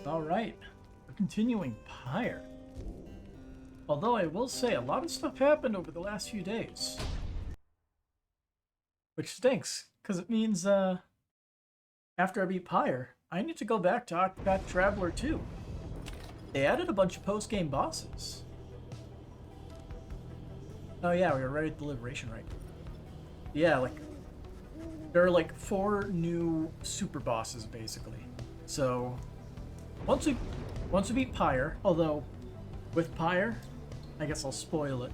Alright, we're continuing Pyre. Although I will say a lot of stuff happened over the last few days. Which stinks, because it means after I beat Pyre, I need to go back to Octopath Traveler 2. They added a bunch of post-game bosses. Oh yeah, we were right at the Liberation Rite. Yeah, like, there are like 4 new super bosses, basically. So, once we beat Pyre, although, with Pyre, I guess I'll spoil it.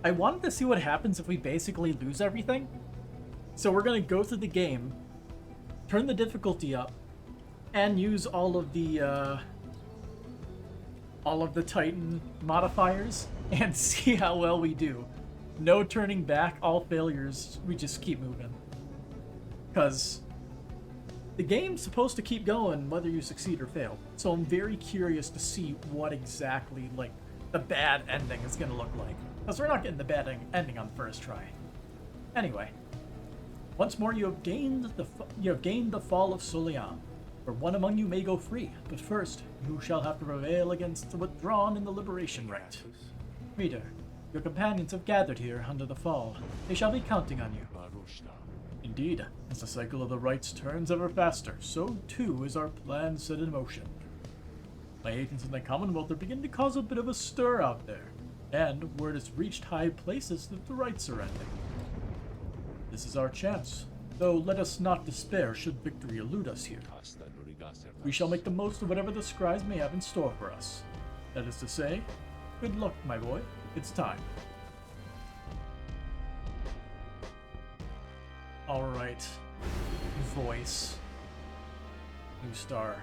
I wanted to see what happens if we basically lose everything. So we're gonna go through the game, turn the difficulty up, and use all of the Titan modifiers, and see how well we do. No turning back, all failures, we just keep moving. Because the game's supposed to keep going whether you succeed or fail. So I'm very curious to see what exactly, like, the bad ending is going to look like. Because we're not getting the bad ending on the first try. Anyway, once more you have gained the fall of Soliam, where one among you may go free. But first, you shall have to prevail against the withdrawn in the Liberation Rite. Reader, your companions have gathered here under the fall. They shall be counting on you. Indeed, as the cycle of the rites turns ever faster, so too is our plan set in motion. My agents in the Commonwealth are beginning to cause a bit of a stir out there, and word has reached high places that the rites are ending. This is our chance, though let us not despair should victory elude us here. We shall make the most of whatever the scribes may have in store for us. That is to say, good luck, my boy. It's time. Alright. Voice. New star.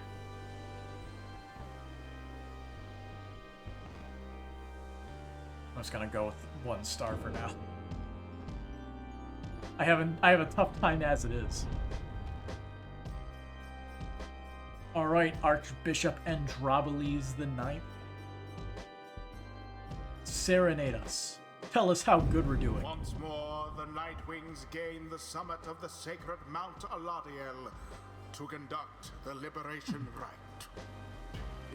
I'm just gonna go with 1 star for now. I have a tough time as it is. Alright, Archbishop Androboles the Ninth. Serenade us. Tell us how good we're doing. Once more, the Nightwings gain the summit of the sacred Mount Aladiel to conduct the Liberation Rite.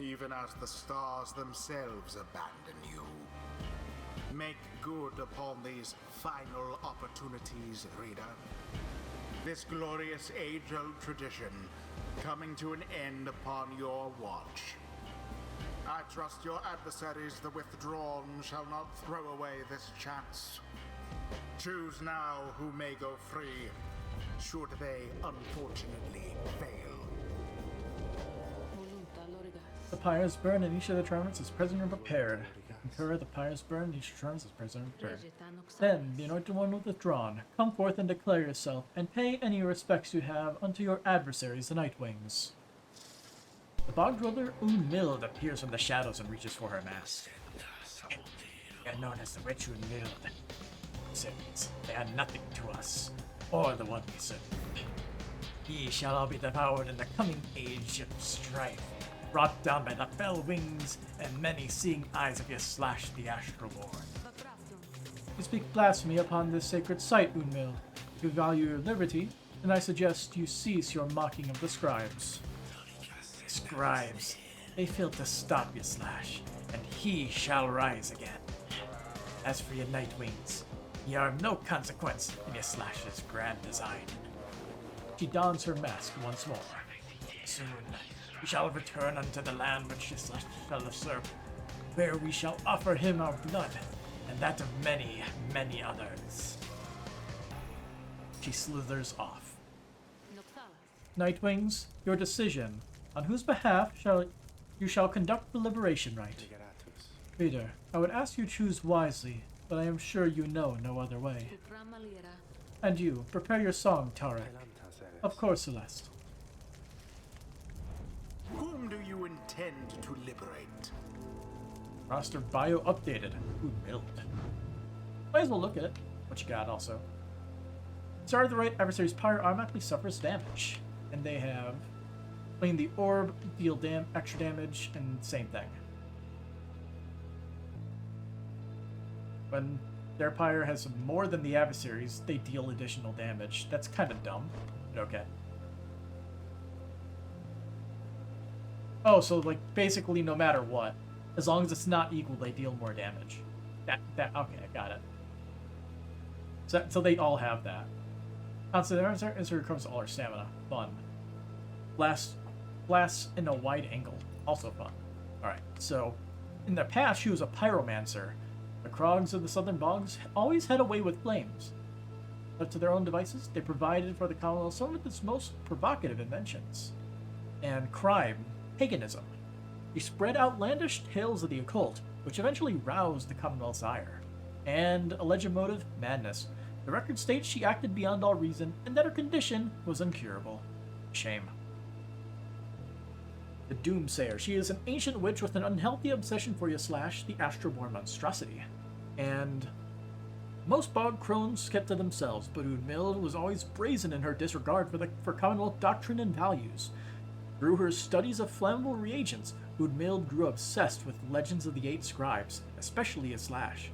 Even as the stars themselves abandon you. Make good upon these final opportunities, reader. This glorious age-old tradition coming to an end upon your watch. I trust your adversaries, the withdrawn, shall not throw away this chance. Choose now who may go free, should they unfortunately fail. The Pyres burn and each of the tournaments is prisoner prepared. Concur, the Pyres burn and each of the tournaments is prisoner prepared. Then, the anointed one will withdrawn. Come forth and declare yourself, and pay any respects you have unto your adversaries, the Nightwings. The bog dweller Unmild appears from the shadows and reaches for her mask. They are known as the Witch Unmild. Sins, they are nothing to us, or the one we serve. Ye shall all be devoured in the coming age of strife, brought down by the fell wings and many seeing eyes of your slash the astral lord. You speak blasphemy upon this sacred site, Unmild. If you value your liberty, then I suggest you cease your mocking of the scribes. Scribes, they failed to stop your slash, and he shall rise again. As for your Nightwings, ye are of no consequence in your slash's grand design. She dons her mask once more. Soon, we shall return unto the land which your slash shall usurp, where we shall offer him our blood, and that of many, many others. She slithers off. Nightwings, your decision. On whose behalf you shall conduct the Liberation Rite? Reader, I would ask you choose wisely, but I am sure you know no other way. And you, prepare your song, Tarek. Of course, Celeste. Whom do you intend to liberate? Roster bio updated. Who milled? Might as well look at it. What you got also? Start of the right adversary's Pyre automatically suffers damage. And they have playing the orb, deal extra damage, and same thing. When their Pyre has more than the adversaries, they deal additional damage. That's kind of dumb, but okay. Oh, so like basically no matter what, as long as it's not equal, they deal more damage. Okay, I got it. So they all have that. Constant answer recovers all our stamina. Fun. Blast in a wide angle. Also fun. Alright, so in the past she was a pyromancer. The Krogs of the southern bogs always had a way with flames. Left to their own devices, they provided for the Commonwealth some of its most provocative inventions. And crime, paganism. She spread outlandish tales of the occult, which eventually roused the Commonwealth's ire. And alleged motive, madness. The record states she acted beyond all reason, and that her condition was incurable. Shame. The Doomsayer. She is an ancient witch with an unhealthy obsession for Yaslash, the Astroborn monstrosity. And most bog crones kept to themselves, but Udmild was always brazen in her disregard for Commonwealth doctrine and values. Through her studies of flammable reagents, Udmild grew obsessed with legends of the Eight Scribes, especially Yaslash,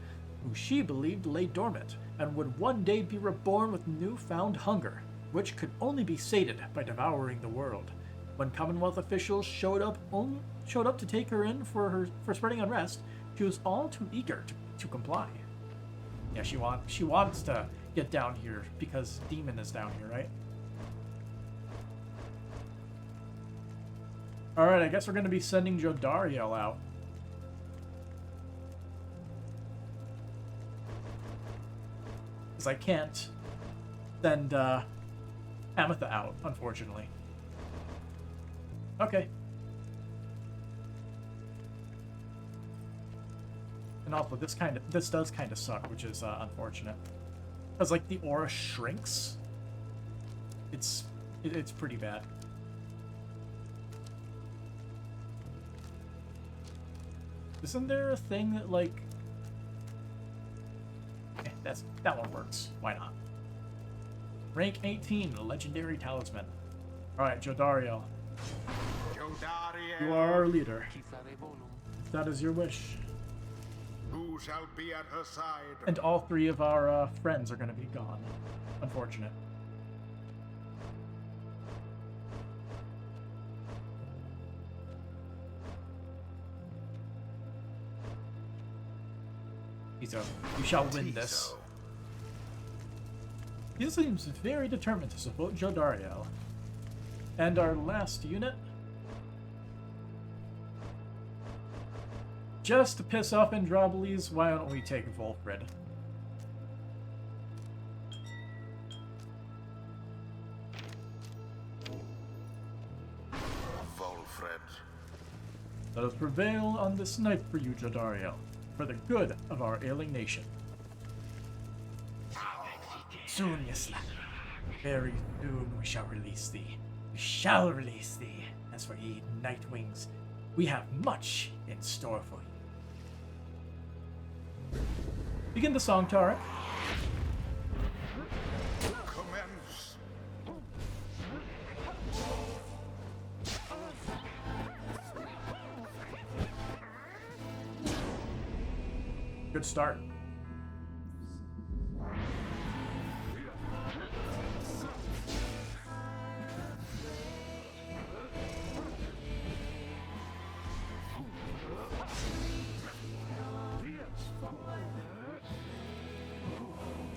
who she believed lay dormant, and would one day be reborn with newfound hunger, which could only be sated by devouring the world. When Commonwealth officials showed up to take her in for spreading unrest, she was all too eager to comply. Yeah, she wants to get down here because Demon is down here, right? Alright, I guess we're going to be sending Jodariel out. Because I can't send Ametha out, unfortunately. Okay. And also, this does kind of suck, which is unfortunate. Because, like, the aura shrinks. It's pretty bad. Isn't there a thing that, like... that one works. Why not? Rank 18, Legendary Talisman. Alright, Jodariel. You are our leader. If that is your wish. Who shall be at her side? And all three of our friends are going to be gone. Unfortunate. You shall win this. He seems very determined to support Jodariel. And our last unit? Just to piss off Androboles, why don't we take Volfred? Volfred. Let us prevail on this night for you, Jodariel, for the good of our ailing nation. Soon, Yasla. Very soon we shall release thee. We shall release thee. As for ye, Nightwings, we have much in store for you. Begin the song, Tarek. Commence. Good start.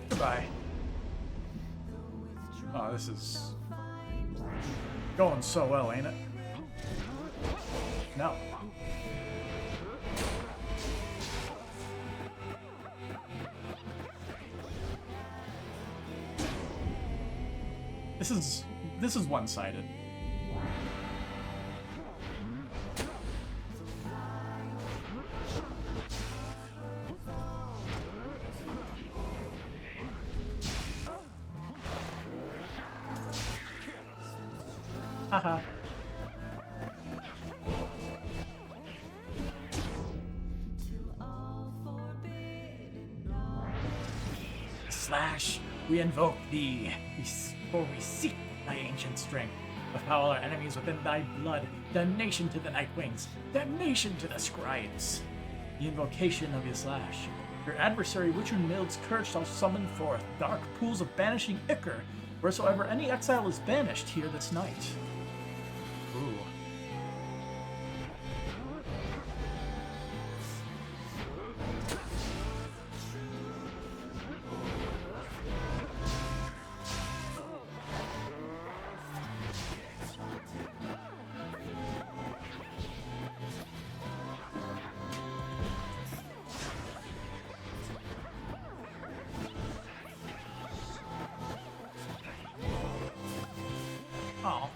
Goodbye. Oh, this is going so well, ain't it? No. This is one-sided. Haha. Slash, we invoke thee, for we seek thy ancient strength. Befoul our enemies within thy blood, damnation to the Nightwings, damnation to the Scribes. The invocation of Yaslash. Your adversary Witchernmild's curse shall summon forth dark pools of banishing ichor, wheresoever any exile is banished here this night. Ooh. Oh.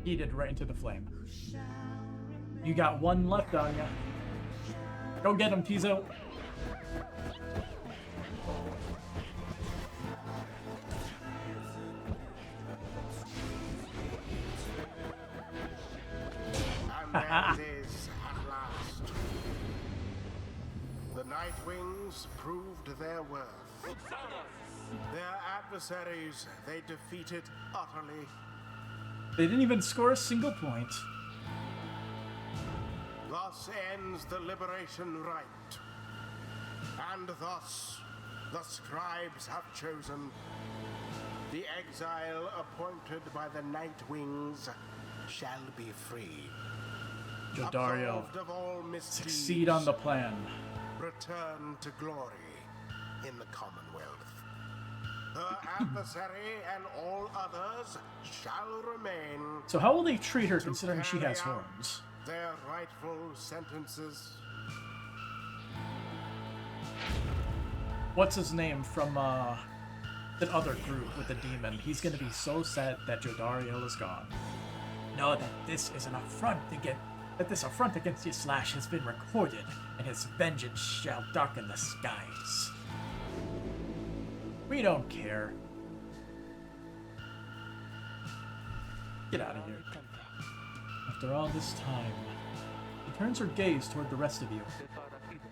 Heated right into the flame. You got one left on ya. Go get him, Tizo. And there it is, at last. The Nightwings proved their worth. Their adversaries they defeated utterly. They didn't even score a single point. Thus ends the Liberation Rite. And thus, the scribes have chosen the exile appointed by the Nightwings shall be free. Jodariel, Absolved of all misdeeds, succeed on the plan. return to glory in the Commonwealth. Her adversary and all others shall remain. So how will they treat her to considering she carry has out horns? Their rightful sentences. What's his name from that other group with the demon? He's gonna be so sad that Jodariel is gone. Know that this is an affront this affront against Yislash has been recorded, and his vengeance shall darken the skies. We don't care. Get out of here. After all this time, she turns her gaze toward the rest of you.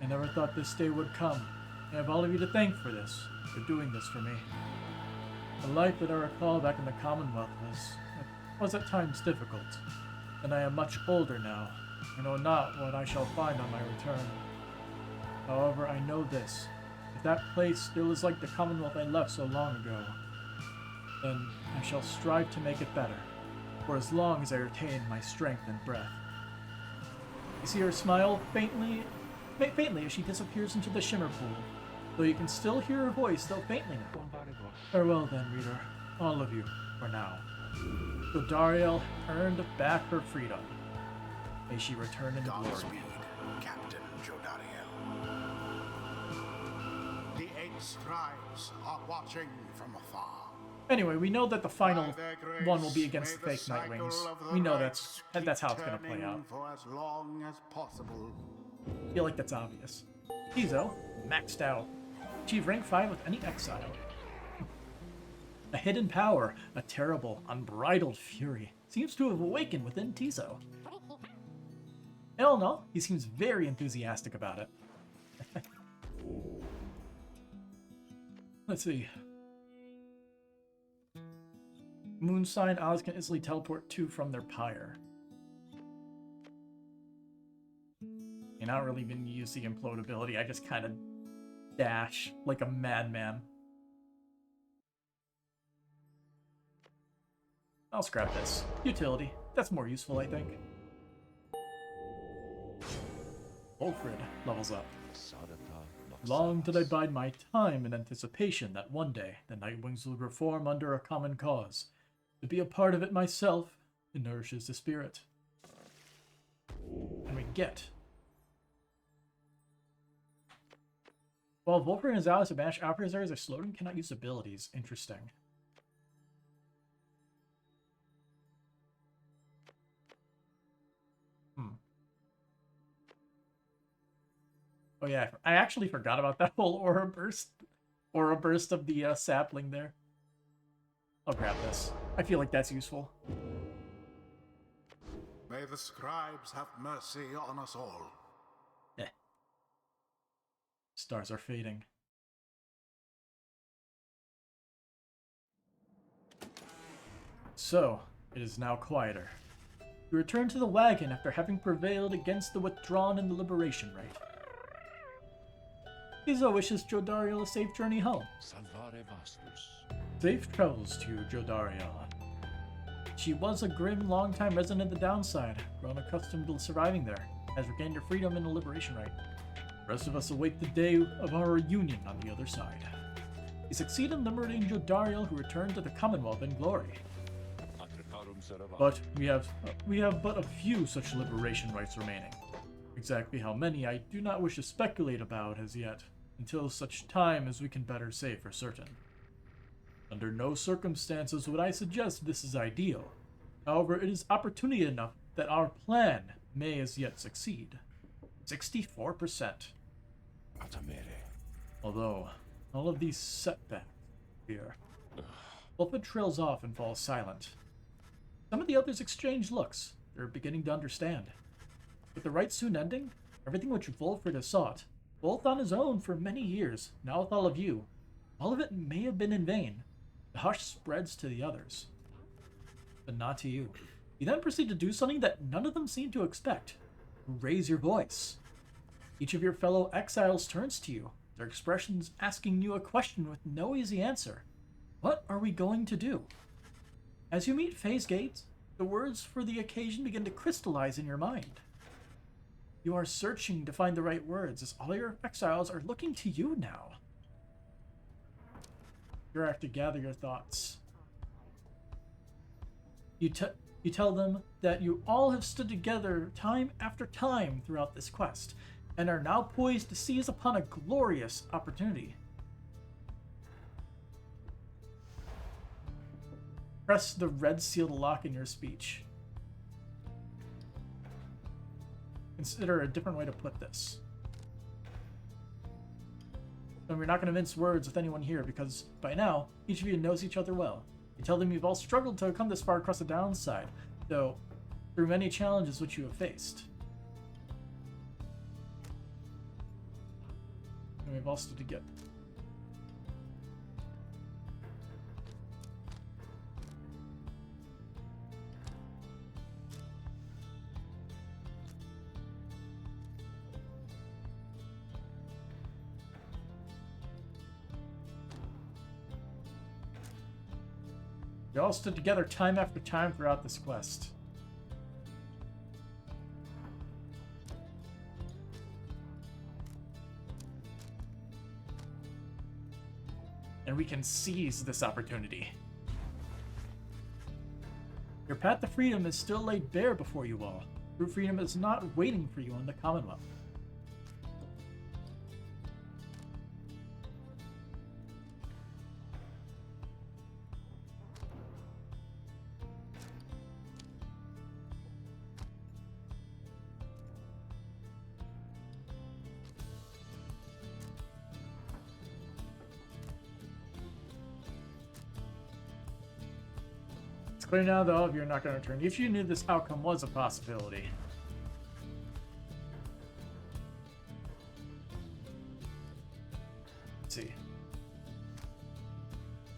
I never thought this day would come. I have all of you to thank for this, for doing this for me. The life that I recall back in the Commonwealth was at times difficult, and I am much older now. I know not what I shall find on my return. However, I know this. If that place still is like the Commonwealth I left so long ago, then I shall strive to make it better, for as long as I retain my strength and breath. You see her smile faintly as she disappears into the shimmer pool, though you can still hear her voice, though faintly now. Farewell then, reader, all of you, for now. Jodariel earned back her freedom. May she return in glory. Godspeed, Captain Jodariel. The 8 scribes are watching from afar. Anyway, we know that the final By their grace, one will be against the may fake cycle Nightwings. of the We know rites that's how keep it's going to play turning out. for as long as possible. I feel like that's obvious. Tizo, maxed out. Achieve rank 5 with any exile. A hidden power, a terrible, unbridled fury, seems to have awakened within Tizo. I don't know, he seems very enthusiastic about it. Let's see. Moonsign, Oz can easily teleport to from their pyre. And I don't really even use the implode ability, I just kind of dash like a madman. I'll scrap this. Utility. That's more useful, I think. Wolfred levels up. Long did I bide my time in anticipation that one day the Nightwings will reform under a common cause. To be a part of it myself, it nourishes the spirit. And we get. While Wolfred and his allies to banish adversaries are slowed and cannot use abilities. Interesting. Oh yeah, I actually forgot about that whole aura burst of the sapling there. I'll grab this. I feel like that's useful. May the scribes have mercy on us all. Eh. Stars are fading. So, it is now quieter. We return to the wagon after having prevailed against the withdrawn in the Liberation Rite. Tizo wishes Jodariel a safe journey home. Safe travels to Jodariel. She was a grim, long-time resident of the downside, grown accustomed to surviving there, has regained her freedom in the Liberation Rite. The rest of us await the day of our reunion on the other side. We succeed in liberating Jodariel, who returned to the Commonwealth in glory. But we have but a few such liberation rights remaining. Exactly how many I do not wish to speculate about as yet, until such time as we can better say for certain. Under no circumstances would I suggest this is ideal. However, it is opportunity enough that our plan may as yet succeed. 64%. Although, all of these setbacks here. Wolfwood trails off and falls silent. Some of the others exchange looks. They're beginning to understand. With the rite soon ending, everything which Wolfred has sought, both on his own for many years, now with all of you, all of it may have been in vain. The hush spreads to the others, but not to you. You then proceed to do something that none of them seem to expect. Raise your voice. Each of your fellow exiles turns to you, their expressions asking you a question with no easy answer. What are we going to do? As you meet Faye's gates, the words for the occasion begin to crystallize in your mind. You are searching to find the right words as all your exiles are looking to you now. You have to gather your thoughts. You tell them that you all have stood together time after time throughout this quest, and are now poised to seize upon a glorious opportunity. Press the red seal to lock in your speech. Consider a different way to put this. And we're not going to mince words with anyone here because by now, each of you knows each other well. You tell them you've all struggled to come this far across the downside, though through many challenges which you have faced. And we've all stood together. We all stood together time after time throughout this quest. And we can seize this opportunity. Your path to freedom is still laid bare before you all. True freedom is not waiting for you in the Commonwealth. Clear now that all of you are not going to return. If you knew this outcome was a possibility. Let's see.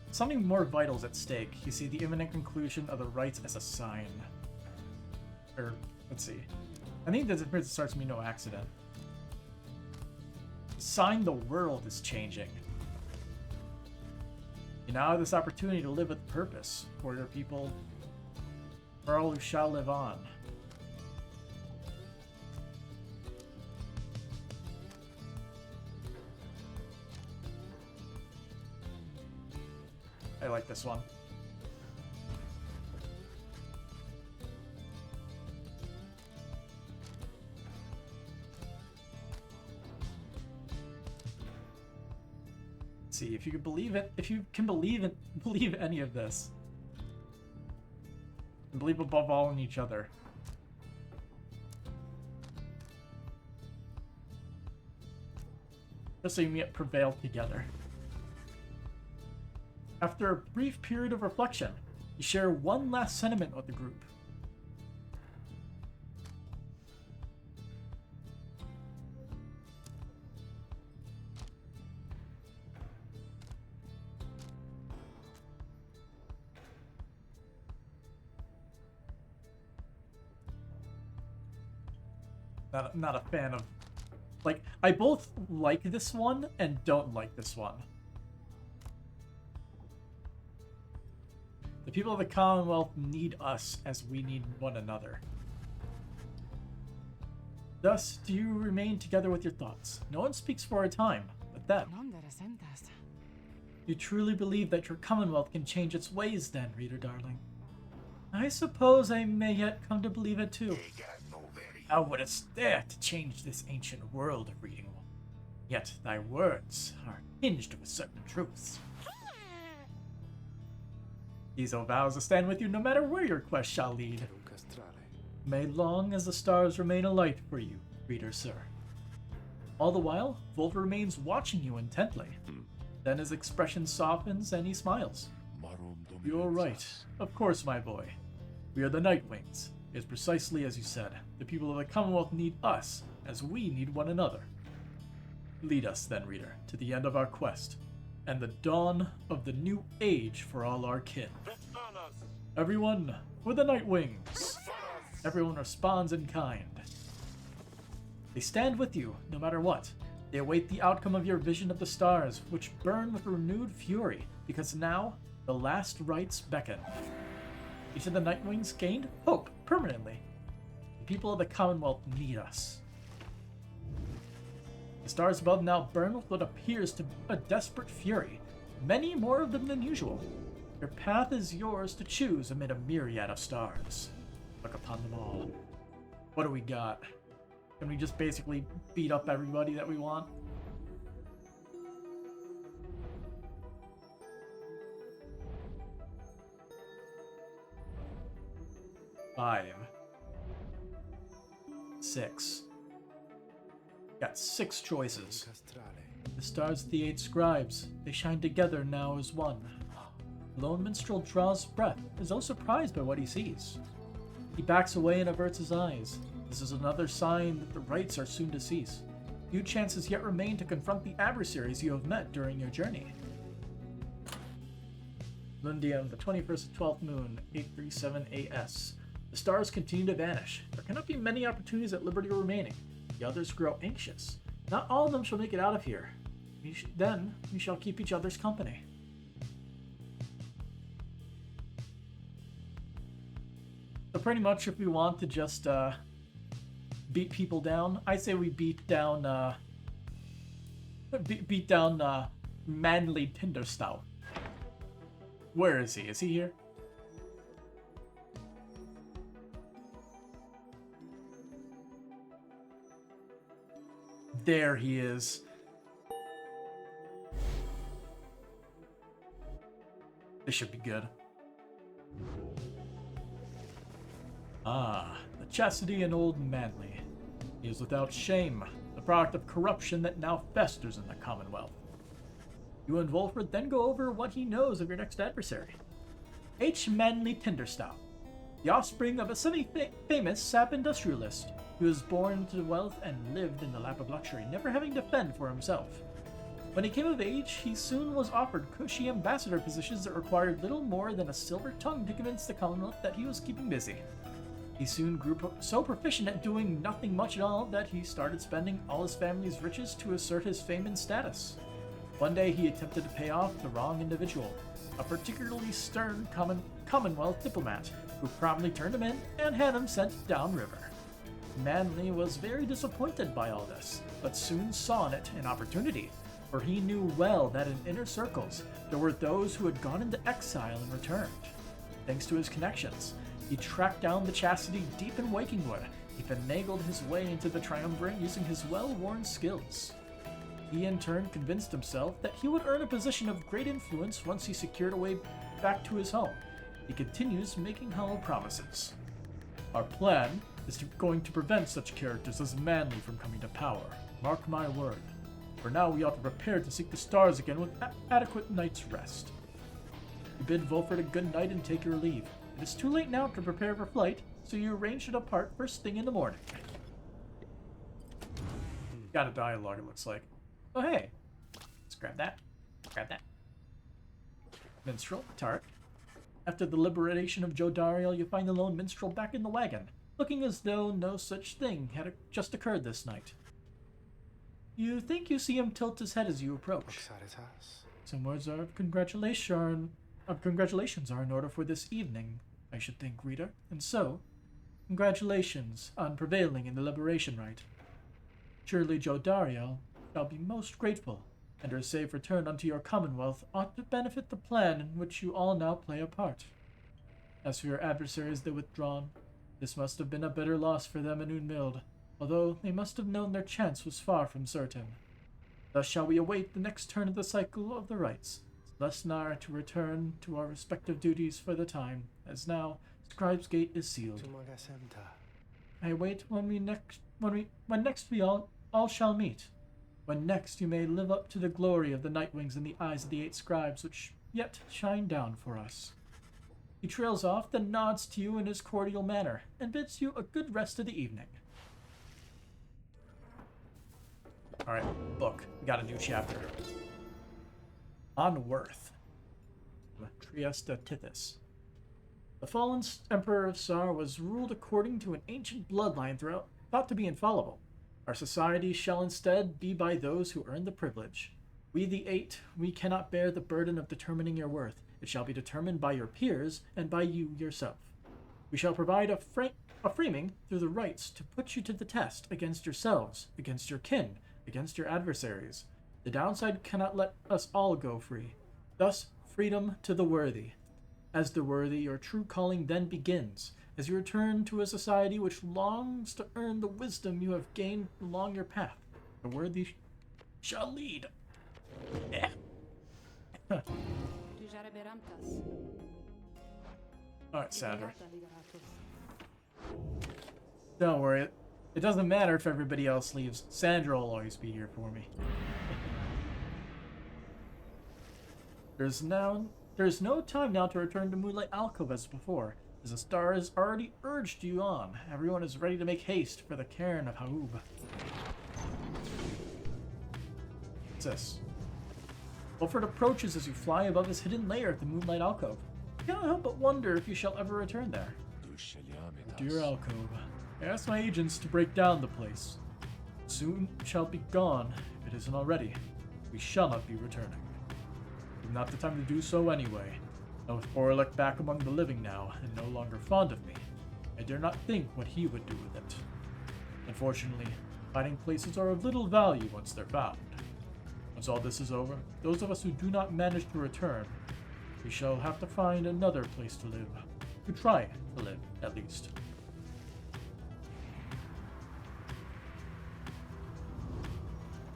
Something more vital is at stake. You see the imminent conclusion of the rites as a sign. Or, let's see. I think this starts to mean no accident. Sign the world is changing. You now have this opportunity to live with purpose for your people, for all who shall live on. I like this one. See if you can believe it. If you can believe any of this, and believe above all in each other. Just so you may prevail together. After a brief period of reflection, you share one last sentiment with the group. Not a fan of, like, I both like this one and don't like this one. The people of the Commonwealth need us as we need one another. Thus, do you remain together with your thoughts? No one speaks for a time, but them. You truly believe that your Commonwealth can change its ways then, reader darling? I suppose I may yet come to believe it too. Thou wouldst dare to change this ancient world, reading one. Yet thy words are hinged with certain truths. Iso vows to stand with you no matter where your quest shall lead. May long as the stars remain a light for you, reader sir. All the while, Wolf remains watching you intently. Then his expression softens and he smiles. You're right. Of course, my boy. We are the Nightwings. It's precisely as you said. The people of the Commonwealth need us, as we need one another. Lead us, then, reader, to the end of our quest, and the dawn of the new age for all our kin. Everyone, for the Nightwings! Everyone responds in kind. They stand with you, no matter what. They await the outcome of your vision of the stars, which burn with renewed fury, because now, the last rites beckon. Each of the Nightwings gained hope permanently. The people of the Commonwealth need us. The stars above now burn with what appears to be a desperate fury, many more of them than usual. Your path is yours to choose amid a myriad of stars. Look upon them all. What do we got? Can we just basically beat up everybody that we want? Five. 6. Got 6 choices. The stars of the 8 scribes. They shine together now as one. The lone minstrel draws breath, as though surprised by what he sees. He backs away and averts his eyes. This is another sign that the rites are soon to cease. Few chances yet remain to confront the adversaries you have met during your journey. Lundium, the 21st of 12th moon, 837 AS. The stars continue to vanish. There cannot be many opportunities at liberty remaining. The others grow anxious. Not all of them shall make it out of here. Then we shall keep each other's company. So pretty much if we want to just beat people down, I say we beat down Manly Tinderstow. Where is he? Is he here? There he is. This should be good. Ah, the chastity and old Manly. He is without shame, the product of corruption that now festers in the Commonwealth. You and Wolford then go over what he knows of your next adversary. H. Manly Tinderstow, the offspring of a semi-famous sap industrialist who was born into wealth and lived in the lap of luxury, never having to fend for himself. When he came of age, he soon was offered cushy ambassador positions that required little more than a silver tongue to convince the Commonwealth that he was keeping busy. He soon grew so proficient at doing nothing much at all that he started spending all his family's riches to assert his fame and status. One day he attempted to pay off the wrong individual, a particularly stern Commonwealth diplomat, who promptly turned him in and had him sent downriver. Manly was very disappointed by all this, but soon saw in it an opportunity, for he knew well that in inner circles there were those who had gone into exile and returned. Thanks to his connections, he tracked down the chastity deep in Wakingwood. He finagled his way into the triumvirate using his well-worn skills. He in turn convinced himself that he would earn a position of great influence once he secured a way back to his home. He continues making hollow promises. Our plan is going to prevent such characters as Manly from coming to power. Mark my word. For now we ought to prepare to seek the stars again with adequate night's rest. You bid Volford a good night and take your leave. It is too late now to prepare for flight, so you arrange to depart first thing in the morning. Got a dialogue, it looks like. Oh hey, let's grab that. Grab that. Minstrel, Tark. After the liberation of Jodariel, you find the lone minstrel back in the wagon, looking as though no such thing had just occurred this night. You think you see him tilt his head as you approach. Some words of congratulations are in order for this evening, I should think, reader. And so, congratulations on prevailing in the liberation rite. Surely Jodariel shall be most grateful, and her safe return unto your commonwealth ought to benefit the plan in which you all now play a part. As for your adversaries, they withdrawn. This must have been a bitter loss for them in Unmild, although they must have known their chance was far from certain. Thus shall we await the next turn of the cycle of the rites, lest nigh to return to our respective duties for the time, as now Scribe's Gate is sealed. I wait when next we all shall meet. When next you may live up to the glory of the Nightwings in the eyes of the 8 scribes which yet shine down for us. He trails off, then nods to you in his cordial manner, and bids you a good rest of the evening. Alright, book. We got a new chapter. On Worth. Triesta Tithys. The fallen Emperor of Sar was ruled according to an ancient bloodline thought to be infallible. Our society shall instead be by those who earn the privilege. We the 8, we cannot bear the burden of determining your worth. It shall be determined by your peers and by you yourself. We shall provide a framing through the rites to put you to the test against yourselves, against your kin, against your adversaries. The downside cannot let us all go free. Thus, freedom to the worthy. As the worthy, your true calling then begins, as you return to a society which longs to earn the wisdom you have gained along your path. The worthy shall lead. Yeah. Alright, Sandra. Don't worry. It doesn't matter if everybody else leaves. Sandra will always be here for me. There's no time now to return to Moonlight Alcove as before, as the star has already urged you on. Everyone is ready to make haste for the cairn of Haub. What's this? Wilfred approaches as you fly above his hidden lair at the Moonlight Alcove. You cannot help but wonder if you shall ever return there. Dear Alcove, I asked my agents to break down the place. Soon shall be gone, if it isn't already. We shall not be returning. Not the time to do so anyway. Now with Orlick back among the living now, and no longer fond of me, I dare not think what he would do with it. Unfortunately, hiding places are of little value once they're found. Once all this is over, those of us who do not manage to return, we shall have to find another place to live. To try to live, at least.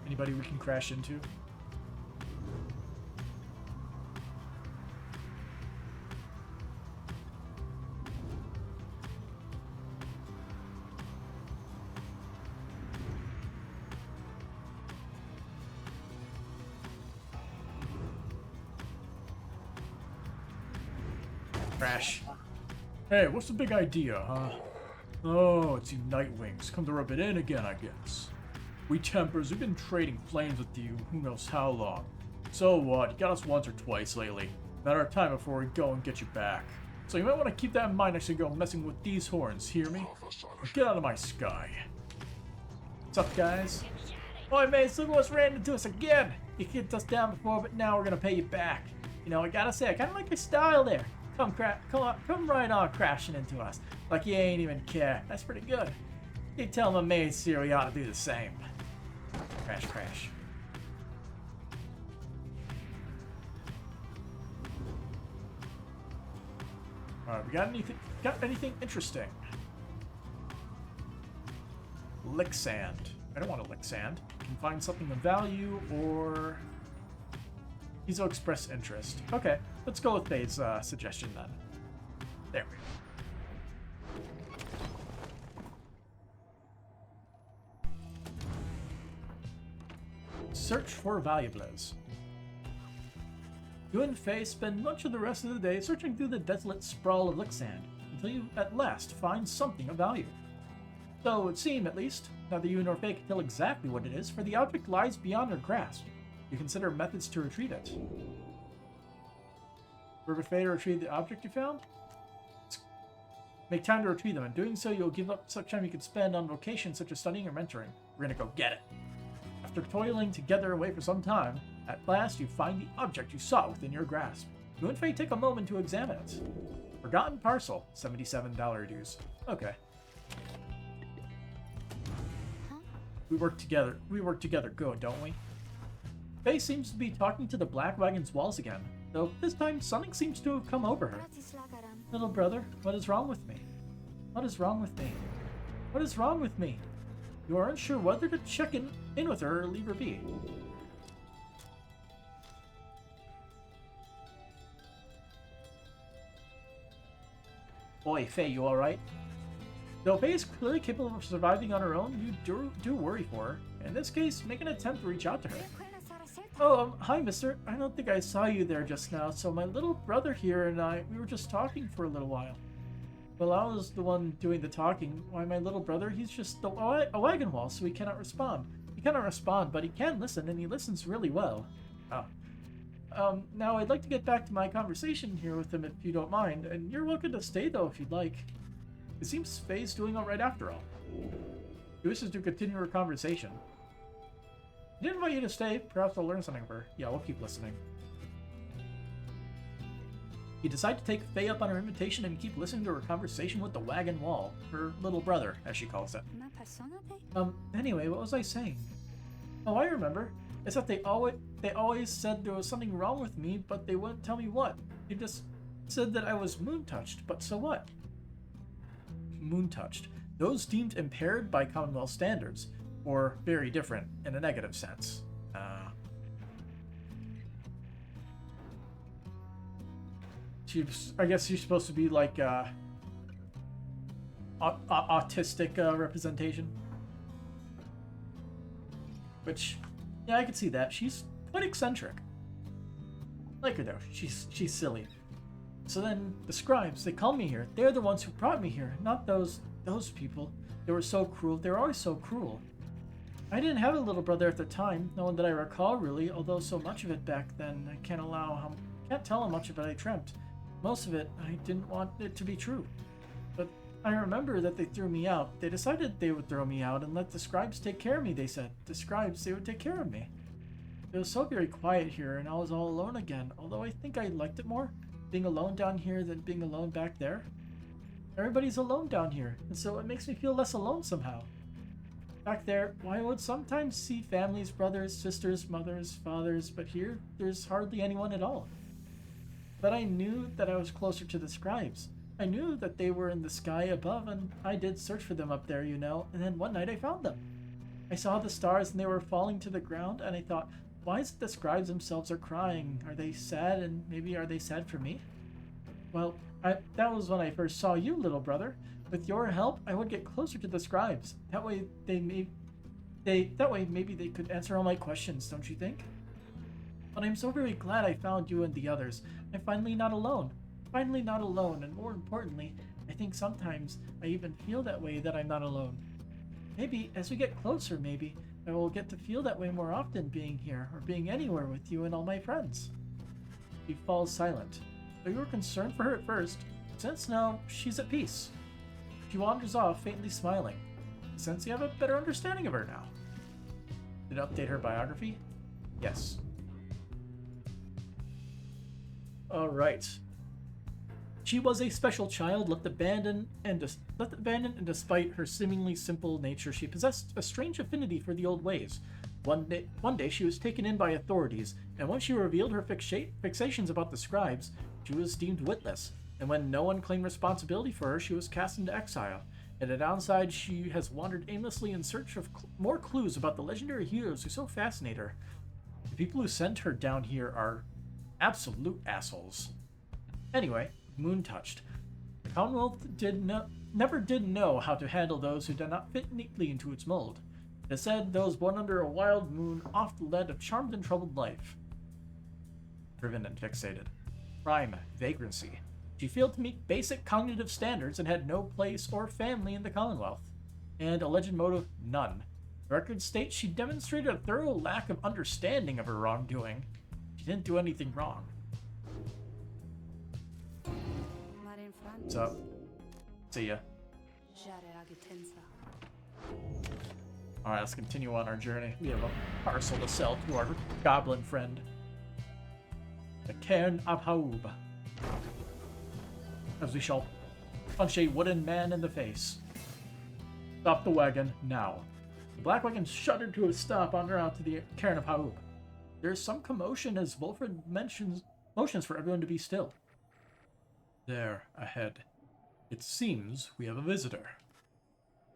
Anybody we can crash into? Crash. Hey, what's the big idea, huh? Oh, it's you Nightwings. Come to rub it in again, I guess. We Tempers, we've been trading flames with you who knows how long. So what? You got us once or twice lately. Matter of time before we go and get you back. So you might want to keep that in mind as you go messing with these horns, hear me? Get out of my sky. What's up, guys? Oi, mates, look what's ran into us again! You kicked us down before, but now we're gonna pay you back. You know, I gotta say, I kinda like your style there. Come right on crashing into us. Like you ain't even care. That's pretty good. You tell my mates here we ought to do the same. Crash, crash. Alright, we got anything interesting? Lick sand. I don't want to lick sand. You can find something of value or He's expressed interest. Okay, let's go with Faye's suggestion then. There we go. Search for valuables. You and Faye spend much of the rest of the day searching through the desolate sprawl of Lixand until you at last find something of value. So it would seem, at least, neither you nor Faye can tell exactly what it is, for the object lies beyond your grasp. You consider methods to retrieve it. River Faye to retrieve the object you found? Make time to retrieve them. In doing so, you'll give up such time you could spend on vocations such as studying or mentoring. We're gonna go get it. After toiling together away for some time, at last you find the object you sought within your grasp. You and Faye take a moment to examine it. Forgotten parcel, $77 dues. Okay. We work together good, don't we? Faye seems to be talking to the Black Wagon's walls again, though this time something seems to have come over her. Little brother, what is wrong with me? What is wrong with me? What is wrong with me? You aren't sure whether to check in with her or leave her be. Boy, Faye, you alright? Though Faye is clearly capable of surviving on her own, you do worry for her. In this case, make an attempt to reach out to her. Oh, hi, mister. I don't think I saw you there just now, so my little brother here and we were just talking for a little while. Well, I was the one doing the talking. Why, my little brother, he's just a wagon wall, so he cannot respond. He cannot respond, but he can listen, and he listens really well. Oh. Now I'd like to get back to my conversation here with him if you don't mind, and you're welcome to stay, though, if you'd like. It seems Faye's doing alright after all. He wishes to continue her conversation. I didn't invite you to stay. Perhaps I'll learn something of her. Yeah, we'll keep listening. You decide to take Faye up on her invitation and keep listening to her conversation with the wagon wall, her little brother, as she calls it. Anyway, what was I saying? Oh, I remember. It's that they always said there was something wrong with me, but they wouldn't tell me what. They just said that I was moon-touched, but so what? Moon-touched. Those deemed impaired by Commonwealth standards, or very different in a negative sense. I guess she's supposed to be like autistic representation. Which, yeah, I can see that. She's quite eccentric. I like her though. She's silly. So then the scribes, they called me here. They're the ones who brought me here, not those people. They were so cruel. They were always so cruel. I didn't have a little brother at the time, no one that I recall really, although so much of it back then I can't tell how much of it I dreamt. Most of it I didn't want it to be true. But I remember that they threw me out. They decided they would throw me out and let the scribes take care of me, they said. The scribes, they would take care of me. It was so very quiet here and I was all alone again, although I think I liked it more, being alone down here than being alone back there. Everybody's alone down here, and so it makes me feel less alone somehow. Back there, I would sometimes see families, brothers, sisters, mothers, fathers, but here, there's hardly anyone at all. But I knew that I was closer to the scribes. I knew that they were in the sky above, and I did search for them up there, you know, and then one night I found them. I saw the stars and they were falling to the ground, and I thought, why is it the scribes themselves are crying? Are they sad, and maybe are they sad for me? Well, that was when I first saw you, little brother. With your help, I would get closer to the scribes. That way maybe they could answer all my questions, don't you think? But I'm so very glad I found you and the others. I'm finally not alone. Finally not alone, and more importantly, I think sometimes I even feel that way, that I'm not alone. Maybe, as we get closer, maybe, I will get to feel that way more often being here, or being anywhere with you and all my friends. She falls silent. Though you were concerned for her at first, since now she's at peace. She wanders off, faintly smiling. Since you have a better understanding of her now. Did it update her biography? Yes. Alright. She was a special child, left abandoned, and despite her seemingly simple nature, she possessed a strange affinity for the old ways. One day she was taken in by authorities, and when she revealed her fixations about the scribes, she was deemed witless, and when no one claimed responsibility for her, she was cast into exile. At a downside, she has wandered aimlessly in search of more clues about the legendary heroes who so fascinate her. The people who sent her down here are absolute assholes. Anyway, Moon touched. The Commonwealth never did know how to handle those who did not fit neatly into its mold. It is said those born under a wild moon oft led a charmed and troubled life. Driven and fixated. Crime, vagrancy. She failed to meet basic cognitive standards and had no place or family in the Commonwealth. And alleged motive, none. The record states she demonstrated a thorough lack of understanding of her wrongdoing. She didn't do anything wrong. What's up? See ya. Alright, let's continue on our journey. We have a parcel to sell to our goblin friend. The Cairn of Haub. As we shall punch a wooden man in the face. Stop the wagon, now. The black wagon shuddered to a stop en route to the Cairn of Haub. There is some commotion as Wolfred motions for everyone to be still. There, ahead. It seems we have a visitor.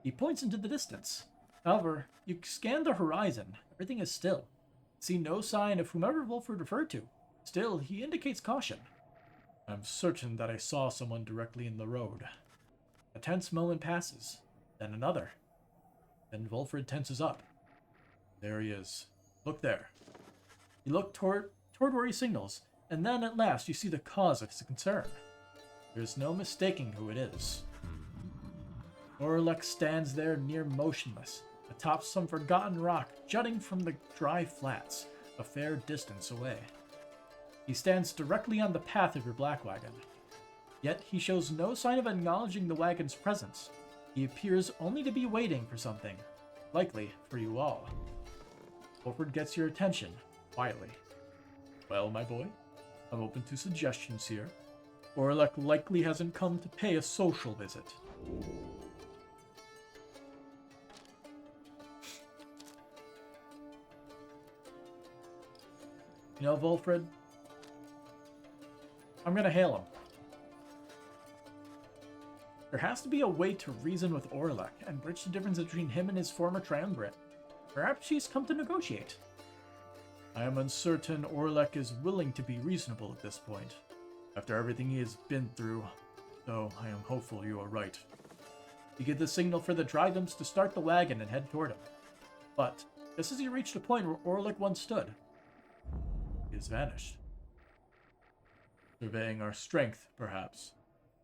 He points into the distance. However, you scan the horizon. Everything is still. See no sign of whomever Wolford referred to. Still, he indicates caution. I'm certain that I saw someone directly in the road. A tense moment passes, then another. Then Wolford tenses up. There he is. Look there. You look toward where he signals, and then at last you see the cause of his concern. There's no mistaking who it is. Orlek stands there near motionless, atop some forgotten rock jutting from the dry flats, a fair distance away. He stands directly on the path of your black wagon. Yet he shows no sign of acknowledging the wagon's presence. He appears only to be waiting for something, likely for you all. Wolford gets your attention, quietly. Well, my boy, I'm open to suggestions here. Orlek likely hasn't come to pay a social visit. You know, Wolfred, I'm gonna hail him. There has to be a way to reason with Orlek and bridge the difference between him and his former triumvirate. Perhaps he's come to negotiate. I am uncertain Orlek is willing to be reasonable at this point, after everything he has been through, though I am hopeful you are right. You get the signal for the Drygums to start the wagon and head toward him. But, just as you reach the point where Orlek once stood, he has vanished. Surveying our strength, perhaps.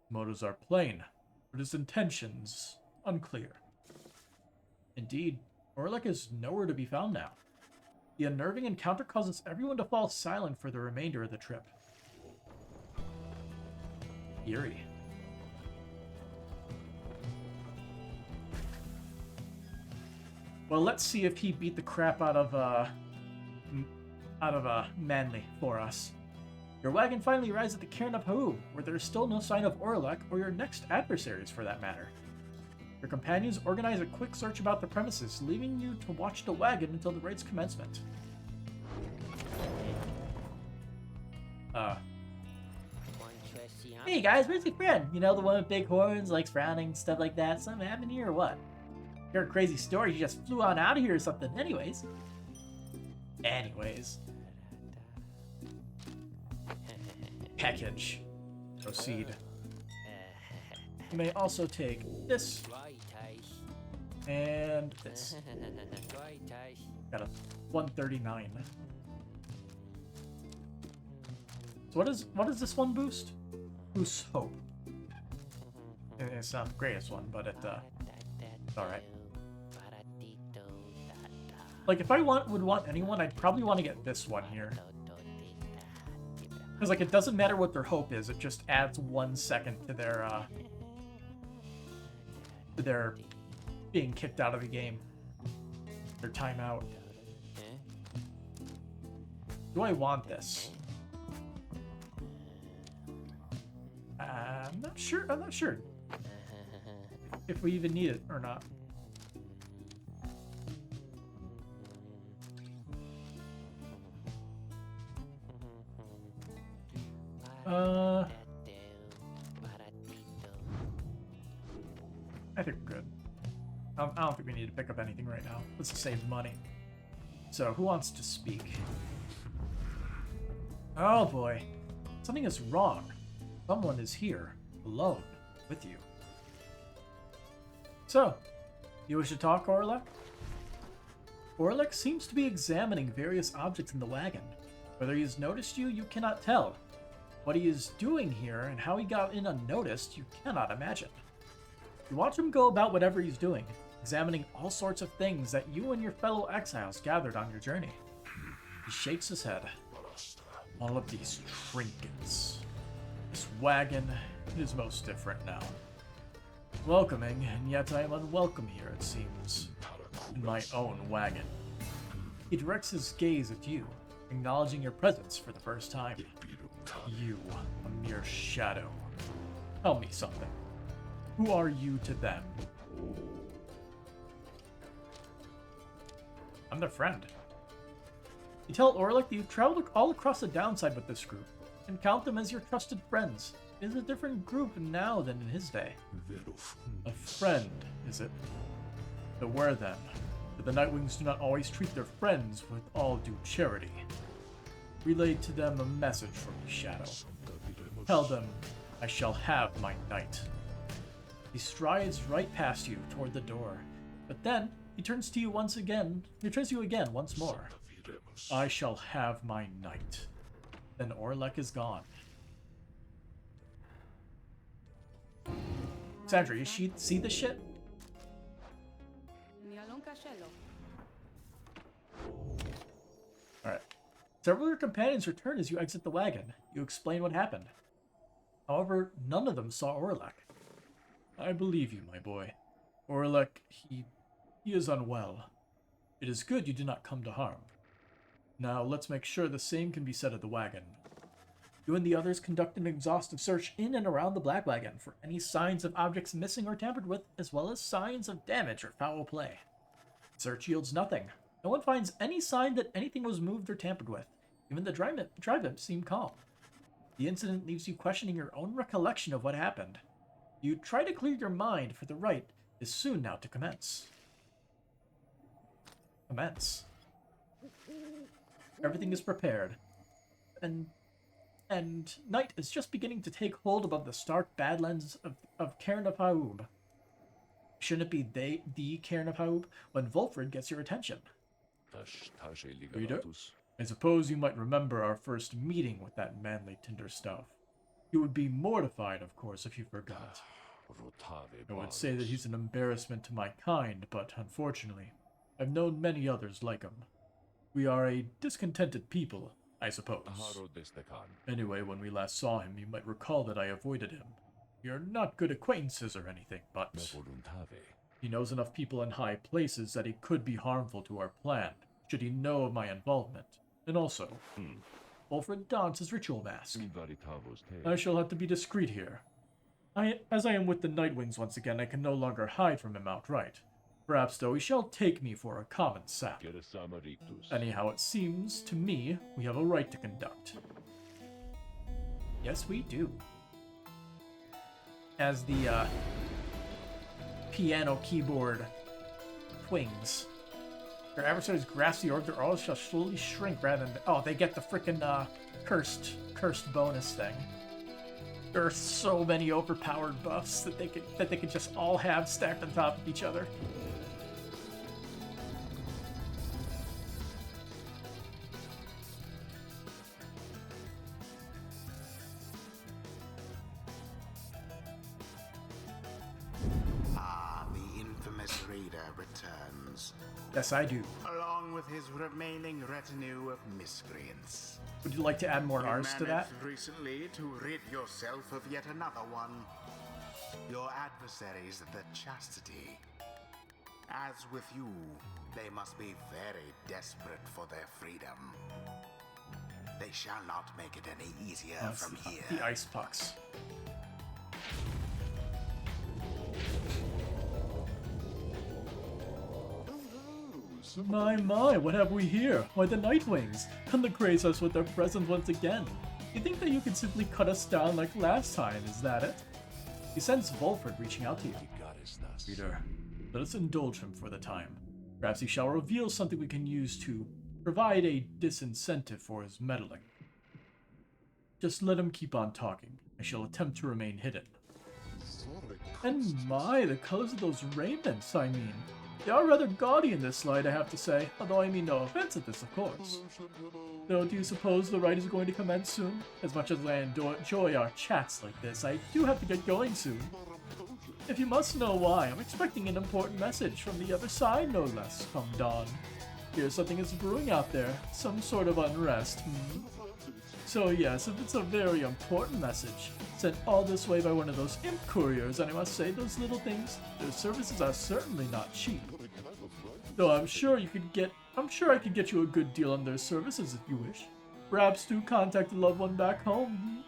Motives are plain, but his intentions unclear. Indeed, Orlek is nowhere to be found now. The unnerving encounter causes everyone to fall silent for the remainder of the trip. Eerie. Well, let's see if he beat the crap out of Manly for us. Your wagon finally arrives at the Cairn of Hau, where there is still no sign of Orlek or your next adversaries for that matter. Your companions organize a quick search about the premises, leaving you to watch the wagon until the raid's commencement. Hey guys, where's your friend? You know, the one with big horns, like frowning, stuff like that. Something happened here or what? Hear a crazy story, you just flew on out of here or something. Anyways. Package. Proceed. You may also take this. And this. Got a 139. So what does this one boost? Boosts hope. It's not the greatest one, but it's alright. Like, if I would want anyone, I'd probably want to get this one here. Because, like, it doesn't matter what their hope is, it just adds 1 second to their being kicked out of the game. Their timeout. Do I want this? I'm not sure if we even need it or not. I think we're good. I don't think we need to pick up anything right now. Let's save money. So, who wants to speak? Oh boy. Something is wrong. Someone is here, alone, with you. So, you wish to talk, Orlek? Orlek seems to be examining various objects in the wagon. Whether he has noticed you, you cannot tell. What he is doing here and how he got in unnoticed, you cannot imagine. You watch him go about whatever he's doing, examining all sorts of things that you and your fellow exiles gathered on your journey. He shakes his head. All of these trinkets. This wagon is most different now. Welcoming, and yet I am unwelcome here, it seems. In my own wagon. He directs his gaze at you, acknowledging your presence for the first time. You, a mere shadow. Tell me something. Who are you to them? I'm their friend. You tell Orlek that you've traveled all across the downside with this group, and count them as your trusted friends. It is a different group now than in his day. A friend, is it? Beware then, that the Nightwings do not always treat their friends with all due charity. Relay to them a message from the Shadow. Tell them, I shall have my night. He strides right past you toward the door, but then he turns to you once again. He turns to you again once more. I shall have my night. Then Orlek is gone. Sandra, you see this shit? Alright. Several of your companions return as you exit the wagon. You explain what happened. However, none of them saw Orlek. I believe you, my boy. Orlek, he is unwell. It is good you did not come to harm. Now, let's make sure the same can be said of the wagon. You and the others conduct an exhaustive search in and around the Black Wagon for any signs of objects missing or tampered with, as well as signs of damage or foul play. Search yields nothing. No one finds any sign that anything was moved or tampered with. Even the drive-up seemed calm. The incident leaves you questioning your own recollection of what happened. You try to clear your mind, for the rite is soon now to commence. Everything is prepared, and night is just beginning to take hold above the stark badlands of Cairn-of-Haub. Shouldn't it be the Cairn-of-Haub when Volfred gets your attention? Reader, I suppose you might remember our first meeting with that manly Tinderstuff. You would be mortified, of course, if you forgot. I would say that he's an embarrassment to my kind, but unfortunately, I've known many others like him. We are a discontented people, I suppose. Anyway, when we last saw him, you might recall that I avoided him. We are not good acquaintances or anything, but he knows enough people in high places that he could be harmful to our plan, should he know of my involvement. And also, Wolfred dons his ritual mask. I shall have to be discreet here. As I am with the Nightwings once again, I can no longer hide from him outright. Perhaps, though, he shall take me for a common sap. Anyhow, it seems to me we have a rite to conduct. Yes, we do. As the piano keyboard twings. Their adversaries grasp the orb, their auras shall slowly shrink rather than... Oh, they get the frickin' cursed bonus thing. There are so many overpowered buffs that they could just all have stacked on top of each other. The infamous Raider returns. Yes, I do. Along with his remaining retinue of miscreants. Would you like to add more R's to that? Recently to rid yourself of yet another one. Your adversaries, the Chastity. As with you, they must be very desperate for their freedom. They shall not make it any easier from here. The ice pucks. My, what have we here? Why, the Nightwings! Come to grace us with their presence once again. You think that you can simply cut us down like last time, is that it? He sends Volfred reaching out to you. Reader, let us indulge him for the time. Perhaps he shall reveal something we can use to provide a disincentive for his meddling. Just let him keep on talking. I shall attempt to remain hidden. And my, the colors of those raiments, I mean. They are rather gaudy in this light, I have to say, although I mean no offense at this, of course. Though, do you suppose the rite is going to commence soon? As much as I enjoy our chats like this, I do have to get going soon. If you must know why, I'm expecting an important message from the other side, no less, come dawn. Here's something is brewing out there, some sort of unrest, So yes, if it's a very important message, sent all this way by one of those imp couriers, and I must say, those little things, their services are certainly not cheap. Though I'm sure I could get you a good deal on their services if you wish. Perhaps do contact a loved one back home.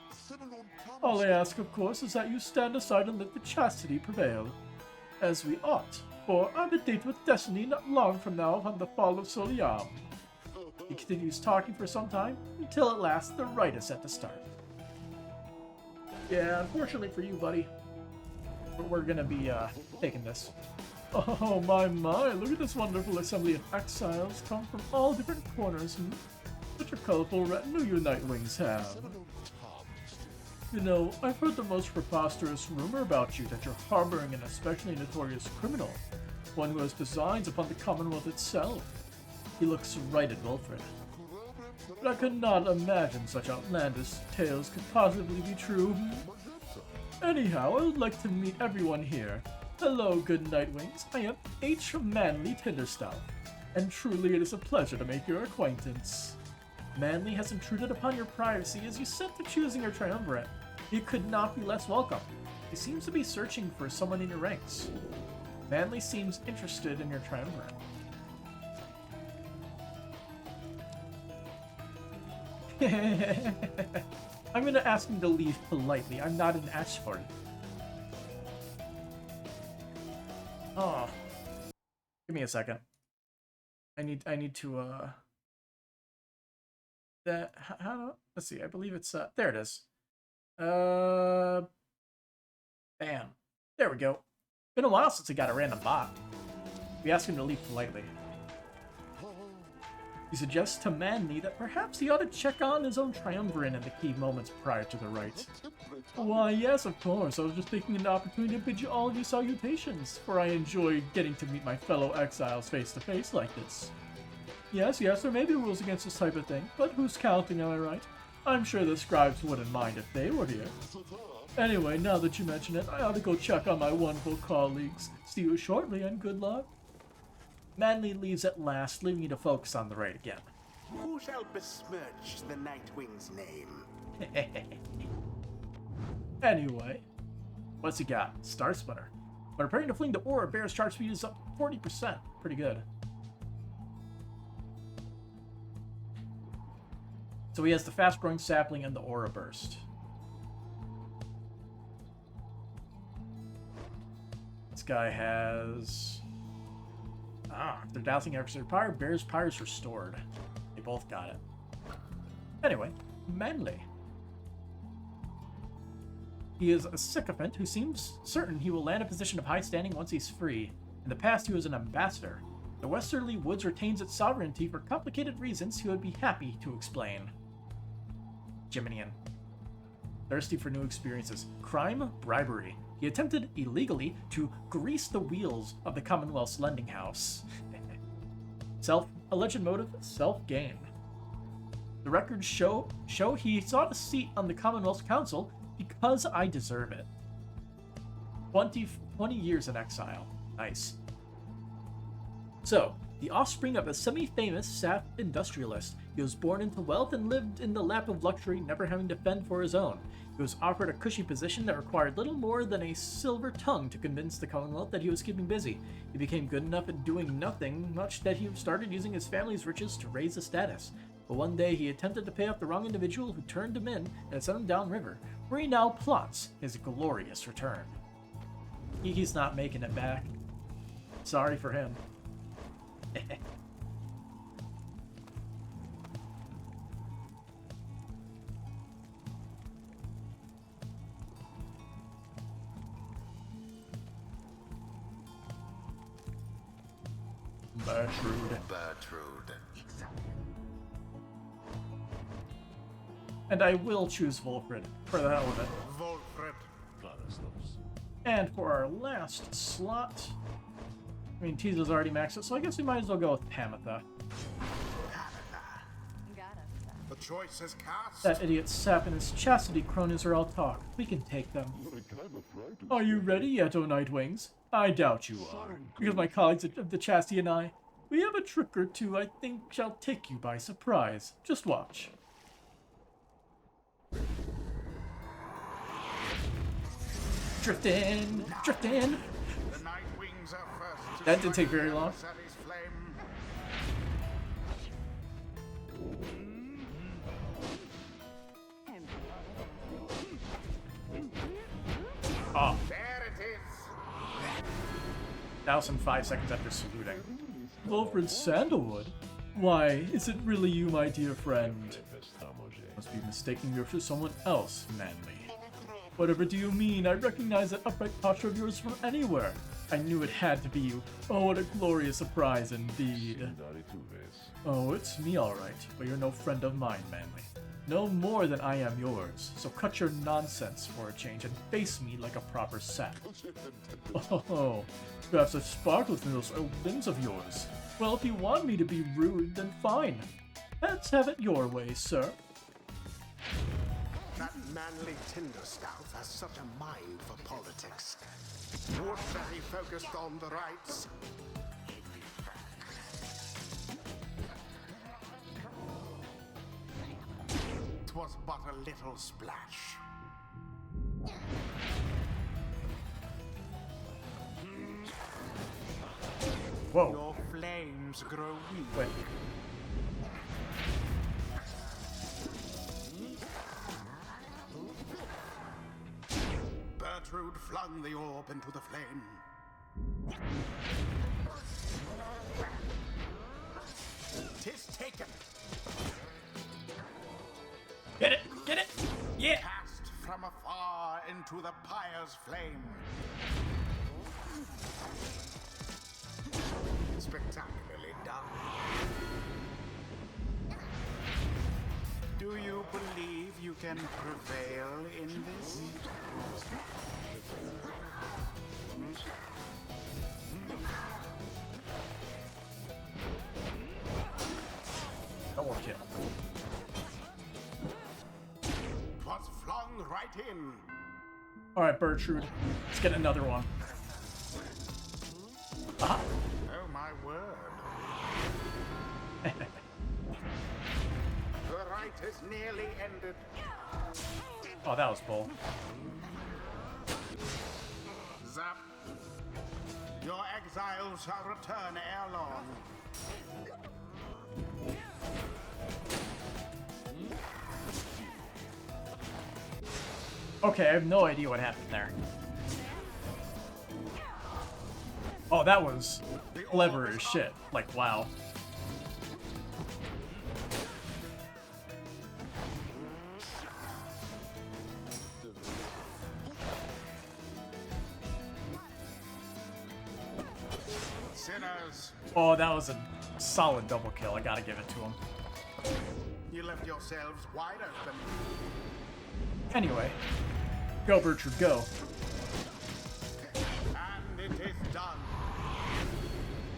All I ask, of course, is that you stand aside and let the chastity prevail. As we ought, for our date with destiny not long from now upon the fall of Soliam. He continues talking for some time, until at last the rite is set to start. Yeah, unfortunately for you, buddy, we're gonna be taking this. Oh my, look at this wonderful assembly of exiles come from all different corners. Such a colorful retinue you Nightwings have. You know, I've heard the most preposterous rumor about you, that you're harboring an especially notorious criminal, one who has designs upon the Commonwealth itself. He looks right at Wilfred. But I could not imagine such outlandish tales could possibly be true. Anyhow, I would like to meet everyone here. Hello, good Nightwings. I am H. Manly Tinderstaff, and truly it is a pleasure to make your acquaintance. Manly has intruded upon your privacy as you set to choosing your triumvirate. You could not be less welcome. He seems to be searching for someone in your ranks. Manly seems interested in your triumvirate. I'm gonna ask him to leave politely. I'm not an Ashford. Oh. Give me a second. I need to how let's see, I believe it's there it is. Bam. There we go. Been a while since I got a random bot. We asked him to leave politely. He suggests to Manly that perhaps he ought to check on his own triumvirate in the key moments prior to the rite. Why, yes, of course. I was just taking an opportunity to bid you all of you salutations, for I enjoy getting to meet my fellow exiles face to face like this. Yes, there may be rules against this type of thing, but who's counting, am I right? I'm sure the scribes wouldn't mind if they were here. Anyway, now that you mention it, I ought to go check on my wonderful colleagues. See you shortly, and good luck. Manly leaves at last, leaving you to focus on the raid again. Who shall besmirch the Nightwing's name? Anyway, what's he got? Star Splitter. But preparing to fling the aura, Bear's charge speed is up 40%. Pretty good. So he has the fast-growing sapling and the aura burst. This guy has... if they're dousing adversary Pyre, Bear's Pyre is restored. They both got it. Anyway, Manly. He is a sycophant who seems certain he will land a position of high standing once he's free. In the past, he was an ambassador. The Westerly Woods retains its sovereignty for complicated reasons he would be happy to explain. Geminian. Thirsty for new experiences. Crime, bribery. He attempted illegally to grease the wheels of the Commonwealth's lending house. Alleged motive, self-gain. The records show he sought a seat on the Commonwealth's council because I deserve it. 20 years in exile. Nice. So, the offspring of a semi-famous sap industrialist, he was born into wealth and lived in the lap of luxury, never having to fend for his own. He was offered a cushy position that required little more than a silver tongue to convince the Commonwealth that he was keeping busy. He became good enough at doing nothing much that he started using his family's riches to raise his status. But one day he attempted to pay off the wrong individual who turned him in and sent him downriver, where he now plots his glorious return. He's not making it back. Sorry for him. Bertrude. And I will choose Wolfred, for the hell of it. Wolfred. And for our last slot, I mean, Tizo's already maxed it, so I guess we might as well go with Pamitha. The choice is cast. That idiot Sap and his chastity cronies are all talk. We can take them. Are you ready yet, O Nightwings? I doubt you are, because my colleagues of the Chastity and I, we have a trick or two I think shall take you by surprise. Just watch. Drift in! Drift in! The Nightwings are first to That didn't take strike very long. Sally's flame. Oh, There it is. 1,005 seconds after saluting. Wilfred Sandalwood? Why, is it really you, my dear friend? Must be mistaking you for someone else, Manly. Whatever do you mean? I recognize that upright posture of yours from anywhere. I knew it had to be you. Oh, what a glorious surprise indeed. Oh, it's me all right, but you're no friend of mine, Manly. No more than I am yours, so cut your nonsense for a change and face me like a proper sap. Oh, you have such sparkles in those old limbs of yours. Well, if you want me to be rude, then fine. Let's have it your way, sir. That manly Tinderscalf has such a mind for politics. Very focused on the rights. 'Twas but a little splash. Whoa. Your flames grow weak. Wait. Gertrude flung the orb into the flame. Tis taken. Get it! Get it! Yeah! Cast from afar into the pyre's flame. Spectacularly done. Do you believe you can prevail in this? Double kill. Was flung right in. Alright, Gertrude. Let's get another one. Ah! Oh my word. The rite is nearly ended. Oh, that was bull. Zap. Your exile shall return ere long. Okay, I have no idea what happened there. Oh, that was clever as shit. Like, wow. Sinners, Oh, that was a solid double kill. I gotta give it to him. you left yourselves wide open. Anyway. Go, Gertrude, go. And it is done.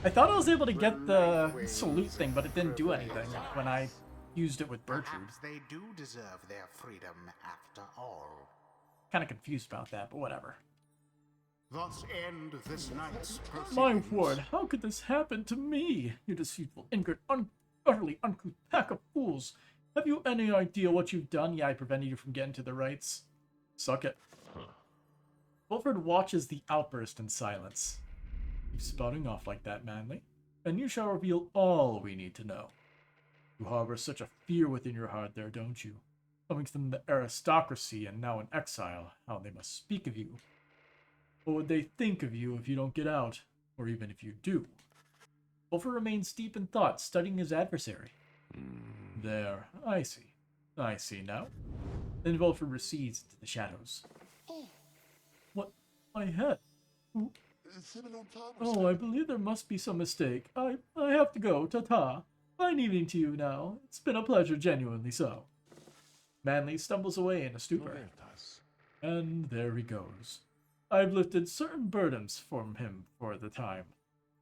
I thought I was able to get the salute thing, but it didn't do anything when I used it with Gertrude. Perhaps they do deserve their freedom after all. Kind of confused about that, but whatever. Thus end this night's My proceedings. word, how could this happen to me? You deceitful, ingrate, utterly uncouth pack of fools. Have you any idea what you've done? Yeah, I prevented you from getting to the rights. Suck it. Wilfred watches the outburst in silence. Keep spouting off like that, Manly, and you shall reveal all we need to know. You harbor such a fear within your heart there, don't you? Coming from the aristocracy and now in exile, how they must speak of you. What would they think of you if you don't get out, or even if you do? Wilfred remains deep in thought, studying his adversary. There, I see. I see now. Then Wilfred recedes into the shadows. What? My head? Oh, I believe there must be some mistake. I have to go. Ta-ta. Fine evening to you now. It's been a pleasure, genuinely so. Manly stumbles away in a stupor. And there he goes. I've lifted certain burdens from him for the time.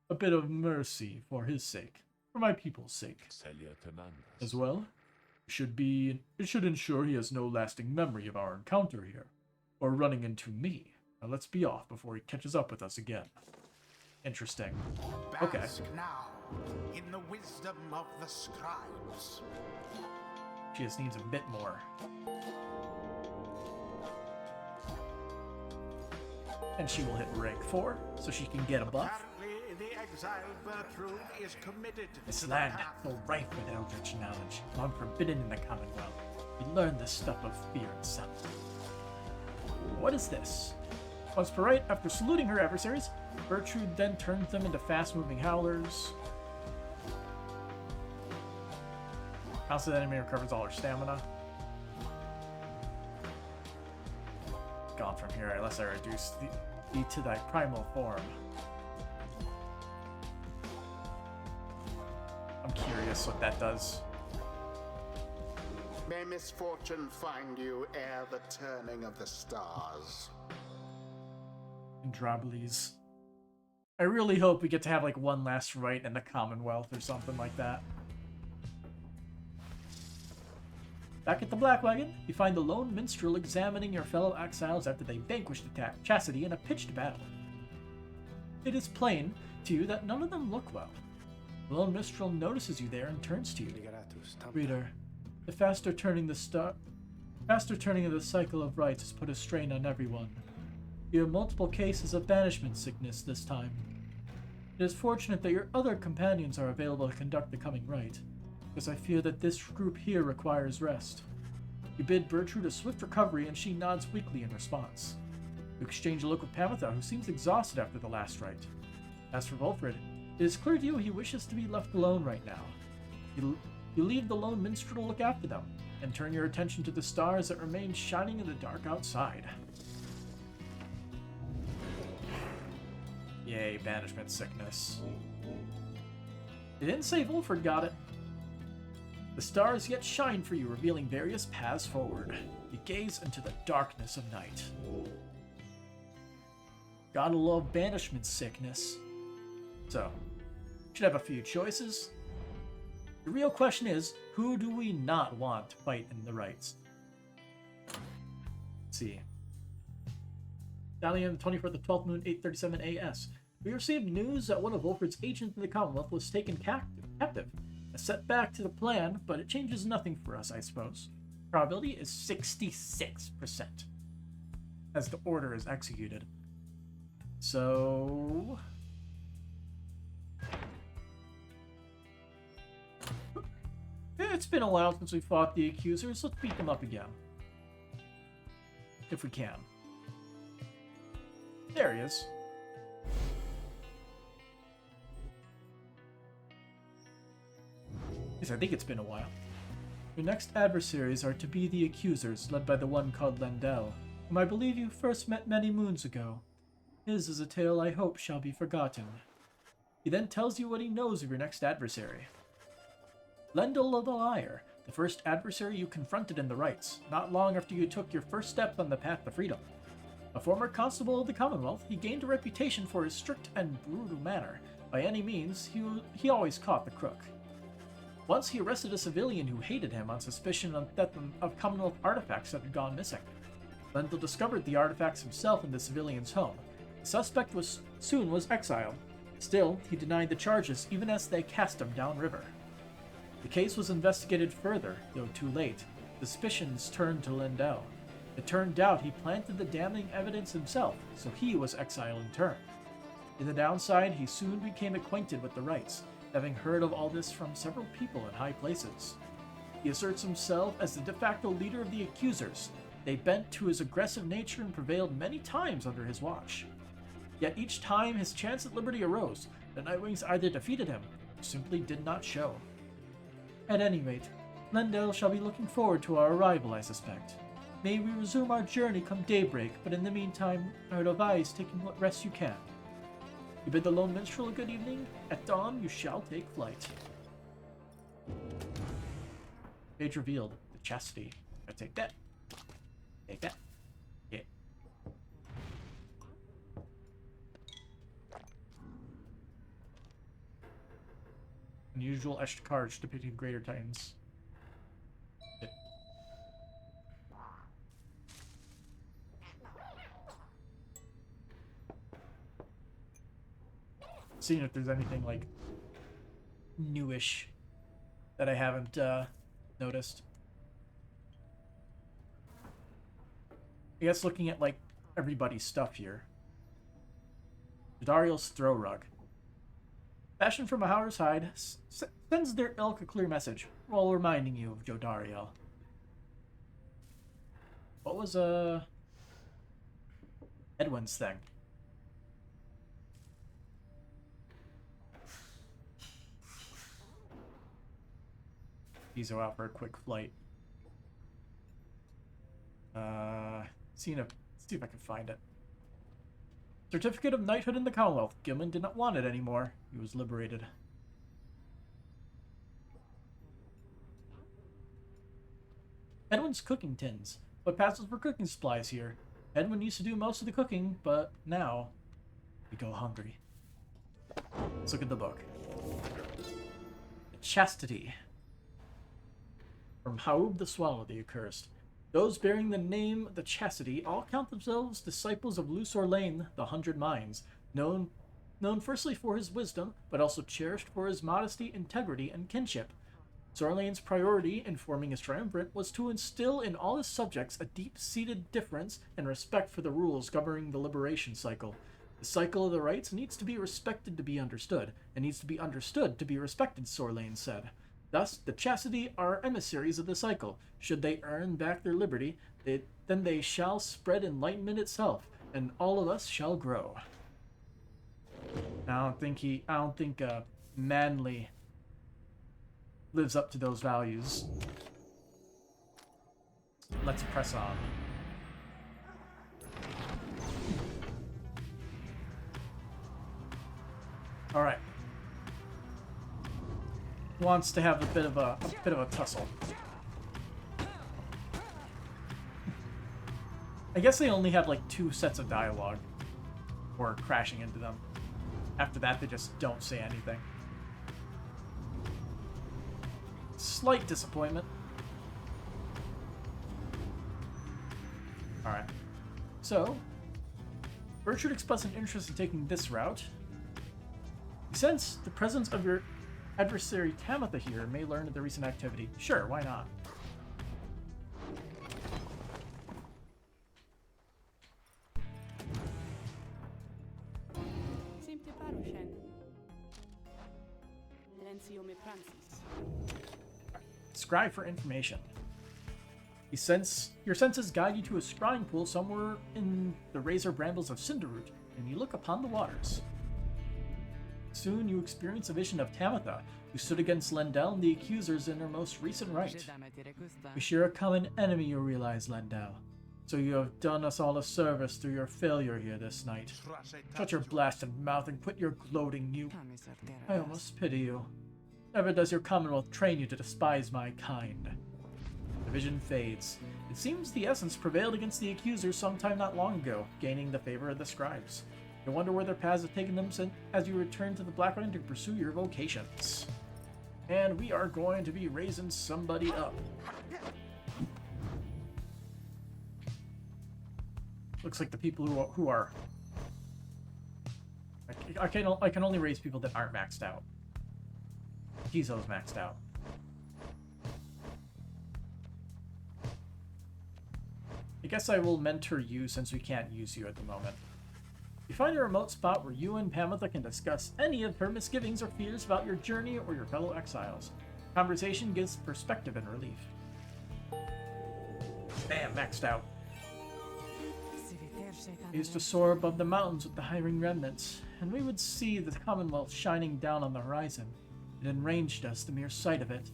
A bit of mercy for his sake, for my people's sake. As well, it should ensure he has no lasting memory of our encounter here, or running into me. Now let's be off before he catches up with us again. Interesting. Okay. Bask now in the wisdom of the scribes. She just needs a bit more. And she will hit rank 4, so she can get a buff. Apparently, the exiled Gertrude is committed This to the land, path. though rife with eldritch knowledge, long forbidden in the Commonwealth, we learn the stuff of fear itself. What is this? Once per right, after saluting her adversaries, Gertrude then turns them into fast-moving howlers. Constant enemy recovers all her stamina. gone from here unless I reduce thee to thy primal form. I'm curious what that does. May misfortune find you ere the turning of the stars. Androboles. I really hope we get to have like one last rite in the Commonwealth or something like that. Back at the Black Wagon, you find the lone minstrel examining your fellow exiles after they vanquished Chastity in a pitched battle. It is plain to you that none of them look well. The lone minstrel notices you there and turns to you. Reader, the faster turning of the cycle of rites has put a strain on everyone. You have multiple cases of banishment sickness this time. It is fortunate that your other companions are available to conduct the coming rite, because I fear that this group here requires rest. You bid Bertrude a swift recovery, and she nods weakly in response. You exchange a look with Pamitha, who seems exhausted after the last rite. As for Wolfred, it is clear to you he wishes to be left alone right now. You leave the lone minstrel to look after them, and turn your attention to the stars that remain shining in the dark outside. Yay, banishment sickness. They didn't say Wolfred got it. The stars yet shine for you, revealing various paths forward. You gaze into the darkness of night. Gotta love banishment sickness. So, should have a few choices. The real question is, who do we not want to fight in the rites? Let's see. Dalian, 24th of 12th moon, 8:37 AS. We received news that one of Wolfred's agents in the Commonwealth was taken captive. A setback to the plan, but it changes nothing for us, I suppose. Probability is 66%. As the order is executed. So... it's been a while since we fought the accusers. Let's beat them up again. If we can. There he is. Yes, I think it's been a while. Your next adversaries are to be the accusers, led by the one called Lendel, whom I believe you first met many moons ago. His is a tale I hope shall be forgotten. He then tells you what he knows of your next adversary. Lendel the Liar, the first adversary you confronted in the rites, not long after you took your first steps on the path to freedom. A former constable of the Commonwealth, he gained a reputation for his strict and brutal manner. By any means, he always caught the crook. Once he arrested a civilian who hated him on suspicion of Commonwealth artifacts that had gone missing. Lendel discovered the artifacts himself in the civilian's home. The suspect soon was exiled. Still, he denied the charges even as they cast him downriver. The case was investigated further, though too late. Suspicions turned to Lendel. It turned out he planted the damning evidence himself, so he was exiled in turn. In the downside, he soon became acquainted with the rites, having heard of all this from several people in high places. He asserts himself as the de facto leader of the accusers. They bent to his aggressive nature and prevailed many times under his watch. Yet each time his chance at liberty arose, the Nightwings either defeated him or simply did not show. At any rate, Lendel shall be looking forward to our arrival, I suspect. May we resume our journey come daybreak, but in the meantime, I would advise taking what rest you can. You bid the lone minstrel a good evening. At dawn, you shall take flight. Page revealed. The Chastity. I take that. Take that. Yeah. Unusual etched cards depicting greater titans. Yeah. Seeing if there's anything like newish that I haven't noticed. I guess looking at like everybody's stuff here. Jodariel's throw rug. Fashioned from a Howler's hide, sends their ilk a clear message, while reminding you of Jodariel. What was Edwin's thing? These are out for a quick flight. Seeing if See if I can find it. Certificate of Knighthood in the Commonwealth. Gilman did not want it anymore. He was liberated. Edwin's cooking tins. What passes for cooking supplies here? Edwin used to do most of the cooking, but now we go hungry. Let's look at the book. Chastity. From Haub the Swallow, the Accursed. Those bearing the name the Chastity all count themselves disciples of Luthor Lane, the 100 Minds, known firstly for his wisdom, but also cherished for his modesty, integrity, and kinship. Zorlane's priority in forming his triumvirate was to instill in all his subjects a deep-seated difference and respect for the rules governing the liberation cycle. The cycle of the rites needs to be respected to be understood, and needs to be understood to be respected, Zorlane said. Thus, the Chastity are emissaries of the cycle. Should they earn back their liberty, then they shall spread enlightenment itself, and all of us shall grow. I don't think Manly lives up to those values. Let's press on. All right. Wants to have a bit of a tussle. I guess they only had like 2 sets of dialogue, or crashing into them. After that, they just don't say anything. Slight disappointment. Alright. So, Bertrand expressed an interest in taking this route. You sense the presence of your adversary Tamitha here may learn of the recent activity. Sure, why not? Scry for information. Your senses guide you to a scrying pool somewhere in the razor brambles of Cinderroot, and you look upon the waters. Soon you experience a vision of Tamitha, who stood against Lendel and the accusers in her most recent rite. We share a common enemy, you realize, Lendel. So you have done us all a service through your failure here this night. Shut your blasted mouth and quit your gloating, you... I almost pity you. Never does your commonwealth train you to despise my kind. The vision fades. It seems the essence prevailed against the accusers sometime not long ago, gaining the favor of the scribes. You wonder where their paths have taken them as you return to the Blackline to pursue your vocations. And we are going to be raising somebody up. Looks like the people who are... I can only raise people that aren't maxed out. Kizo's maxed out. I guess I will mentor you since we can't use you at the moment. You find a remote spot where you and Tamitha can discuss any of her misgivings or fears about your journey or your fellow exiles. Conversation gives perspective and relief. Bam, maxed out. We used to soar above the mountains with the hiring remnants, and we would see the Commonwealth shining down on the horizon. It enraged us, the mere sight of it.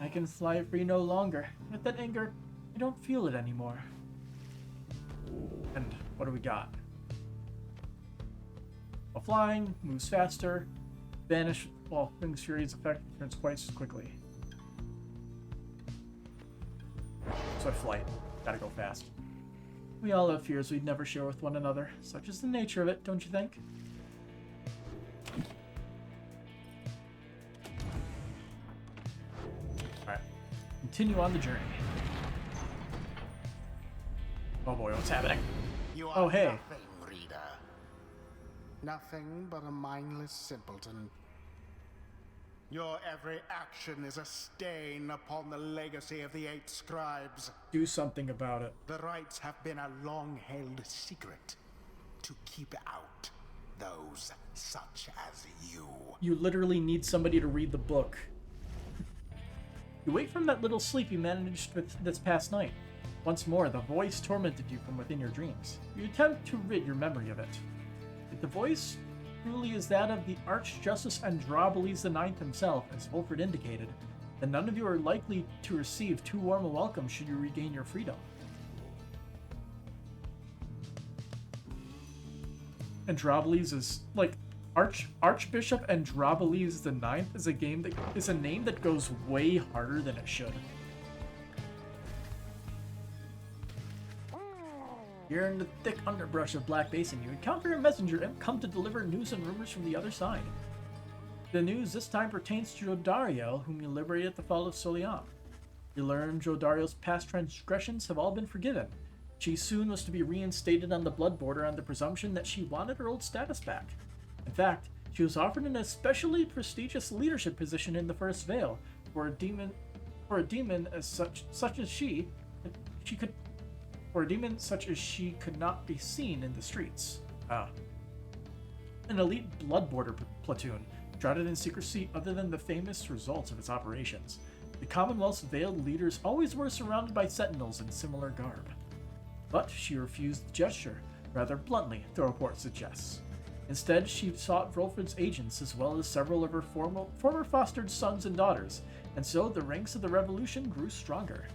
I can fly free no longer. With that anger, I don't feel it anymore. And what do we got? While flying, moves faster, vanish while Wings Fury's effect turns twice as quickly. So flight. Gotta go fast. We all have fears we'd never share with one another. Such is the nature of it, don't you think? Alright. Continue on the journey. Oh boy, what's happening? Oh, hey. Nothing, reader. Nothing but a mindless simpleton. Your every action is a stain upon the legacy of the 8 scribes. Do something about it. The rites have been a long-held secret to keep out those such as you. You literally need somebody to read the book. You wake from that little sleep you managed with this past night. Once more, the voice tormented you from within your dreams. You attempt to rid your memory of it. If the voice truly is that of the Archjustice Androboles IX himself, as Wolford indicated, then none of you are likely to receive too warm a welcome should you regain your freedom. Androboles is like Archbishop Androboles the Ninth is a name that goes way harder than it should. Here in the thick underbrush of Black Basin, you encounter a messenger imp come to deliver news and rumors from the other side. The news this time pertains to Jodariel, whom you liberated at the fall of Solian. You learn Jodariel's past transgressions have all been forgiven. She soon was to be reinstated on the blood border on the presumption that she wanted her old status back. In fact, she was offered an especially prestigious leadership position in the First Veil, for a demon as such as she could not be seen in the streets. An elite blood border platoon, shrouded in secrecy other than the famous results of its operations. The Commonwealth's veiled leaders always were surrounded by sentinels in similar garb. But she refused the gesture, rather bluntly, the report suggests. Instead, she sought Rolfred's agents as well as several of her former fostered sons and daughters, and so the ranks of the revolution grew stronger.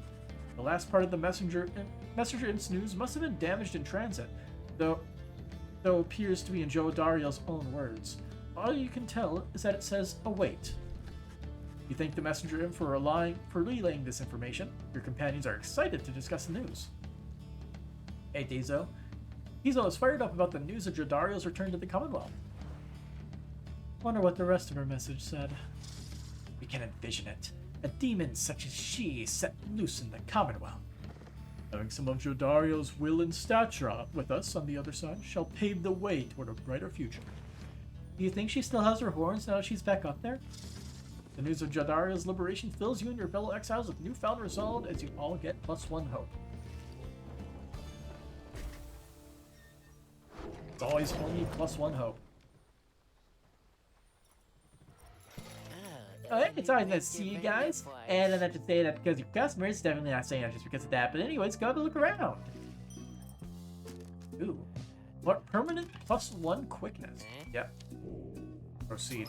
The last part of the messenger imp's news must have been damaged in transit, though appears to be in Jodariel's own words. All you can tell is that it says, await. You thank the messenger imp for relaying this information. Your companions are excited to discuss the news. Hey, Tizo. Tizo is fired up about the news of Jodariel's return to the Commonwealth. Wonder what the rest of her message said. We can envision it. A demon such as she set loose in the Commonwealth. Having some of Jodariel's will and stature with us on the other side shall pave the way toward a brighter future. Do you think she still has her horns now that she's back up there? The news of Jodariel's liberation fills you and your fellow exiles with newfound resolve as you all get +1 hope. It's always only +1 hope. Alright, it's always nice to see you guys, and I'm not to say that because you're customers, definitely not saying that just because of that, but anyways, go have a look around. Ooh. What permanent +1 quickness? Yep. Proceed.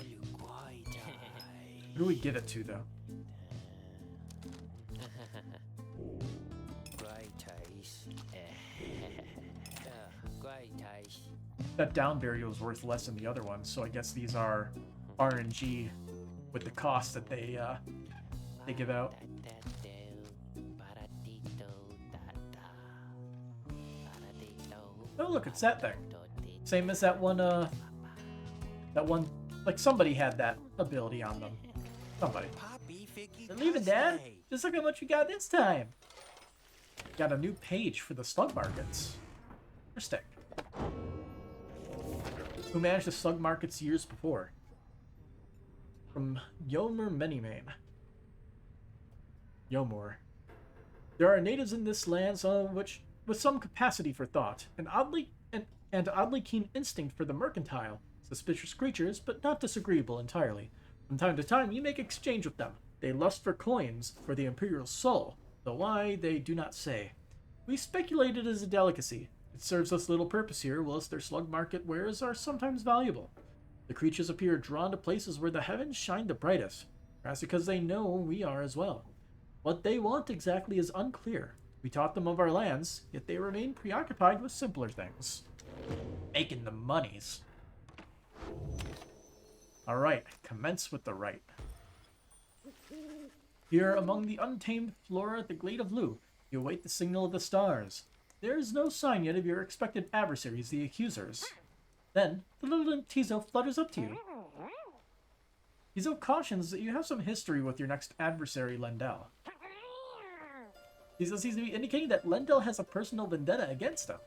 Who do we give it to, though? That down burial is worth less than the other ones, so I guess these are RNG with the cost that they give out. Oh look, it's that thing. Same as that one, like somebody had that ability on them. Somebody. They're leaving, Dad. Just look how much we got this time. Got a new page for the slug markets. Interesting. Who managed the slug markets years before? From Yomur Manymane. Yomur. There are natives in this land, some of which with some capacity for thought, and oddly keen instinct for the mercantile. Suspicious creatures, but not disagreeable entirely. From time to time, you make exchange with them. They lust for coins, for the imperial soul, though why, they do not say. We speculate it as a delicacy. It serves us little purpose here, whilst their slug market wares are sometimes valuable. The creatures appear drawn to places where the heavens shine the brightest, perhaps because they know we are as well. What they want exactly is unclear. We taught them of our lands, yet they remain preoccupied with simpler things. Making the monies. Alright, commence with the rite. Here, among the untamed flora at the Glade of Lu, you await the signal of the stars. There is no sign yet of your expected adversaries, the accusers. Then, the little imp Tizo flutters up to you. Tizo cautions that you have some history with your next adversary, Lendel. Tizo seems to be indicating that Lendel has a personal vendetta against him.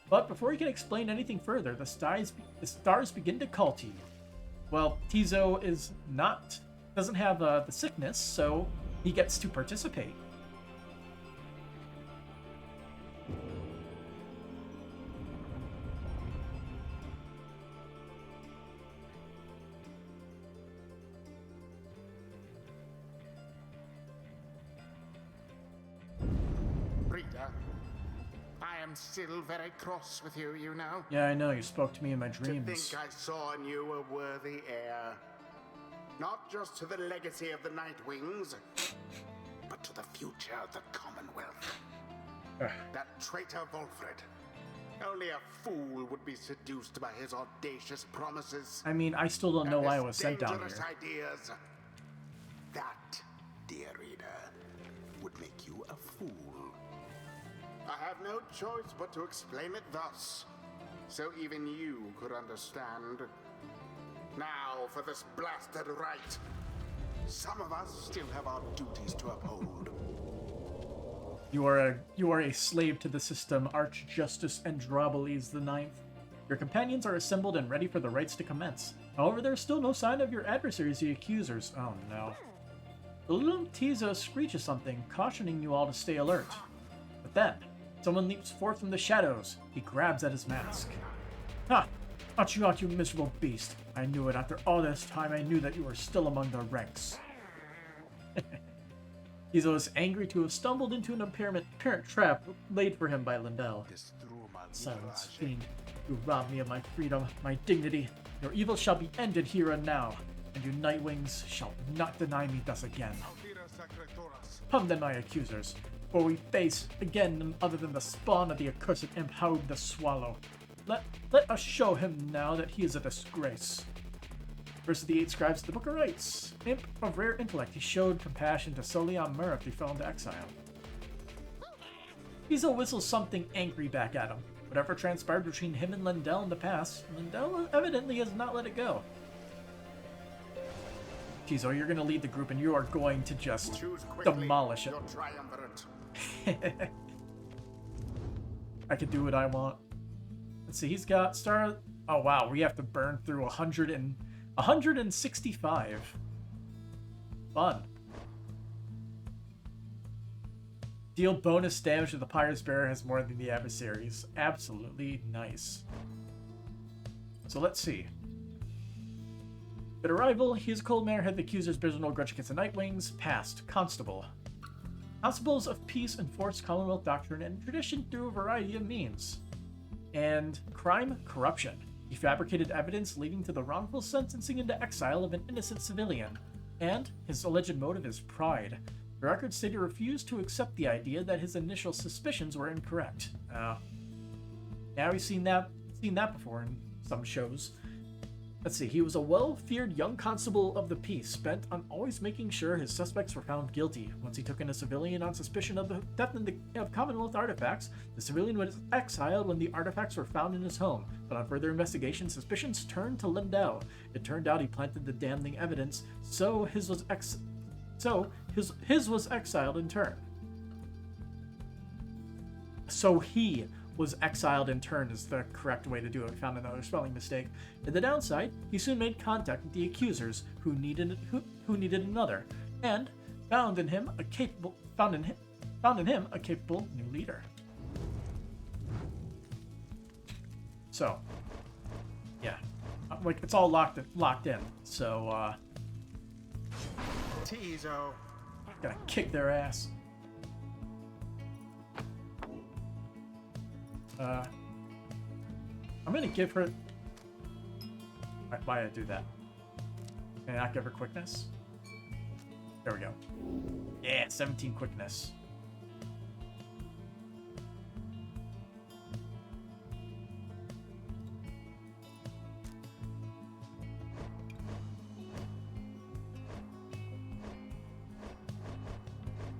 But before he can explain anything further, the stars begin to call to you. Well, Tizo doesn't have the sickness, so he gets to participate. I am still very cross with you, you know. Yeah, I know. You spoke to me in my dreams. To think I saw in you a worthy heir. Not just to the legacy of the Nightwings, but to the future of the Commonwealth. That traitor Volfred. Only a fool would be seduced by his audacious promises. I mean, I still don't know why I was sent down Dangerous here. ideas. That, dear reader, would make you a fool. I have no choice but to explain it thus, so even you could understand. Now for this blasted rite. Some of us still have our duties to uphold. You are a slave to the system, Archjustice Androboles IX. Your companions are assembled and ready for the rites to commence. However, there is still no sign of your adversaries, the accusers. Oh no. The little Tizo screeches something, cautioning you all to stay alert. But then, someone leaps forth from the shadows. He grabs at his mask. Ha! Not you out, you miserable beast. I knew it. After all this time, I knew that you were still among the ranks. Tizo is angry to have stumbled into an apparent trap laid for him by Lindell. Silence, fiend. You robbed me of my freedom, my dignity. Your evil shall be ended here and now, and you Nightwings shall not deny me thus again. Come then, my accusers, for we face again none other than the spawn of the accursed imp Haug the Swallow. Let us show him now that he is a disgrace. First of the 8 scribes of the Book of Rites. Imp of rare intellect, he showed compassion to Solion Mur after he fell into exile. Tizo whistles something angry back at him. Whatever transpired between him and Lindell in the past, Lindell evidently has not let it go. Tizo, you're going to lead the group and you are going to just demolish it. I can do what I want. Let's see, he's got star. Oh wow, we have to burn through 165. Fun. Deal bonus damage to the Pyre's bearer has more than the adversaries. Absolutely nice. So let's see. At arrival, he is Cold Mare, had the accuser's original grudge against the Nightwings. Past, Constable. Constables of peace enforce Commonwealth doctrine and tradition through a variety of means. And crime, corruption. He fabricated evidence leading to the wrongful sentencing into exile of an innocent civilian. And his alleged motive is pride. The record said he refused to accept the idea that his initial suspicions were incorrect. Now we've seen that before in some shows. Let's see, he was a well-feared young constable of the peace, bent on always making sure his suspects were found guilty. Once he took in a civilian on suspicion of the theft of Commonwealth artifacts, the civilian was exiled when the artifacts were found in his home. But on further investigation, suspicions turned to Lindell. It turned out he planted the damning evidence, so his was exiled in turn. So he was exiled in turn is the correct way to do it. We found another spelling mistake. And the downside, he soon made contact with the accusers, who needed another, and found in him a capable new leader. So, yeah, like it's all locked in. So, Tizo. gonna kick their ass. I'm gonna give her. Why did I do that? Can I not give her quickness? There we go. Yeah, 17 quickness.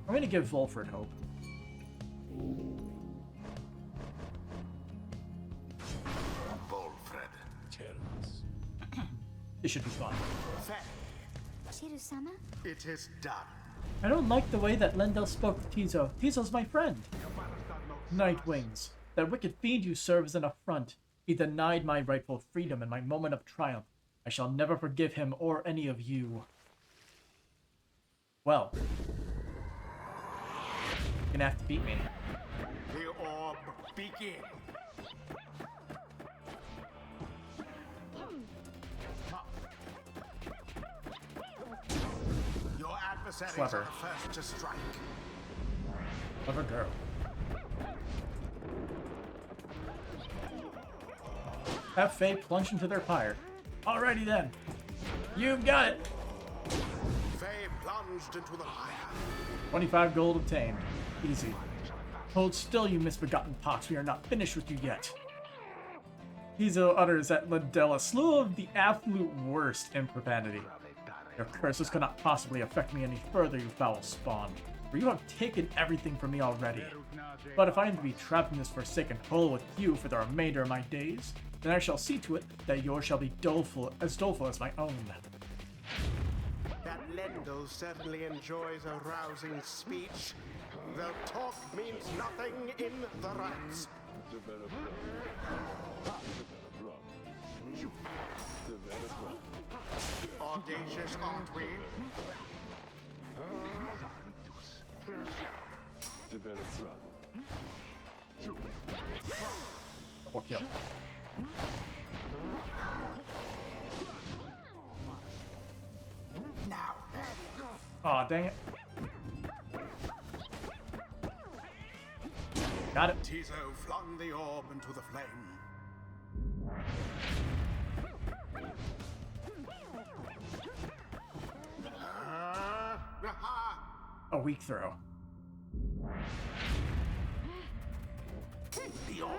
I'm gonna give Volfred hope. This should be fun. It is done. I don't like the way that Lindell spoke to Tizo. Tizo's my friend. Nightwings. That wicked fiend you serve is an affront. He denied my rightful freedom in my moment of triumph. I shall never forgive him or any of you. Well. You're gonna have to beat me. The orb begin. Your adversaries Clever. are the first to strike. Clever girl. Have Faye plunge into their pyre. Alrighty then. You've got it. Faye plunged into the fire. 25 gold obtained. Easy. Hold still, you misbegotten pox. We are not finished with you yet. Tizo utters at Lindell a slew of the absolute worst in profanity. Your curses cannot possibly affect me any further, you foul spawn, for you have taken everything from me already. But if I am to be trapped in this forsaken hole with you for the remainder of my days, then I shall see to it that yours shall be doleful as my own. That Lendl certainly enjoys a rousing speech, though talk means nothing in the rites. Audacious, aren't we? Or kill. Now, Aw, dang it. Got it. Tizo flung the orb into the flame. A weak throw. The orb.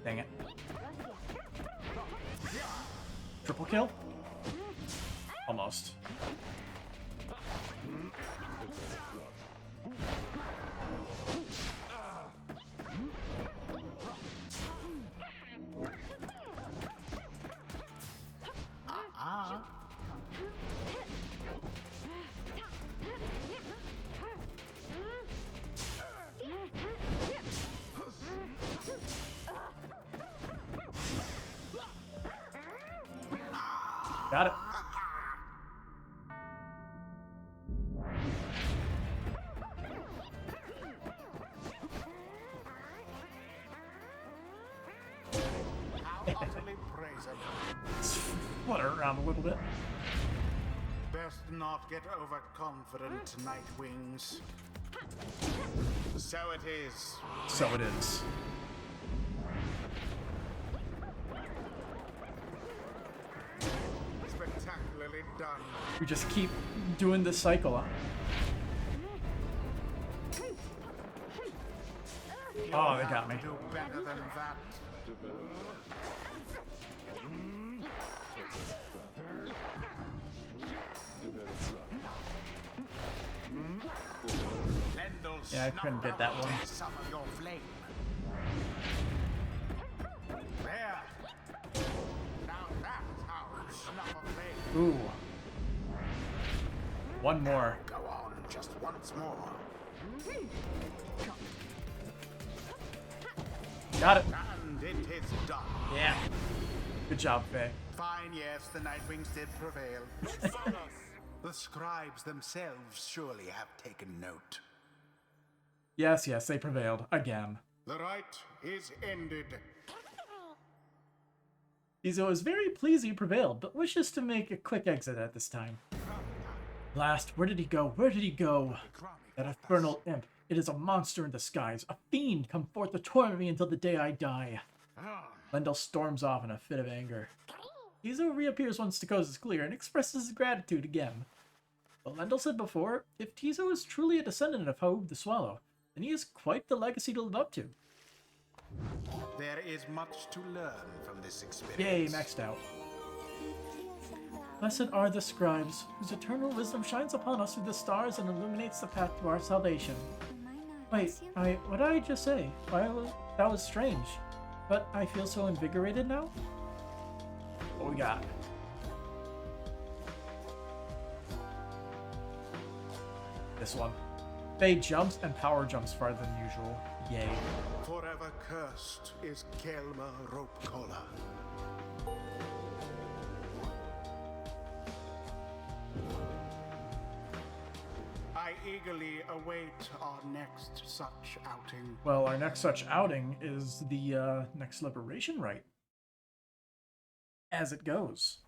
Dang it. Triple kill? Almost. Got it. how utterly brazen. Flutter around a little bit. Best not get overconfident, Nightwings. So it is. So it is. Spectacularly done. We just keep doing this cycle. Huh? Oh, they got me. Do better than that. Lendl Yeah, I couldn't get that one. some of your flame. There. Now that's how you snuff a flame. Ooh. One more. Go on, just once more. Got it. And it is done. Yeah. Good job, Faye. Fine, yes, the Nightwings did prevail. The scribes themselves surely have taken note. Yes, they prevailed. Again. The rite is ended. Tizo is very pleased he prevailed, but wishes to make a quick exit at this time. Last, where did he go? Where did he go? That infernal imp. It is a monster in disguise. A fiend come forth to torment me until the day I die. Lendl storms off in a fit of anger. Tizo reappears once the coast is clear and expresses his gratitude again. But Lendl said before, if Tizo is truly a descendant of Hogue the Swallow, then he has quite the legacy to live up to. There is much to learn from this experience. Yay, maxed out. Blessed are the scribes, whose eternal wisdom shines upon us through the stars and illuminates the path to our salvation. Wait, what did I just say? That was strange. But I feel so invigorated now? What we got? This one. Faye jumps and power jumps farther than usual. Yay. Forever cursed is Kelma Rope Collar. I eagerly await our next such outing. Well, our next such outing is the next Liberation Rite. As it goes.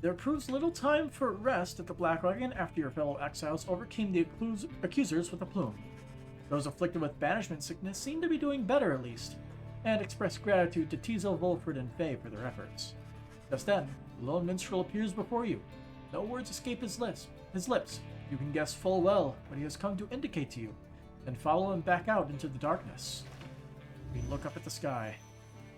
There proves little time for rest at the Black Wagon after your fellow exiles overcame the accusers with a plume. Those afflicted with banishment sickness seem to be doing better at least, and express gratitude to Tizo, Volfred, and Faye for their efforts. Just then, the lone minstrel appears before you. No words escape his lips. You can guess full well what he has come to indicate to you, then follow him back out into the darkness. We look up at the sky.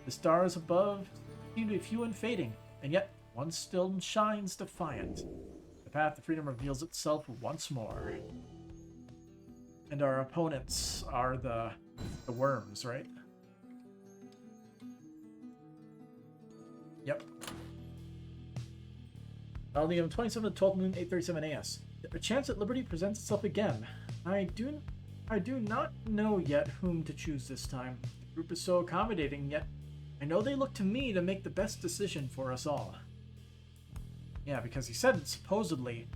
The stars above seem to be few and fading, and yet one still shines defiant. The path to freedom reveals itself once more. And our opponents are the worms, right? Yep. Alnium 27 12 noon 8:37 AS. A chance at liberty presents itself again. I do not know yet whom to choose this time. The group is so accommodating, yet I know they look to me to make the best decision for us all. Yeah, because he said supposedly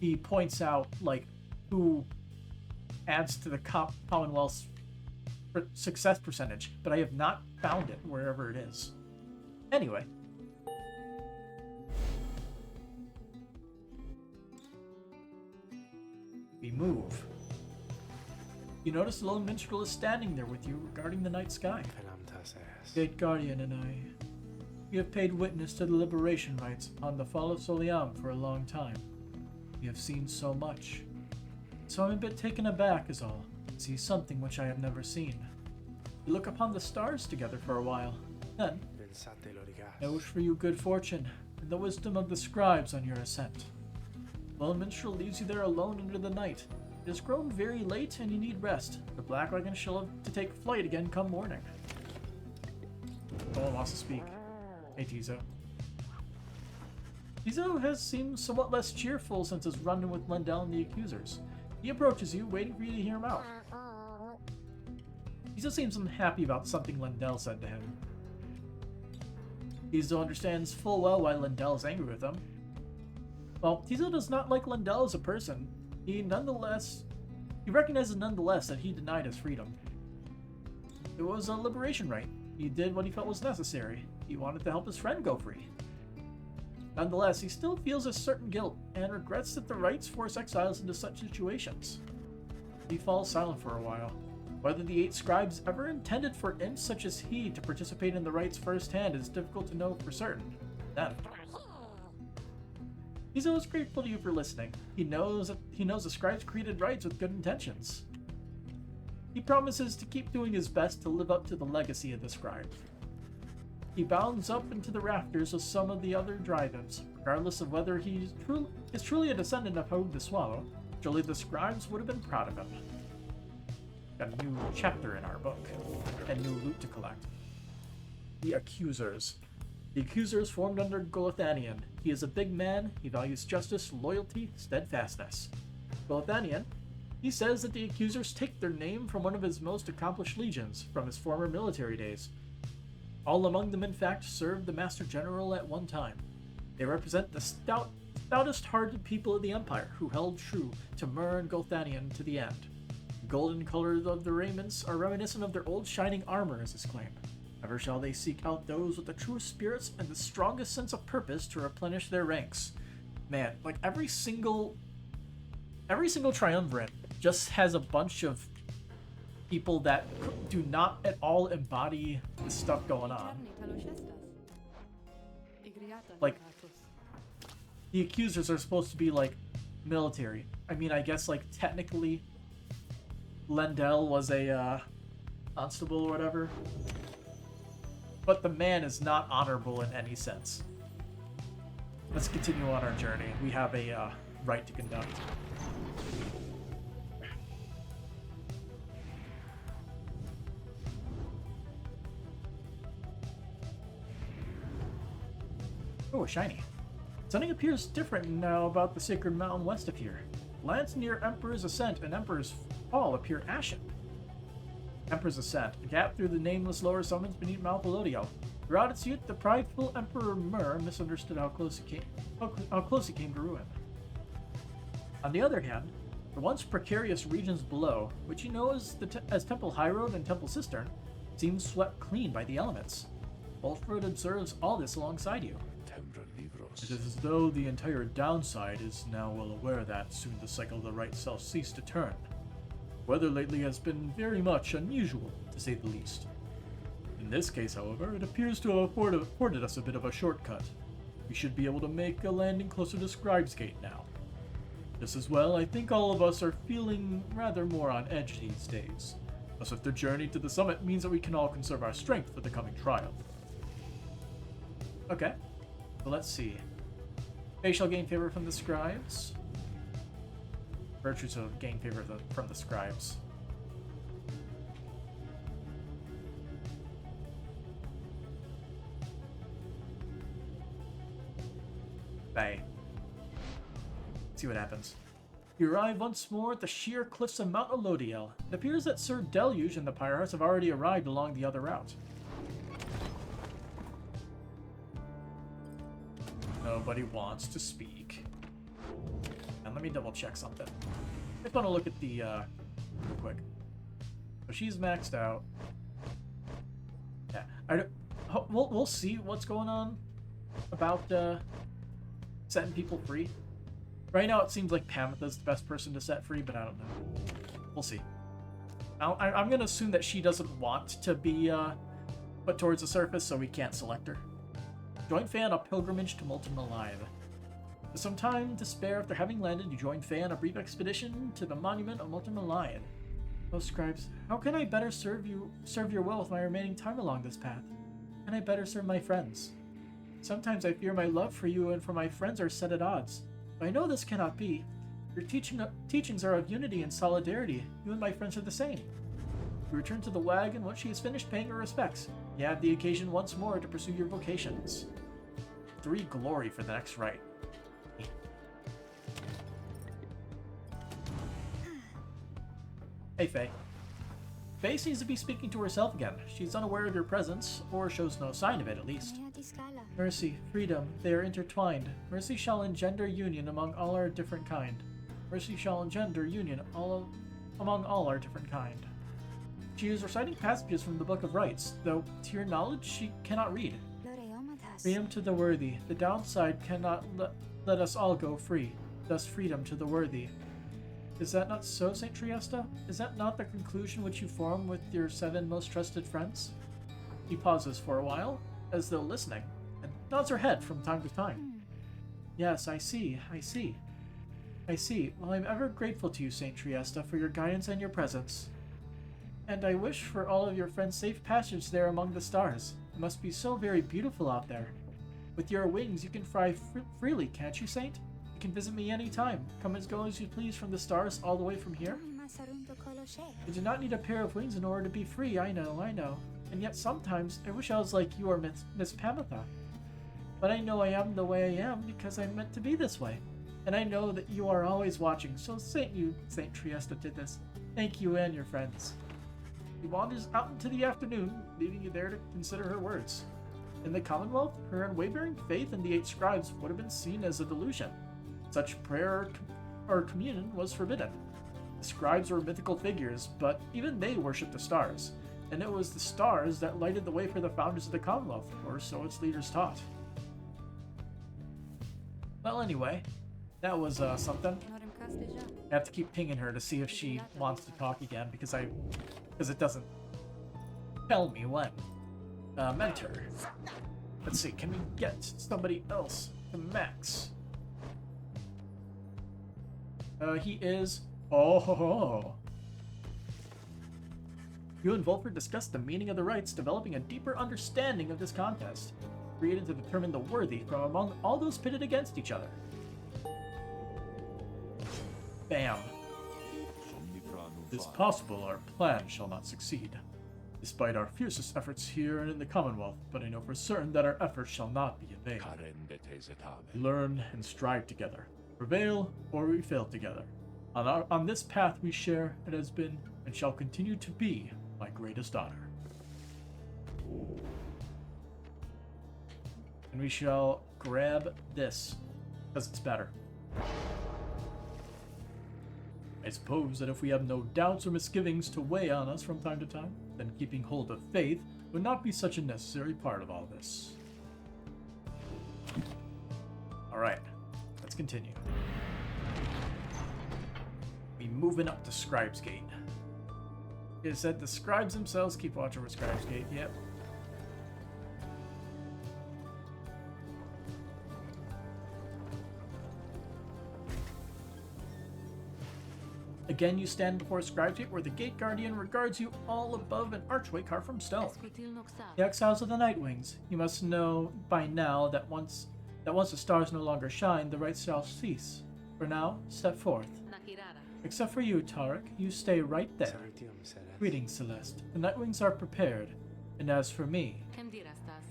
he points out like who adds to the Commonwealth's success percentage, but I have not found it wherever it is. Anyway. We move. You notice the lone minstrel is standing there with you regarding the night sky. Gate Guardian and I. We have paid witness to the liberation rites upon the fall of Soliam for a long time. We have seen so much. So I'm a bit taken aback is all. I see something which I have never seen. We look upon the stars together for a while. Then, I wish for you good fortune and the wisdom of the scribes on your ascent. Lone minstrel leaves you there alone under the night. It has grown very late and you need rest. The Black Wagon shall have to take flight again come morning. No one wants to speak. Hey, Tizo. Tizo has seemed somewhat less cheerful since his run-in with Lendell and the Accusers. He approaches you, waiting for you to hear him out. Tizo seems unhappy about something Lendell said to him. Tizo understands full well why Lendell is angry with him. Well, Tizo does not like Lendell as a person. He recognizes nonetheless that he denied his freedom. It was a liberation rite. He did what he felt was necessary. He wanted to help his friend go free. Nonetheless, he still feels a certain guilt and regrets that the rites force exiles into such situations. He falls silent for a while. Whether the 8 scribes ever intended for imps such as he to participate in the rites firsthand is difficult to know for certain. Then, he's always grateful to you for listening. He knows the scribes created rites with good intentions. He promises to keep doing his best to live up to the legacy of the scribes. He bounds up into the rafters with some of the other drive-ins. Regardless of whether he is truly a descendant of Hogue the Swallow, surely the scribes would have been proud of him. Got a new chapter in our book, and new loot to collect. The Accusers. The Accusers formed under Golothanian. He is a big man, he values justice, loyalty, steadfastness. Golothanian, he says that the Accusers take their name from one of his most accomplished legions, from his former military days. All among them, in fact, served the Master General at one time. They represent the stoutest-hearted people of the Empire, who held true to Mur and Golothanian to the end. The golden colors of their raiments are reminiscent of their old shining armor, is his claim. Ever shall they seek out those with the truest spirits and the strongest sense of purpose to replenish their ranks. Man, like every single triumvirate just has a bunch of people that do not at all embody the stuff going on. Like, the Accusers are supposed to be like military. I mean, I guess like technically Lendell was a constable or whatever. But the man is not honorable in any sense. Let's continue on our journey. We have a rite to conduct. Oh, shiny. Something appears different now about the sacred mountain west of here. Lands near Emperor's Ascent and Emperor's Fall appear ashen. Emperor's Ascent, a gap through the nameless lower summits beneath Mount Pelodiel. Throughout its youth, the prideful Emperor Mur misunderstood how close he came to ruin. On the other hand, the once precarious regions below, which he knows as Temple Highroad and Temple Cistern, seem swept clean by the elements. Wolfroad observes all this alongside you. It is as though the entire downside is now well aware that soon the cycle of the right shall cease to turn. Weather lately has been very much unusual, to say the least. In this case, however, it appears to have afforded us a bit of a shortcut. We should be able to make a landing closer to Scribe's Gate now. Just as well, I think all of us are feeling rather more on edge these days. A swifter journey to the summit means that we can all conserve our strength for the coming trial. Okay, so let's see. Faye shall gain favor from the scribes. Virtue shall gain favor from the scribes. Faye. See what happens. You arrive once more at the sheer cliffs of Mount Elodiel. It appears that Sir Deluge and the Pyre have already arrived along the other route. Nobody wants to speak. And let me double check something. I just want to look at the, real quick. So she's maxed out. Yeah, we'll see what's going on about, setting people free. Right now, it seems like Pamitha's the best person to set free, but I don't know. We'll see. I'm going to assume that she doesn't want to be put towards the surface, so we can't select her. Join Faye on a pilgrimage to Molten Alive. With some time to spare after having landed, you join Faye on a brief expedition to the monument of Molten Alive. Oh, scribes, how can I better serve your will with my remaining time along this path? How can I better serve my friends? Sometimes I fear my love for you and for my friends are set at odds. But I know this cannot be. Your teachings are of unity and solidarity. You and my friends are the same. You return to the wagon once she has finished paying her respects. You have the occasion once more to pursue your vocations. 3 glory for the next rite. Hey, Faye. Faye seems to be speaking to herself again. She's unaware of your presence, or shows no sign of it at least. Mercy, freedom, they are intertwined. Mercy shall engender union among all our different kind. Mercy shall engender union among all our different kind. She is reciting passages from the Book of Rites, though, to your knowledge, she cannot read. Freedom to the worthy. The downside cannot let us all go free. Thus freedom to the worthy. Is that not so, Saint Triesta? Is that not the conclusion which you form with your 7 most trusted friends? He pauses for a while, as though listening, and nods her head from time to time. Yes, I see. Well, I'm ever grateful to you, Saint Triesta, for your guidance and your presence. And I wish for all of your friends safe passage there among the stars. It must be so very beautiful out there. With your wings, you can fly freely, can't you, Saint? You can visit me anytime. Come and go as you please from the stars all the way from here. You do not need a pair of wings in order to be free, I know. And yet sometimes I wish I was like you or Miss Pamitha. But I know I am the way I am because I'm meant to be this way. And I know that you are always watching, so Saint Triesta did this. Thank you and your friends. He wanders out into the afternoon, leaving you there to consider her words. In the Commonwealth, her unwavering faith in the 8 scribes would have been seen as a delusion. Such prayer or communion was forbidden. The scribes were mythical figures, but even they worshipped the stars, and it was the stars that lighted the way for the founders of the Commonwealth, or so its leaders taught. Well, anyway, that was something. I have to keep pinging her to see if she wants to talk again, because it doesn't tell me when. Mentor. Let's see, can we get somebody else to max? He is... Oh ho ho! You and Volford discussed the meaning of the rites, developing a deeper understanding of this contest, created to determine the worthy from among all those pitted against each other. Bam. It is possible our plan shall not succeed, despite our fiercest efforts here and in the Commonwealth, but I know for certain that our efforts shall not be in vain. We learn and strive together, prevail or we fail together. On this path we share, it has been and shall continue to be my greatest honor. And we shall grab this, because it's better. I suppose that if we have no doubts or misgivings to weigh on us from time to time, then keeping hold of faith would not be such a necessary part of all this. Alright, let's continue. We moving up to Scribe's Gate. It said the scribes themselves keep watch over Scribe's Gate, yep. Again, you stand before a scribe's gate where the gate guardian regards you all above an archway carved from stone. The exiles of the Nightwings, you must know by now that once the stars no longer shine, the rite shall cease. For now, step forth. Except for you, Tarek, you stay right there. Greetings, Celeste. The Nightwings are prepared. And as for me,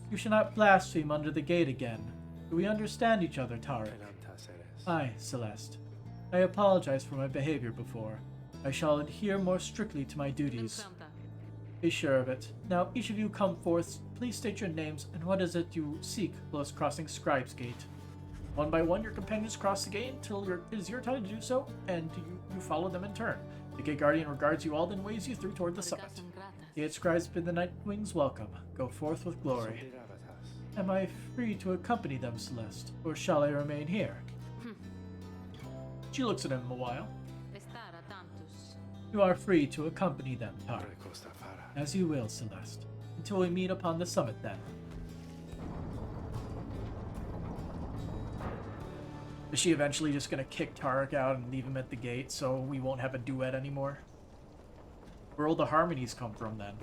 you shall not blaspheme under the gate again. Do we understand each other, Tarek? Aye, Celeste. I apologize for my behavior before. I shall adhere more strictly to my duties. Be sure of it. Now, each of you come forth. Please state your names and what is it you seek whilst crossing Scribe's Gate. One by one, your companions cross the gate until it is your time to do so, and you follow them in turn. The Gate Guardian regards you all, then waves you through toward the summit. The 8 scribes bid the Nightwings welcome. Go forth with glory. Am I free to accompany them, Celeste, or shall I remain here? She looks at him a while. You are free to accompany them, Tarek. As you will, Celeste. Until we meet upon the summit, then. Is she eventually just gonna kick Tarek out and leave him at the gate so we won't have a duet anymore? Where will the harmonies come from, then?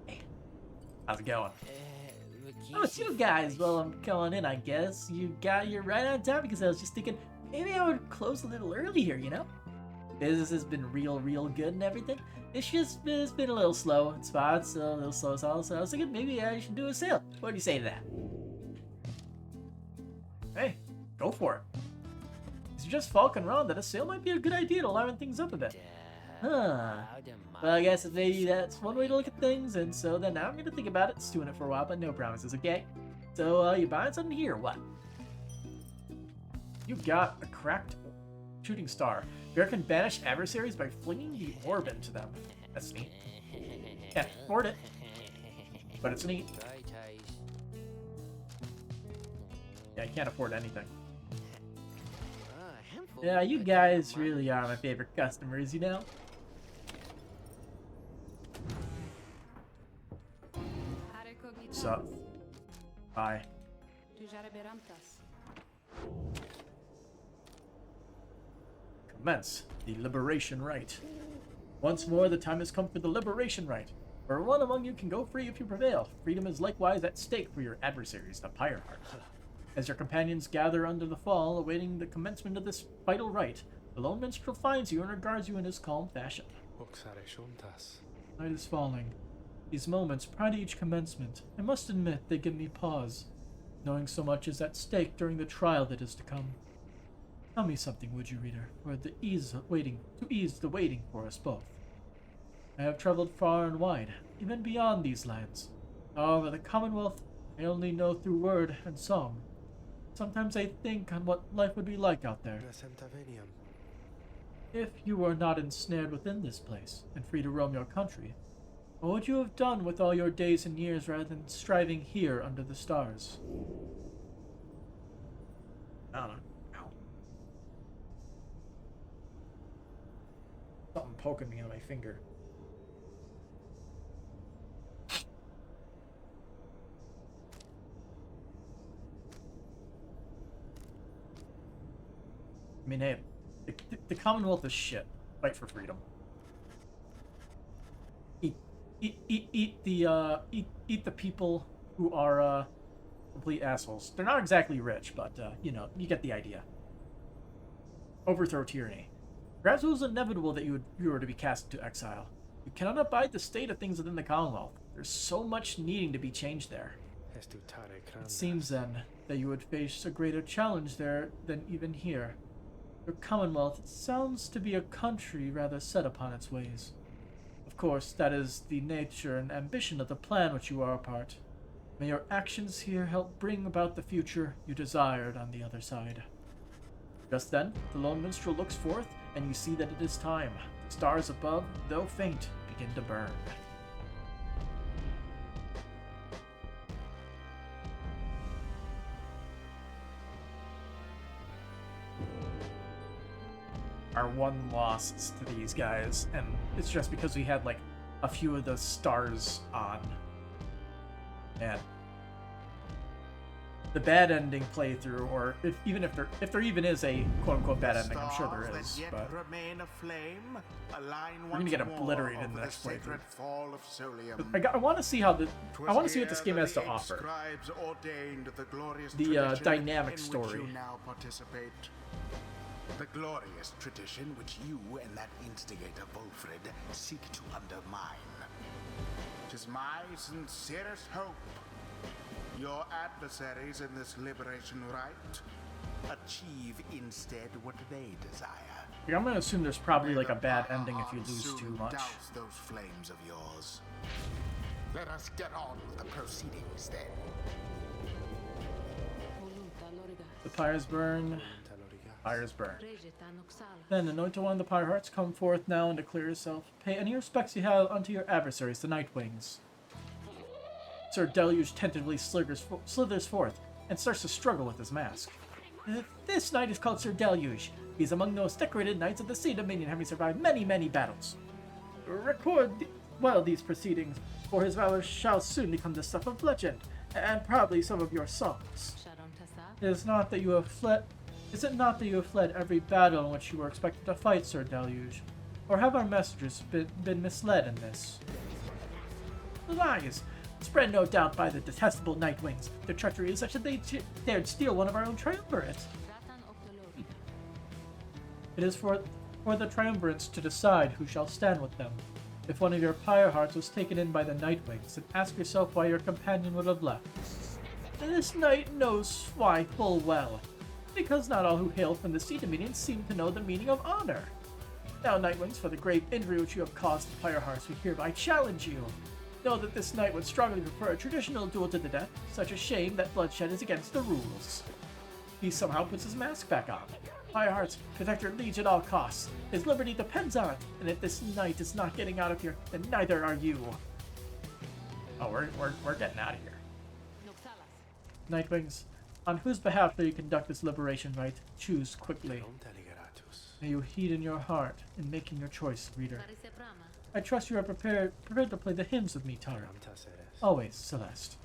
Hey, how's it going? Oh, it's you guys. Well, I'm calling in, I guess. You got here right on time because I was just thinking maybe I would close a little early here, you know? Business has been real good and everything. It's been a little slow in spots, a little slow, so I was thinking maybe I should do a sale. What do you say to that? Hey, go for it. If you're just falcon around, that a sale might be a good idea to liven things up a bit. Huh. Well, I guess maybe that's one way to look at things, and so then I'm gonna think about it, stewing it for a while, but no promises, okay? So, you buying something here, or what? You got a cracked shooting star. Bear can banish adversaries by flinging the orb into them. That's neat. Can't afford it, but it's neat. Yeah, I can't afford anything. Yeah, you guys really are my favorite customers, you know? Sup? Bye. Commence the Liberation Rite. Once more, the time has come for the Liberation Rite, where one among you can go free if you prevail. Freedom is likewise at stake for your adversaries, the Pyre. As your companions gather under the fall, awaiting the commencement of this vital rite, the lone minstrel finds you and regards you in his calm fashion. Night is falling. These moments, prior to each commencement, I must admit they give me pause, knowing so much is at stake during the trial that is to come. Tell me something, would you, reader, for to ease the waiting for us both. I have traveled far and wide, even beyond these lands. However, the Commonwealth I only know through word and song. Sometimes I think on what life would be like out there. If you were not ensnared within this place, and free to roam your country, what would you have done with all your days and years rather than striving here under the stars? I don't know. Something poking me on my finger. I mean, hey, the Commonwealth is shit. Fight for freedom. Eat the people who are complete assholes. They're not exactly rich, but you know, you get the idea. Overthrow tyranny. Perhaps it was inevitable that you were to be cast into exile. You cannot abide the state of things within the Commonwealth. There's so much needing to be changed there. It seems then that you would face a greater challenge there than even here. Your Commonwealth, it sounds to be a country rather set upon its ways. Of course, that is the nature and ambition of the plan which you are a part. May your actions here help bring about the future you desired on the other side. Just then, the lone minstrel looks forth, and you see that it is time. The stars above, though faint, begin to burn. Our one loss to these guys, and it's just because we had like a few of the stars on. Man. the bad ending playthrough, or even if there even is a quote-unquote bad ending. I'm sure there is, but we're gonna get obliterated in this playthrough. I want to see how I want to see what this game has to offer. The dynamic story. The glorious tradition which you and that instigator Wolfred seek to undermine. 'Tis my sincerest hope your adversaries in this liberation rite achieve instead what they desire. Yeah, I'm gonna assume there's probably like a bad ending if you lose too much. Douse those flames of yours. Let us get on with the proceedings then. The pyres burn. Pyres burn. Then anoint one of the pyre hearts, come forth now and declare yourself. Pay any respects you have unto your adversaries, the Nightwings. Sir Deluge tentatively slithers forth and starts to struggle with his mask. This knight is called Sir Deluge. He is among those decorated knights of the Sea Dominion, having survived many, many battles. Record well these proceedings, for his valor shall soon become the stuff of legend, and probably some of your songs. Is it not that you have fled every battle in which you were expected to fight, Sir Deluge? Or have our messengers been misled in this? Lies! Spread no doubt by the detestable Nightwings. Their treachery is such that they dared steal one of our own triumvirates. It is for the triumvirates to decide who shall stand with them. If one of your pyre hearts was taken in by the Nightwings, then ask yourself why your companion would have left. This knight knows why full well, because not all who hail from the Sea Dominion seem to know the meaning of honor. Now, Nightwings, for the grave injury which you have caused the pyre hearts, we hereby challenge you. Know that this knight would strongly prefer a traditional duel to the death. Such a shame that bloodshed is against the rules. He somehow puts his mask back on. Pyre hearts, protect your liege at all costs. His liberty depends on it, and if this knight is not getting out of here, then neither are you. Oh, we're getting out of here. Nightwings, on whose behalf do you conduct this liberation rite? Choose quickly. May you heed in your heart in making your choice, reader. I trust you are prepared to play the hymns with me, Tara. Always, Celeste.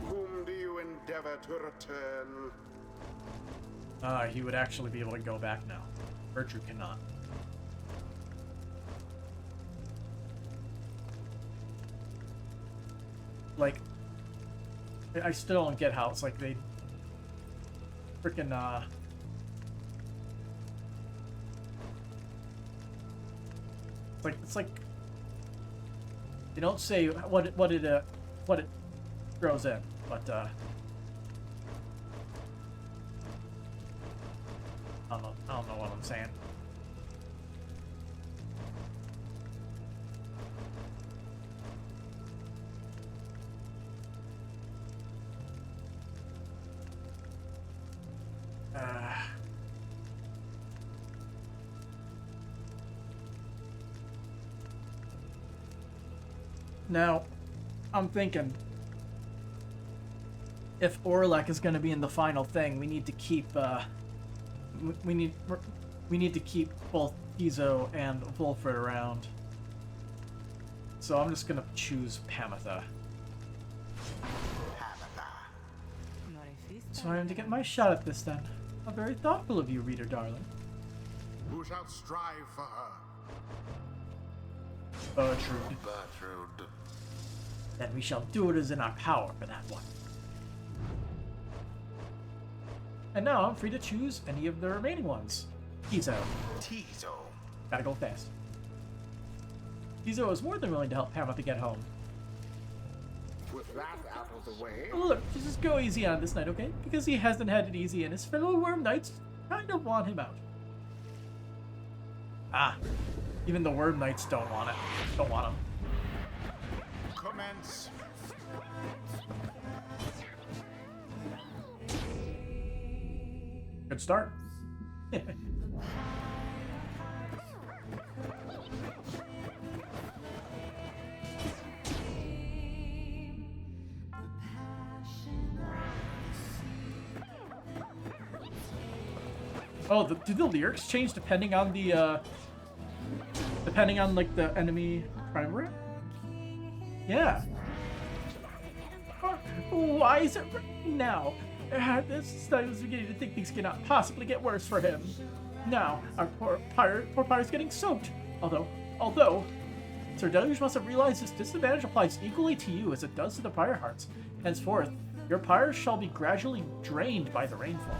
Whom do you endeavor to return? He would actually be able to go back now. Bertrude cannot. Like, I still don't get how it's like they freaking it's like they don't say what it throws in, but I don't know what I'm saying. Now, I'm thinking if Orlek is going to be in the final thing, we need to keep we need to keep both Izo and Wolfred around. So I'm just gonna choose Pamitha. So I am to get my shot at this then. How very thoughtful of you, reader darling. Who shall strive for her? Bertrude. Then we shall do what is in our power for that one. And now I'm free to choose any of the remaining ones. Izo. Gotta go fast. Izo is more than willing to help Pamitha get home. With that out of the way... Look, just go easy on this knight, okay? Because he hasn't had it easy and his fellow worm knights kind of want him out. Ah. Even the worm knights don't want it. Don't want him. Commence. Good start. Oh, do the lyrics change depending on the like the enemy triumvirate? Yeah. Fuck. Why is it raining now? I was beginning to think things cannot possibly get worse for him. Now, our poor Pyre's getting soaked. Although, Sir Deluge must have realized this disadvantage applies equally to you as it does to the Pyre Hearts. Henceforth, your Pyre shall be gradually drained by the rainfall.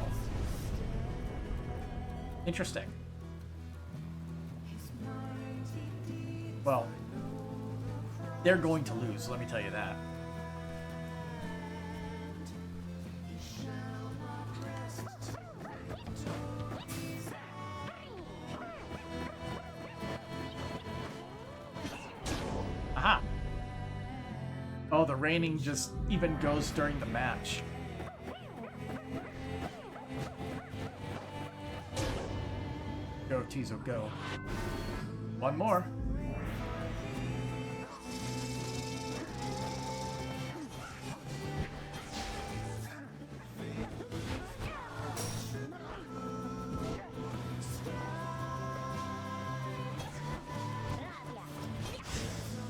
Interesting. Well, they're going to lose, let me tell you that. Aha! Oh, the raining just even goes during the match. Go, Tizo, go. One more.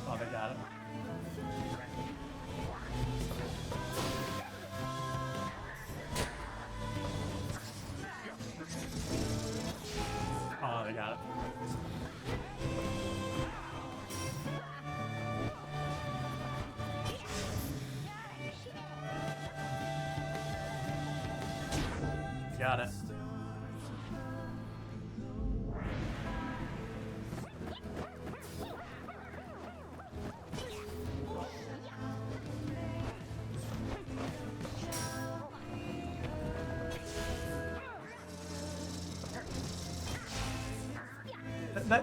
Oh, they got it. Oh, they got it. Got it.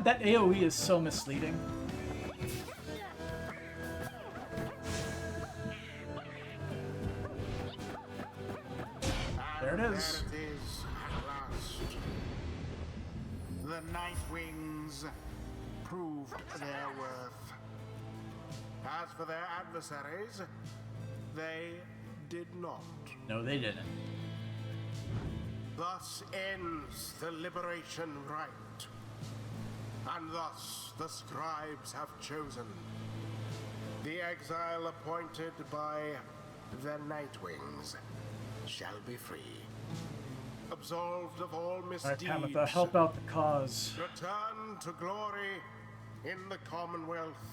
That AoE is so misleading. There it is. There it is, at last. The Nightwings proved their worth. As for their adversaries, they did not. No, they didn't. Thus ends the Liberation Rite. And thus the scribes have chosen the exile appointed by the Nightwings shall be free, absolved of all misdeeds. Alright, Pamitha, help out the cause. Return to glory in the Commonwealth.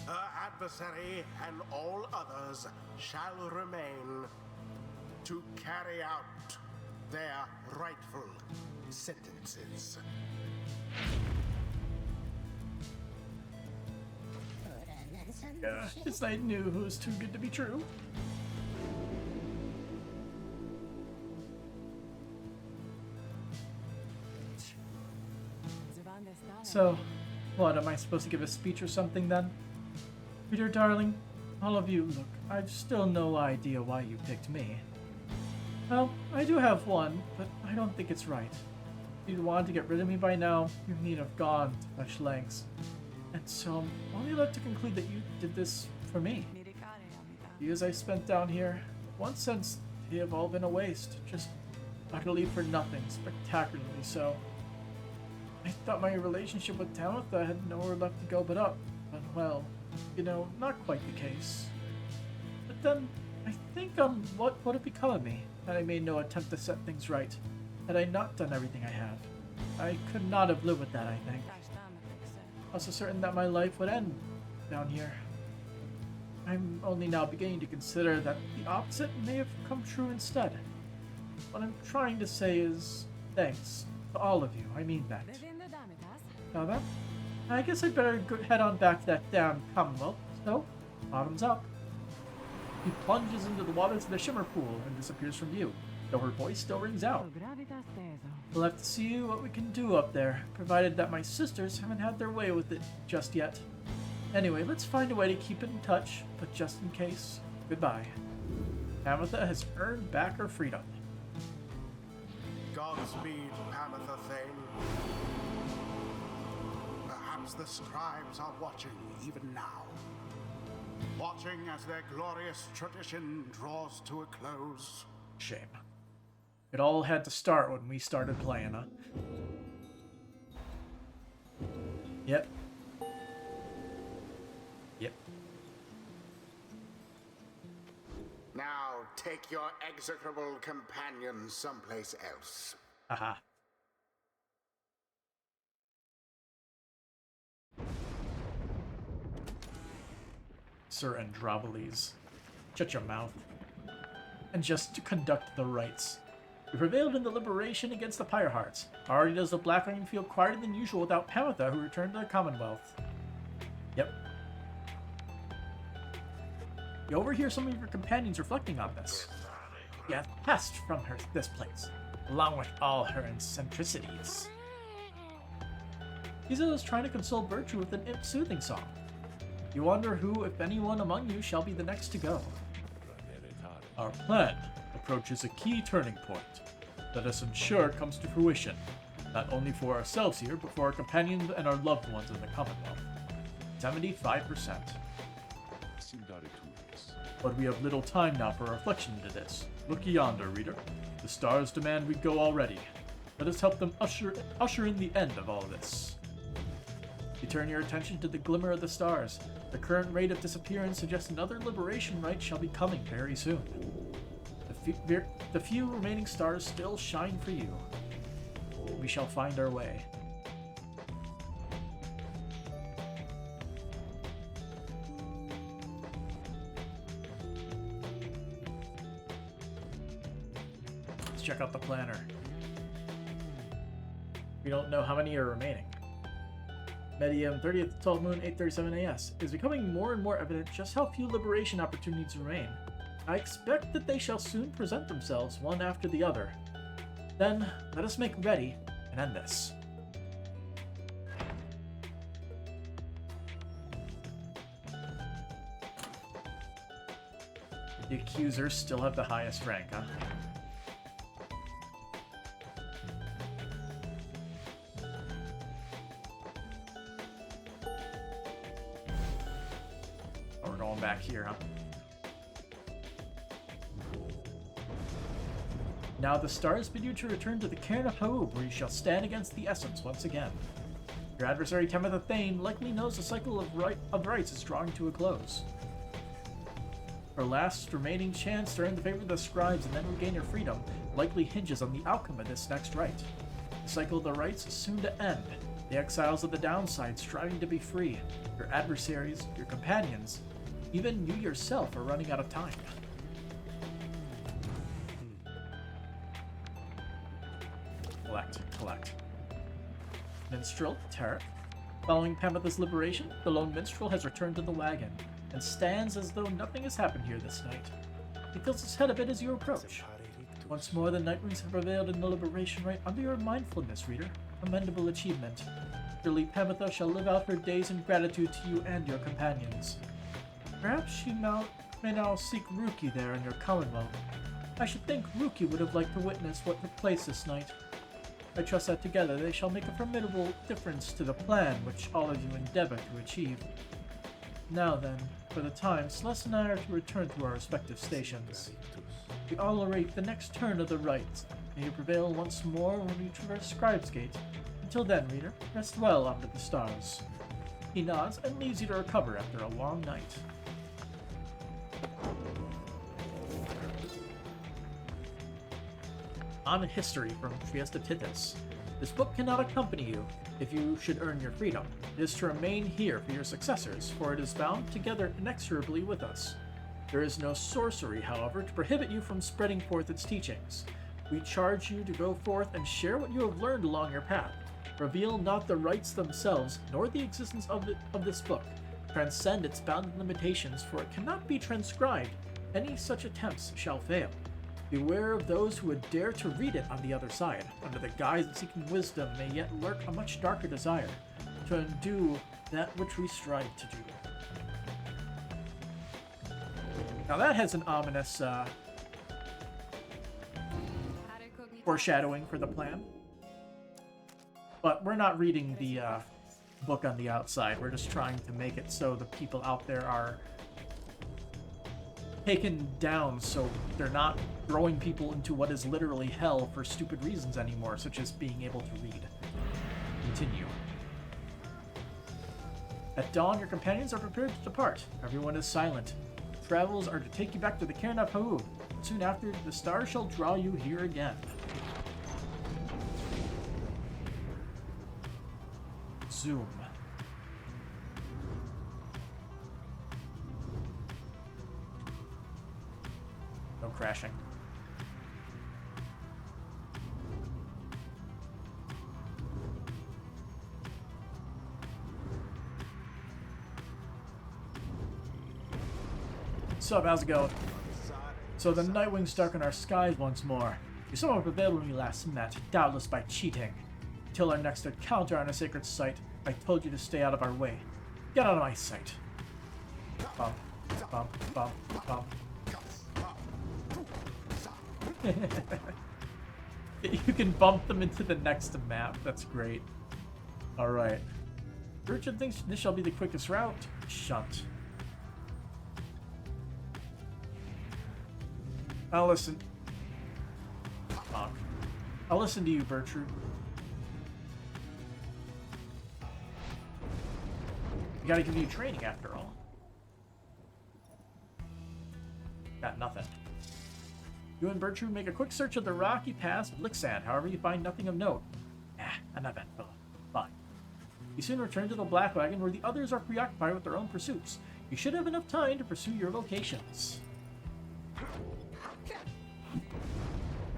Her adversary and all others shall remain to carry out their rightful sentences. This knight knew who was too good to be true. So, what, am I supposed to give a speech or something then? Peter, darling, all of you, look, I've still no idea why you picked me. Well, I do have one, but I don't think it's right. If you'd wanted to get rid of me by now, you need have gone to such lengths. And so, I'm only left to conclude that you did this for me. The years I spent down here, in one sense, they have all been a waste. Just utterly for nothing, spectacularly so. I thought my relationship with Tamitha had nowhere left to go but up. But, well, you know, not quite the case. But then, I think what would have become of me had I made no attempt to set things right? Had I not done everything I have? I could not have lived with that, I think. Also certain that my life would end down here. I'm only now beginning to consider that the opposite may have come true instead. What I'm trying to say is thanks to all of you. I mean that. Now then, I guess I'd better head on back to that damn Commonwealth. So, bottoms up. He plunges into the waters of the Shimmer Pool and disappears from view, though her voice still rings out. We'll have to see what we can do up there, provided that my sisters haven't had their way with it just yet. Anyway, let's find a way to keep in touch, but just in case, goodbye. Pamitha has earned back her freedom. Godspeed, Pamitha Thane. Perhaps the scribes are watching even now. Watching as their glorious tradition draws to a close. Shame. It all had to start when we started playing, huh? Yep. Yep. take your execrable companion someplace else. Aha. Sir Androboles, shut your mouth. And just to conduct the rites. We prevailed in the liberation against the Pyre Hearts. Already does the Black Ring feel quieter than usual without Pamitha, who returned to the Commonwealth. Yep. You overhear some of your companions reflecting on this. You have passed from this place, along with all her eccentricities. Giza is trying to console Virtue with an imp soothing song. You wonder who, if anyone among you, shall be the next to go. Our plan approaches a key turning point. Let us ensure it comes to fruition, not only for ourselves here, but for our companions and our loved ones in the Commonwealth. 75%. But we have little time now for reflection into this. Look yonder, reader. The stars demand we go already. Let us help them usher in the end of all this. You turn your attention to the glimmer of the stars. The current rate of disappearance suggests another liberation rite shall be coming very soon. The few remaining stars still shine for you. We shall find our way. Let's check out the planner. We don't know how many are remaining. Medium 30th 12 Moon 8:37 AS. It is becoming more and more evident just how few liberation opportunities remain. I expect that they shall soon present themselves one after the other. Then, let us make ready and end this. The accusers still have the highest rank, huh? Oh, we're going back here, huh? Now the stars bid you to return to the Cairn of Haub, where you shall stand against the Essence once again. Your adversary Temetha Thane likely knows the cycle of rites is drawing to a close. Her last remaining chance to earn the favor of the scribes and then regain your freedom likely hinges on the outcome of this next rite. The cycle of the rites is soon to end. The exiles of the downside striving to be free. Your adversaries, your companions, even you yourself are running out of time. Collect. Minstrel, Tarek. Following Pamitha's liberation, the lone minstrel has returned to the wagon, and stands as though nothing has happened here this night. He tilts his head a bit as you approach. Once more, the Nightwings have prevailed in the liberation rite under your mindfulness, reader. Commendable achievement. Surely Pamitha shall live out her days in gratitude to you and your companions. Perhaps she may now seek Ruki there in your Commonwealth. I should think Ruki would have liked to witness what took place this night. I trust that together they shall make a formidable difference to the plan which all of you endeavor to achieve. Now then, for the time, Celeste and I are to return to our respective stations. We all await the next turn of the rites. May you prevail once more when we traverse Scribe's Gate. Until then, reader, rest well under the stars. He nods and leaves you to recover after a long night. On History from Trieste Tithys. This book cannot accompany you if you should earn your freedom. It is to remain here for your successors, for it is bound together inexorably with us. There is no sorcery, however, to prohibit you from spreading forth its teachings. We charge you to go forth and share what you have learned along your path. Reveal not the rites themselves, nor the existence of this book. Transcend its bounded limitations, for it cannot be transcribed. Any such attempts shall fail. Beware of those who would dare to read it on the other side. Under the guise of seeking wisdom may yet lurk a much darker desire to undo that which we strive to do. Now that has an ominous foreshadowing for the plan. But we're not reading the book on the outside. We're just trying to make it so the people out there are taken down, so they're not throwing people into what is literally hell for stupid reasons anymore, such as being able to read. Continue. At dawn, your companions are prepared to depart. Everyone is silent. Travels are to take you back to the Cairn of Haub. Soon after, the stars shall draw you here again. Zoom. No crashing. Sup, how's it going? So the Nightwings darken our skies once more. You somewhat prevailed when we last met, doubtless by cheating. Till our next encounter on a sacred site, I told you to stay out of our way. Get out of my sight. Bump, bump, bump, bump. You can bump them into the next map. That's great. Alright. Richard thinks this shall be the quickest route. Shunt. I'll listen. Fuck. I'll listen to you, Bertrude. We gotta give you training after all. Got nothing. You and Bertrude make a quick search of the rocky pass of Lixand. However, you find nothing of note. I'm not bad, fella. Fine. You soon return to the Black Wagon, where the others are preoccupied with their own pursuits. You should have enough time to pursue your vocations.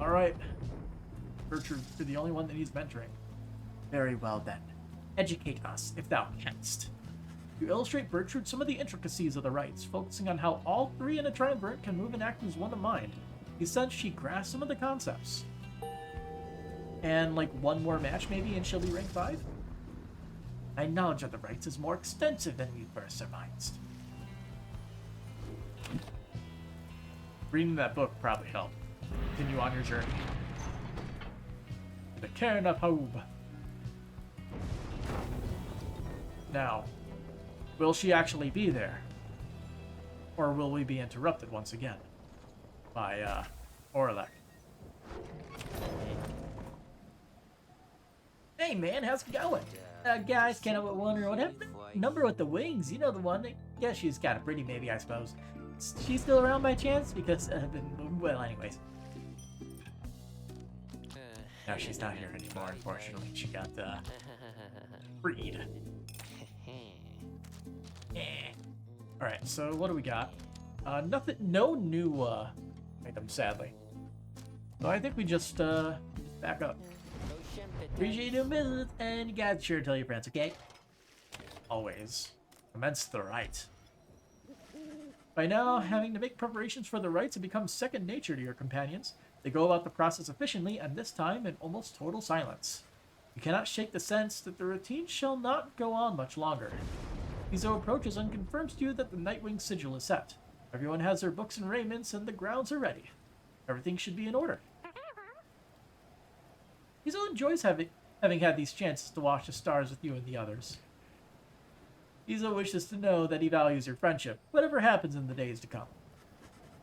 Alright. Bertrude, you're the only one that needs mentoring. Very well then. Educate us, if thou canst. You illustrate Bertrude some of the intricacies of the rites, focusing on how all three in a triumvirate can move and act as one of mind. He says she grasps some of the concepts. And like one more match maybe and she'll be rank 5? My knowledge of the rites is more extensive than we first surmised. Reading that book probably helped. Continue on your journey. The Cairn of Haub. Now, will she actually be there? Or will we be interrupted once again? By, Orlek. Hey man, how's it going? Guys, can't help but wonder what happened. Number with the wings, you know the one. Yeah, she's kind of pretty, maybe, I suppose. She's still around by chance? Because, well, anyways. No, she's not here anymore, unfortunately. She got, freed. Alright, so what do we got? Nothing, no new, items, sadly. So I think we just, back up. Appreciate you doing business, and you guys sure tell your friends, okay? Always. Commence the rite. By now, having to make preparations for the rites has become second nature to your companions. They go about the process efficiently, and this time in almost total silence. You cannot shake the sense that the routine shall not go on much longer. Izo approaches and confirms to you that the Nightwing sigil is set. Everyone has their books and raiments, and the grounds are ready. Everything should be in order. Izo enjoys having had these chances to watch the stars with you and the others. Izo wishes to know that he values your friendship, whatever happens in the days to come.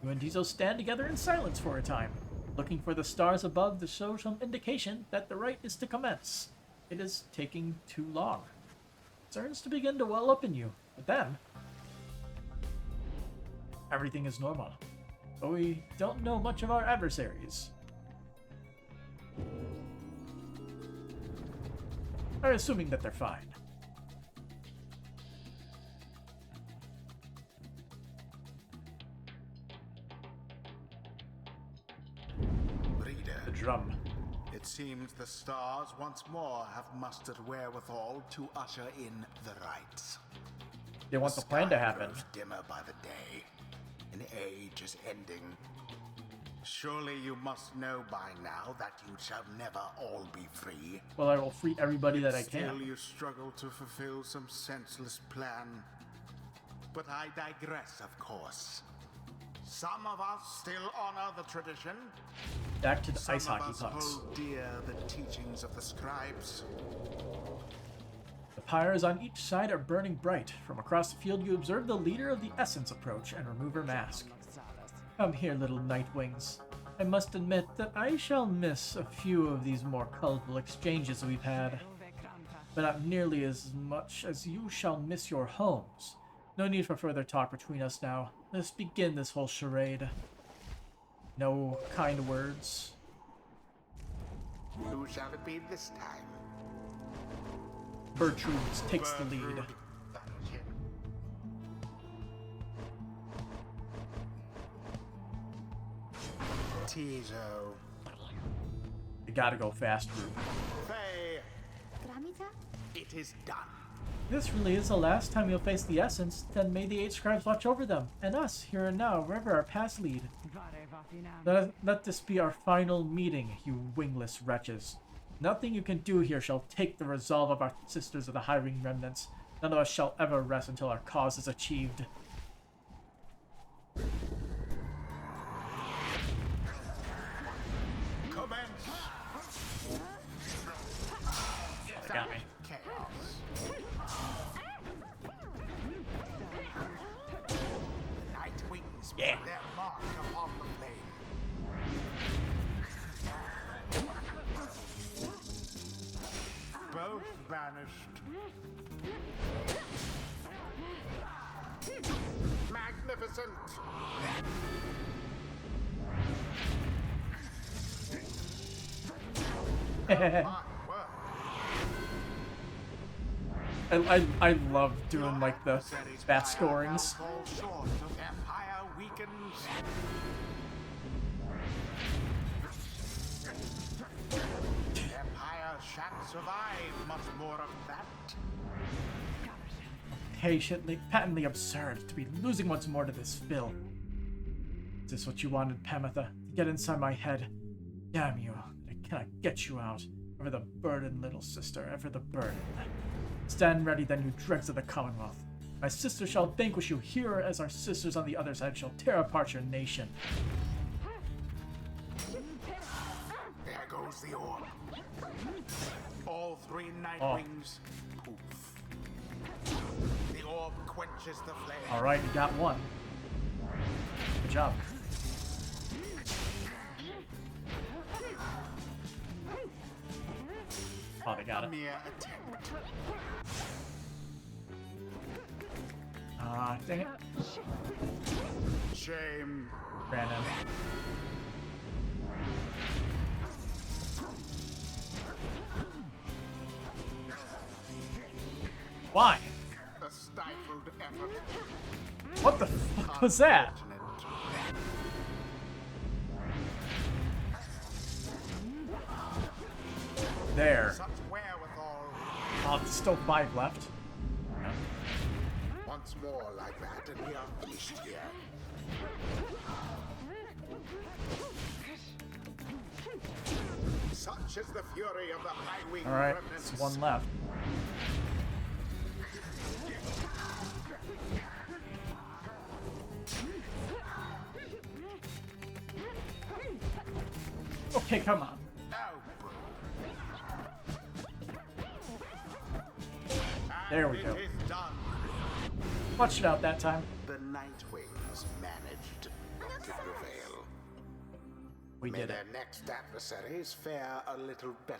You and Izo stand together in silence for a time, looking for the stars above to show some indication that the rite is to commence. It is taking too long. Concerns to begin to well up in you, but then everything is normal. But we don't know much of our adversaries. Are assuming that they're fine. Reader, The drum. it seems the stars once more have mustered wherewithal to usher in the rites. They want the plan to happen. Grows dimmer by the day. An age is ending. Surely you must know by now that you shall never all be free. Well, I will free everybody that I Still can. you struggle to fulfill some senseless plan. But I digress, of course. Some of us still honor the tradition. Back to the ice Some of hockey us pucks. hold dear the teachings of the scribes. The pyres on each side are burning bright. From across the field, you observe the leader of the Essence approach and remove her mask. Come here, little Nightwings. I must admit that I shall miss a few of these more colorful exchanges we've had, but not nearly as much as you shall miss your homes. No need for further talk between us now. Let's begin this whole charade. No kind words. Who shall it be this time? Bertrude takes the lead. Bertrude. Tizo. You gotta go fast, Rube. Faye. It is done. This really is the last time you'll face the Essence, then may the 8 scribes watch over them, and us, here and now, wherever our paths lead. Let this be our final meeting, you wingless wretches. Nothing you can do here shall take the resolve of our sisters of the High Ring Remnants. None of us shall ever rest until our cause is achieved. Commence. Got me. Chaos. Night wings Yeah. put their mark upon the flame. Both banished. Magnificent. My word. I love doing like the bat scorings. Fall short of Empire weakens. Empire shan't survive much more of that. Patently absurd to be losing once more to this Phil. Is this what you wanted, Pamitha? To get inside my head? Damn you. I cannot get you out. Ever the burden, little sister, ever the burden. Stand ready then, you dregs of the Commonwealth. My sister shall vanquish you here as our sisters on the other side shall tear apart your nation. There goes the orb. All three night Oh. wings. Poof. The orb quenches the flame. Alright, you got one. Good job. Oh, they got it. Mere attempt. Ah, dang it. Shame. Brandon. Why? A stifled effort. What the fuck was that? Unfortunate. There. Such wherewithal. Oh, there's still 5 left. Once more like that, and we are finished here. Such is the fury of the high wing Alright, remnants. there's 1 left. Okay, come on. There we And go. it is done. Watch it out that time. The night wings managed to prevail. We May did their it. next adversaries fare a little better.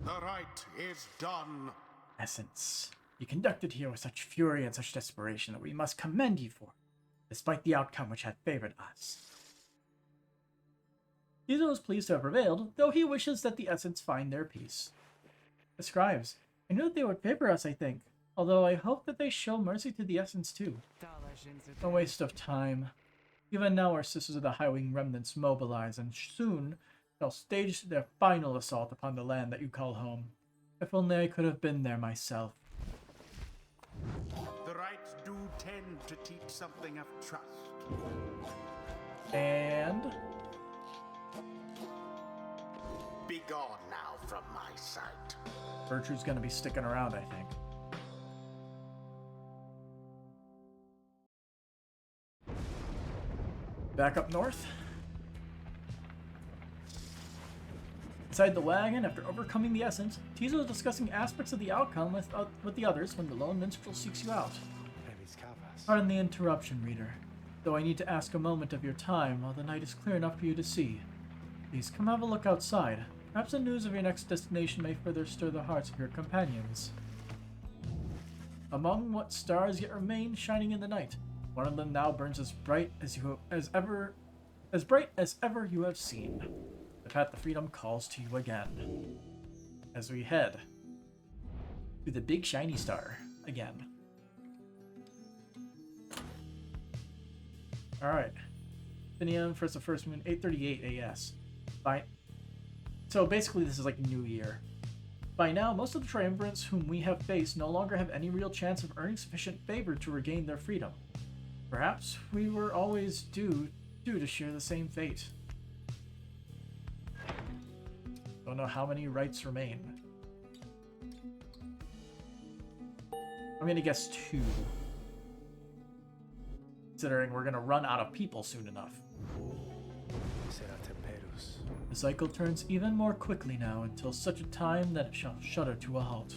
The rite is done. Essence. You conducted here with such fury and such desperation that we must commend you for, despite the outcome which had favored us. Caesar is pleased to have prevailed, though he wishes that the Essence find their peace. The scribes. I knew that they would favor us, I think, although I hope that they show mercy to the Essence too. A waste of time. Even now our sisters of the High-Wing Remnants mobilize, and soon shall stage their final assault upon the land that you call home. If only I could have been there myself. The rites do tend to teach something of trust. And... Be gone now from my sight. Bertrude's gonna be sticking around, I think. Back up north. Inside the wagon, after overcoming the Essence, Tizo is discussing aspects of the outcome with the others when the lone minstrel seeks you out. Pardon the interruption, reader. Though I need to ask a moment of your time while the night is clear enough for you to see. Please come have a look outside. Perhaps the news of your next destination may further stir the hearts of your companions. Among what stars yet remain shining in the night, One of them now burns as bright as bright as ever you have seen. The path to freedom calls to you again. As we head to the big shiny star again. Alright. Finian, first of first moon, 8:38 AS. So basically this is like New Year. By now, most of the triumvirates whom we have faced no longer have any real chance of earning sufficient favor to regain their freedom. Perhaps we were always due to share the same fate. Don't know how many rights remain. I'm gonna guess 2. Considering we're gonna run out of people soon enough. The cycle turns even more quickly now until such a time that it shall shudder to a halt.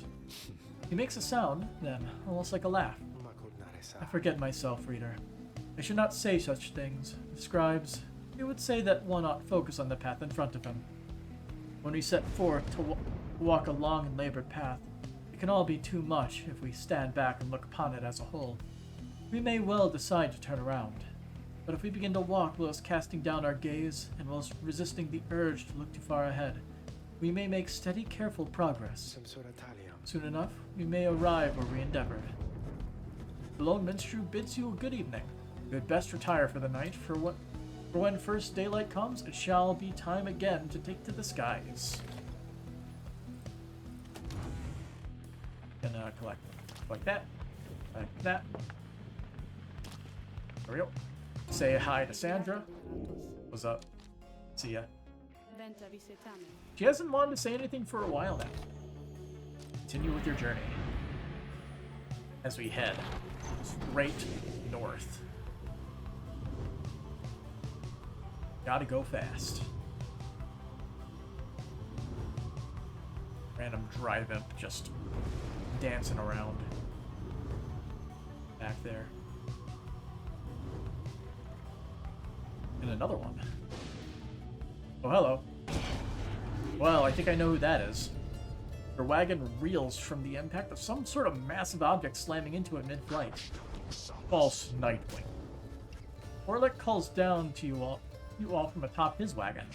He makes a sound, then, almost like a laugh. I forget myself, reader. I should not say such things. The scribes, they would say that one ought focus on the path in front of him. When we set forth to walk a long and labored path, it can all be too much if we stand back and look upon it as a whole. We may well decide to turn around. But if we begin to walk whilst casting down our gaze and whilst resisting the urge to look too far ahead, we may make steady, careful progress. Soon enough, we may arrive where we endeavored. The lone minstrel bids you a good evening. You had best retire for the night, for when first daylight comes, it shall be time again to take to the skies. And collect like that, like that. There we go. Say hi to Sandra. What's up? See ya. She hasn't wanted to say anything for a while now. Continue with your journey. As we head straight north. Gotta go fast. Random drive imp just dancing around. Back there. And another one. Oh, hello. Well, I think I know who that is. Your wagon reels from the impact of some sort of massive object slamming into it mid-flight. False Nightwing. Orlick calls down to you all from atop his wagon.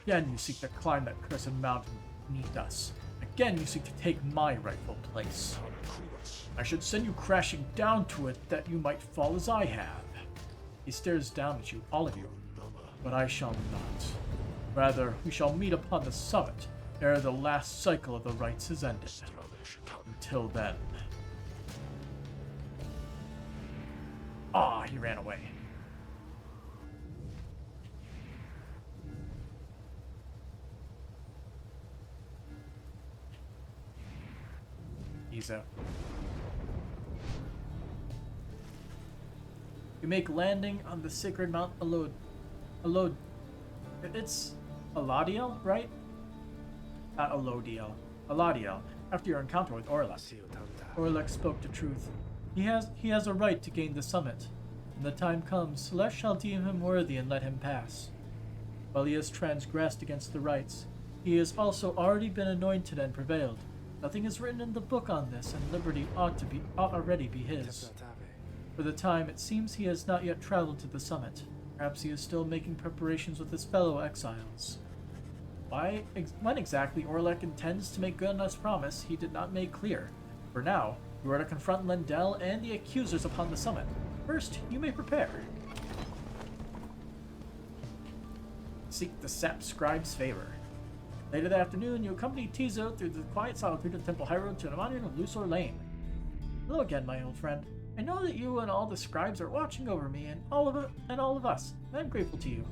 Again you seek to climb that cursed mountain beneath us. Again you seek to take my rightful place. I should send you crashing down to it that you might fall as I have. He stares down at you, all of you. But I shall not. Rather, we shall meet upon the summit ere the last cycle of the rites is ended. Until then. Ah, he ran away. He's out. You make landing on the sacred Mount Alod. It's Aladiel, right? Not Alodiel. Aladiel, after your encounter with Orlek. Orlek spoke the truth. He has a right to gain the summit. When the time comes, Celeste shall deem him worthy and let him pass. While he has transgressed against the rites, he has also already been anointed and prevailed. Nothing is written in the book on this, and liberty ought already be his. For the time, it seems he has not yet traveled to the summit. Perhaps he is still making preparations with his fellow exiles. When exactly Orlek intends to make good on his promise, he did not make clear. For now, you are to confront Lendell and the accusers upon the summit. First, you may prepare. Seek the Sap Scribe's favor. Later that afternoon, you accompany Tizo through the quiet solitude of Temple High Road to an monument of Luthor Lane. Hello again, my old friend. I know that you and all the scribes are watching over me and all of us. I'm grateful to you.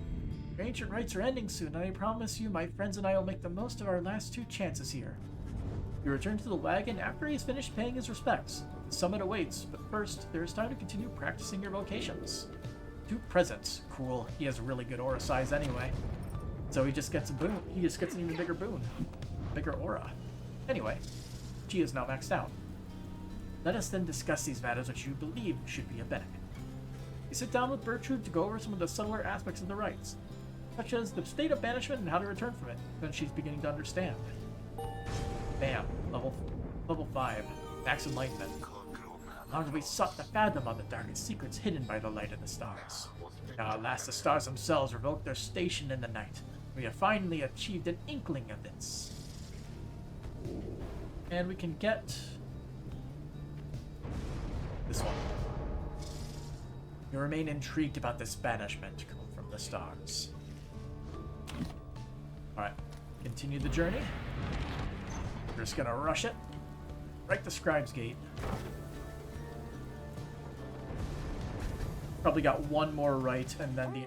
Your ancient rites are ending soon, and I promise you my friends and I will make the most of our last 2 chances here. You return to the wagon after he's finished paying his respects. The summit awaits, but first, there is time to continue practicing your vocations. 2 presents. Cool. He has a really good aura size anyway. So he just gets a boon. He just gets an even bigger boon. Bigger aura. Anyway, G is now maxed out. Let us then discuss these matters which you believe should be a benefit. You sit down with Bertrude to go over some of the subtler aspects of the rites, such as the state of banishment and how to return from it. Then she's beginning to understand. Bam. Level 5. Max Enlightenment. Long have we sought to fathom all the darkest secrets hidden by the light of the stars. Now at last the stars themselves revoke their station in the night. We have finally achieved an inkling of this. And we can get this one. You remain intrigued about this banishment from the stars. Alright, continue the journey. We're just gonna rush it. Right to Scribe's Gate. Probably got one more right, and then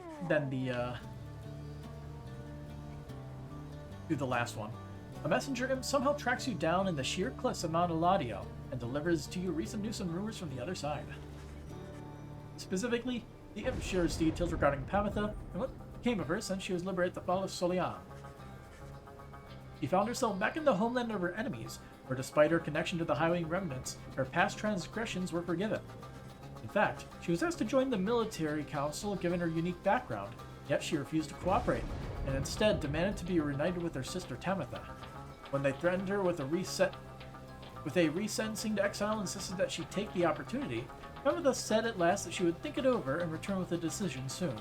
do the last one. A messenger imp somehow tracks you down in the sheer cliffs of Mount Eladio and delivers to you recent news and rumors from the other side. Specifically, the imp shares details regarding Pamitha and what became of her since she was liberated at the fall of Solian. She found herself back in the homeland of her enemies, where despite her connection to the Highwing remnants, her past transgressions were forgiven. In fact, she was asked to join the military council given her unique background, yet she refused to cooperate, and instead demanded to be reunited with her sister Tamitha. When they threatened her with a resentencing to exile and insisted that she take the opportunity, Tamitha said at last that she would think it over and return with a decision soon.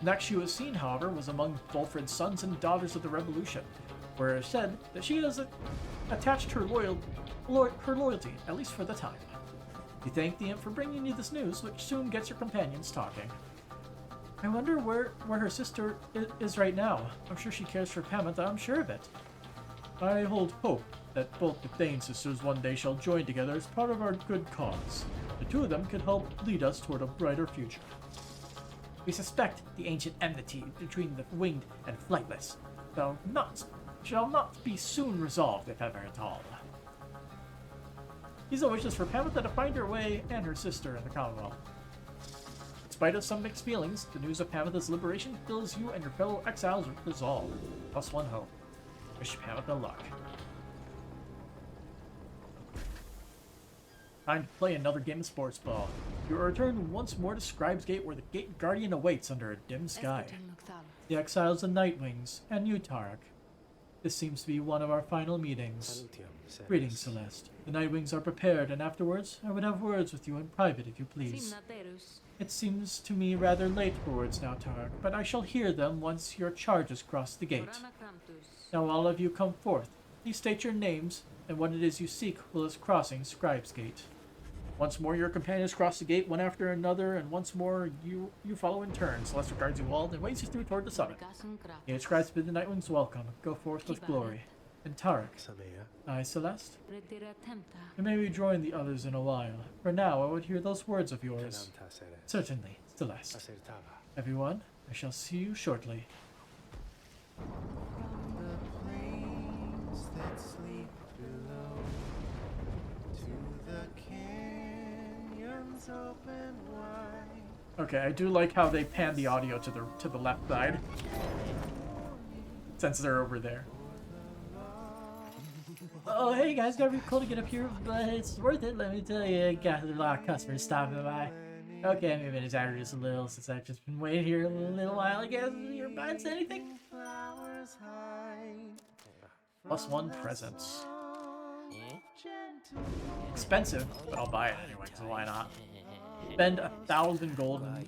Next she was seen, however, was among Wolfred's sons and daughters of the Revolution, where it is said that she has attached her loyalty, at least for the time. You thank the imp for bringing you this news, which soon gets your companions talking. I wonder where her sister is right now. I'm sure she cares for Pamitha, I'm sure of it. I hold hope that both the Thane sisters one day shall join together as part of our good cause. The two of them could help lead us toward a brighter future. We suspect the ancient enmity between the winged and flightless shall not be soon resolved, if ever at all. These are wishes for Pamitha to find her way and her sister in the Commonwealth. In spite of some mixed feelings, the news of Pamitha's liberation fills you and your fellow exiles with resolve. +1 hope. Wish Pamitha luck. Time to play another game of sports ball. You are returned once more to Scribe's Gate, where the Gate Guardian awaits under a dim sky. The exiles and Nightwings, and you, Tarek. This seems to be one of our final meetings. Greetings, Celeste. The Nightwings are prepared, and afterwards, I would have words with you in private, if you please. It seems to me rather late for words now, Tarek, but I shall hear them once your charges cross the gate. Now all of you come forth. Please state your names, and what it is you seek while is crossing Scribe's Gate. Once more your companions cross the gate one after another, and once more you follow in turn. Celeste regards you all and waves you through toward the summit. He inscribes bid the Nightwings welcome. Go forth with glory. And Tarek. Aye, Celeste? We may rejoin the others in a while. For now, I would hear those words of yours. Certainly, Celeste. Everyone, I shall see you shortly. Okay, I do like how they pan the audio to the left side, since they're over there. Oh, hey guys, gotta be cool to get up here, but it's worth it. Let me tell you, got a lot of customers stopping by. Okay, maybe it's added just a little since I've just been waiting here a little while. I guess you're buying anything? +1 presents. Expensive, but I'll buy it anyway, so why not? Spend 1,000 gold and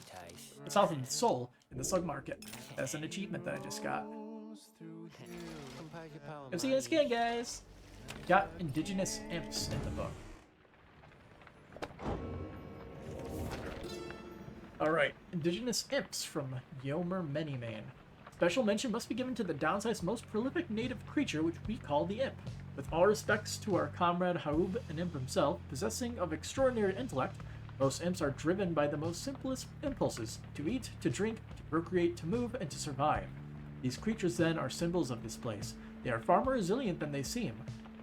1,000 soul in the slug market. That's an achievement that I just got. Come see you in the skin, guys! Got indigenous imps in the book. Alright, indigenous imps from Yomer Manymane. Special mention must be given to the downsized most prolific native creature, which we call the imp. With all respects to our comrade Harub, an imp himself, possessing of extraordinary intellect, most imps are driven by the most simplest impulses: to eat, to drink, to procreate, to move, and to survive. These creatures then are symbols of this place. They are far more resilient than they seem,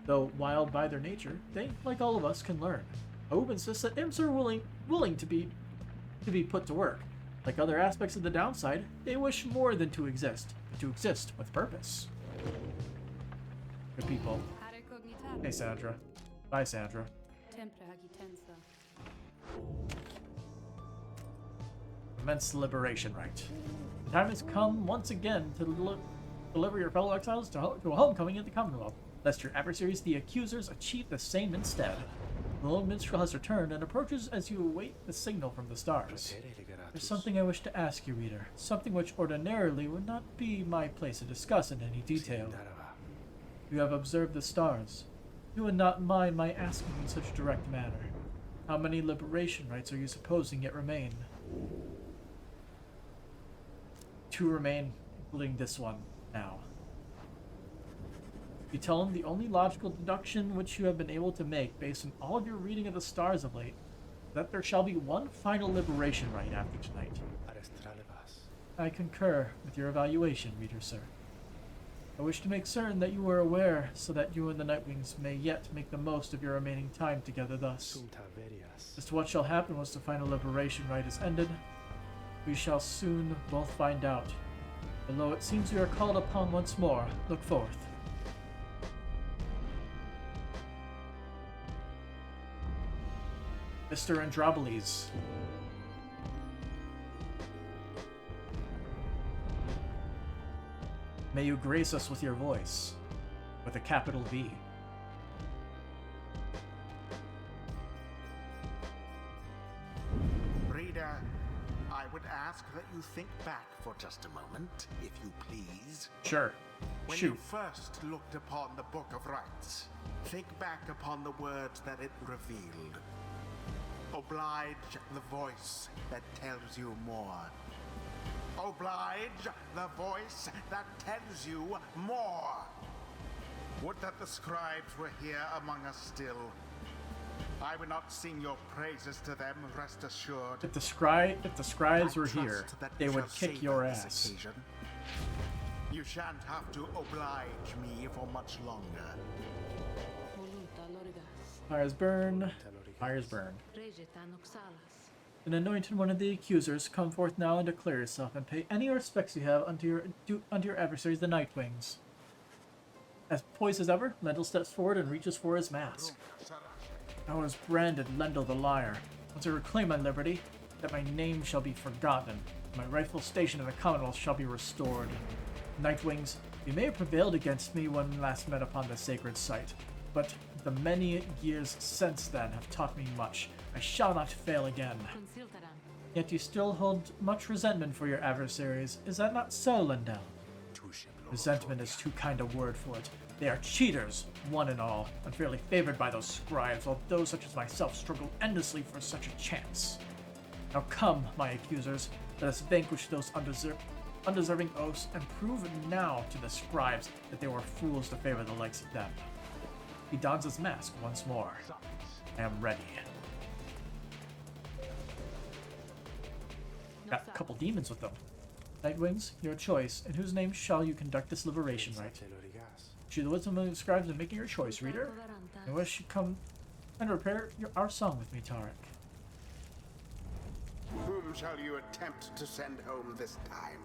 though wild by their nature, they, like all of us, can learn. Harub insists that imps are willing to be put to work. Like other aspects of the downside, they wish more than to exist, but to exist with purpose. Good people. Hey, Sandra. Bye, Sandra. Immense liberation rite. The time has come once again to deliver your fellow exiles to a homecoming in the Commonwealth, lest your adversaries, the accusers, achieve the same instead. The lone minstrel has returned and approaches as you await the signal from the stars. There's something I wish to ask you, reader. Something which ordinarily would not be my place to discuss in any detail. You have observed the stars. You would not mind my asking in such a direct manner. How many liberation rites are you supposing yet remain? 2 remain, including this one, now. You tell him the only logical deduction which you have been able to make based on all of your reading of the stars of late, that there shall be one final liberation rite after tonight. I concur with your evaluation, reader, sir. I wish to make certain that you are aware, so that you and the Nightwings may yet make the most of your remaining time together thus. As to what shall happen once the final liberation rite is ended, we shall soon both find out. Although it seems we are called upon once more, look forth. Mr. Androboles. May you grace us with your voice, with a capital V. Reader, I would ask that you think back for just a moment, if you please. Sure. When Shoot. you first looked upon the Book of Rites, think back upon the words that it revealed. Oblige the voice that tells you more. Oblige the voice that tells you more. Would that the scribes were here among us still. I would not sing your praises to them, rest assured. If the scribes were I here, trust that they you would shall kick savor your this ass. occasion. You shan't have to oblige me for much longer. Fires burn. Fires burn. An anointed one of the accusers, come forth now and declare yourself, and pay any respects you have unto your adversaries, the Nightwings. As poised as ever, Lendl steps forward and reaches for his mask. I was branded Lendl the Liar. Once I reclaim my liberty, that my name shall be forgotten, and my rightful station in the Commonwealth shall be restored. Nightwings, you may have prevailed against me when last met upon the sacred site, but the many years since then have taught me much. I shall not fail again. Yet you still hold much resentment for your adversaries. Is that not so, Lendl? Resentment is too kind a word for it. They are cheaters, one and all, unfairly favored by those scribes, while those such as myself struggle endlessly for such a chance. Now come, my accusers, let us vanquish those undeserving oaths and prove now to the scribes that they were fools to favor the likes of them. He dons his mask once more. I am ready. Got a couple demons with them. Nightwings, your choice. In whose name shall you conduct this liberation rite? Choose the wisdom of the scribes in making your choice, reader. I wish you come and repair our song with me, Tarek. Whom shall you attempt to send home this time?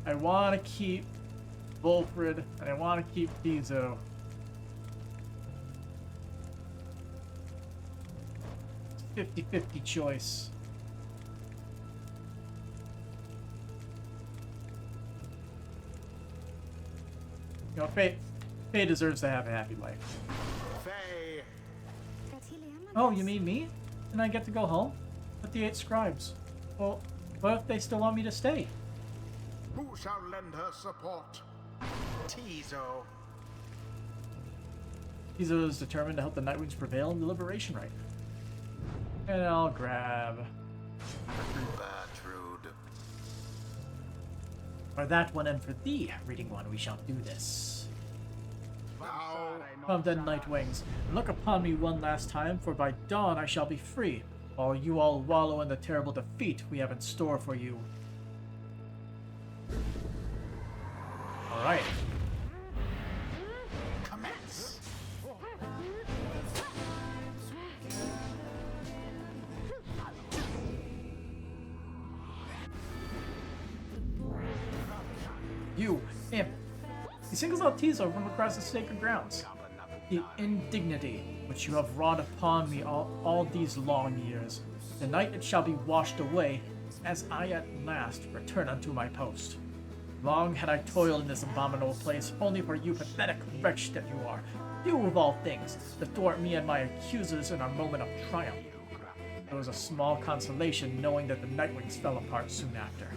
I want to keep Wolfred, and I want to keep Tizo. 50-50 choice. You know, Faye deserves to have a happy life. Faye! Oh, you mean me? Then I get to go home? With the 8 scribes. Well, what if they still want me to stay? Who shall lend her support? Tizo. Tizo is determined to help the Nightwings prevail in the liberation rite. And I'll grab... Bertrude. For that one and for thee, reading one, we shall do this. Come then, Nightwings, and look upon me one last time, for by dawn I shall be free, while you all wallow in the terrible defeat we have in store for you. Alright. Commence. You, imp. He singles out Tizo from across the sacred grounds. the indignity which you have wrought upon me all these long years. Tonight it shall be washed away, as I at last return unto my post. Long had I toiled in this abominable place, only for you, pathetic wretch that you are, you of all things, to thwart me and my accusers in our moment of triumph. There was a small consolation knowing that the Nightwings fell apart soon after,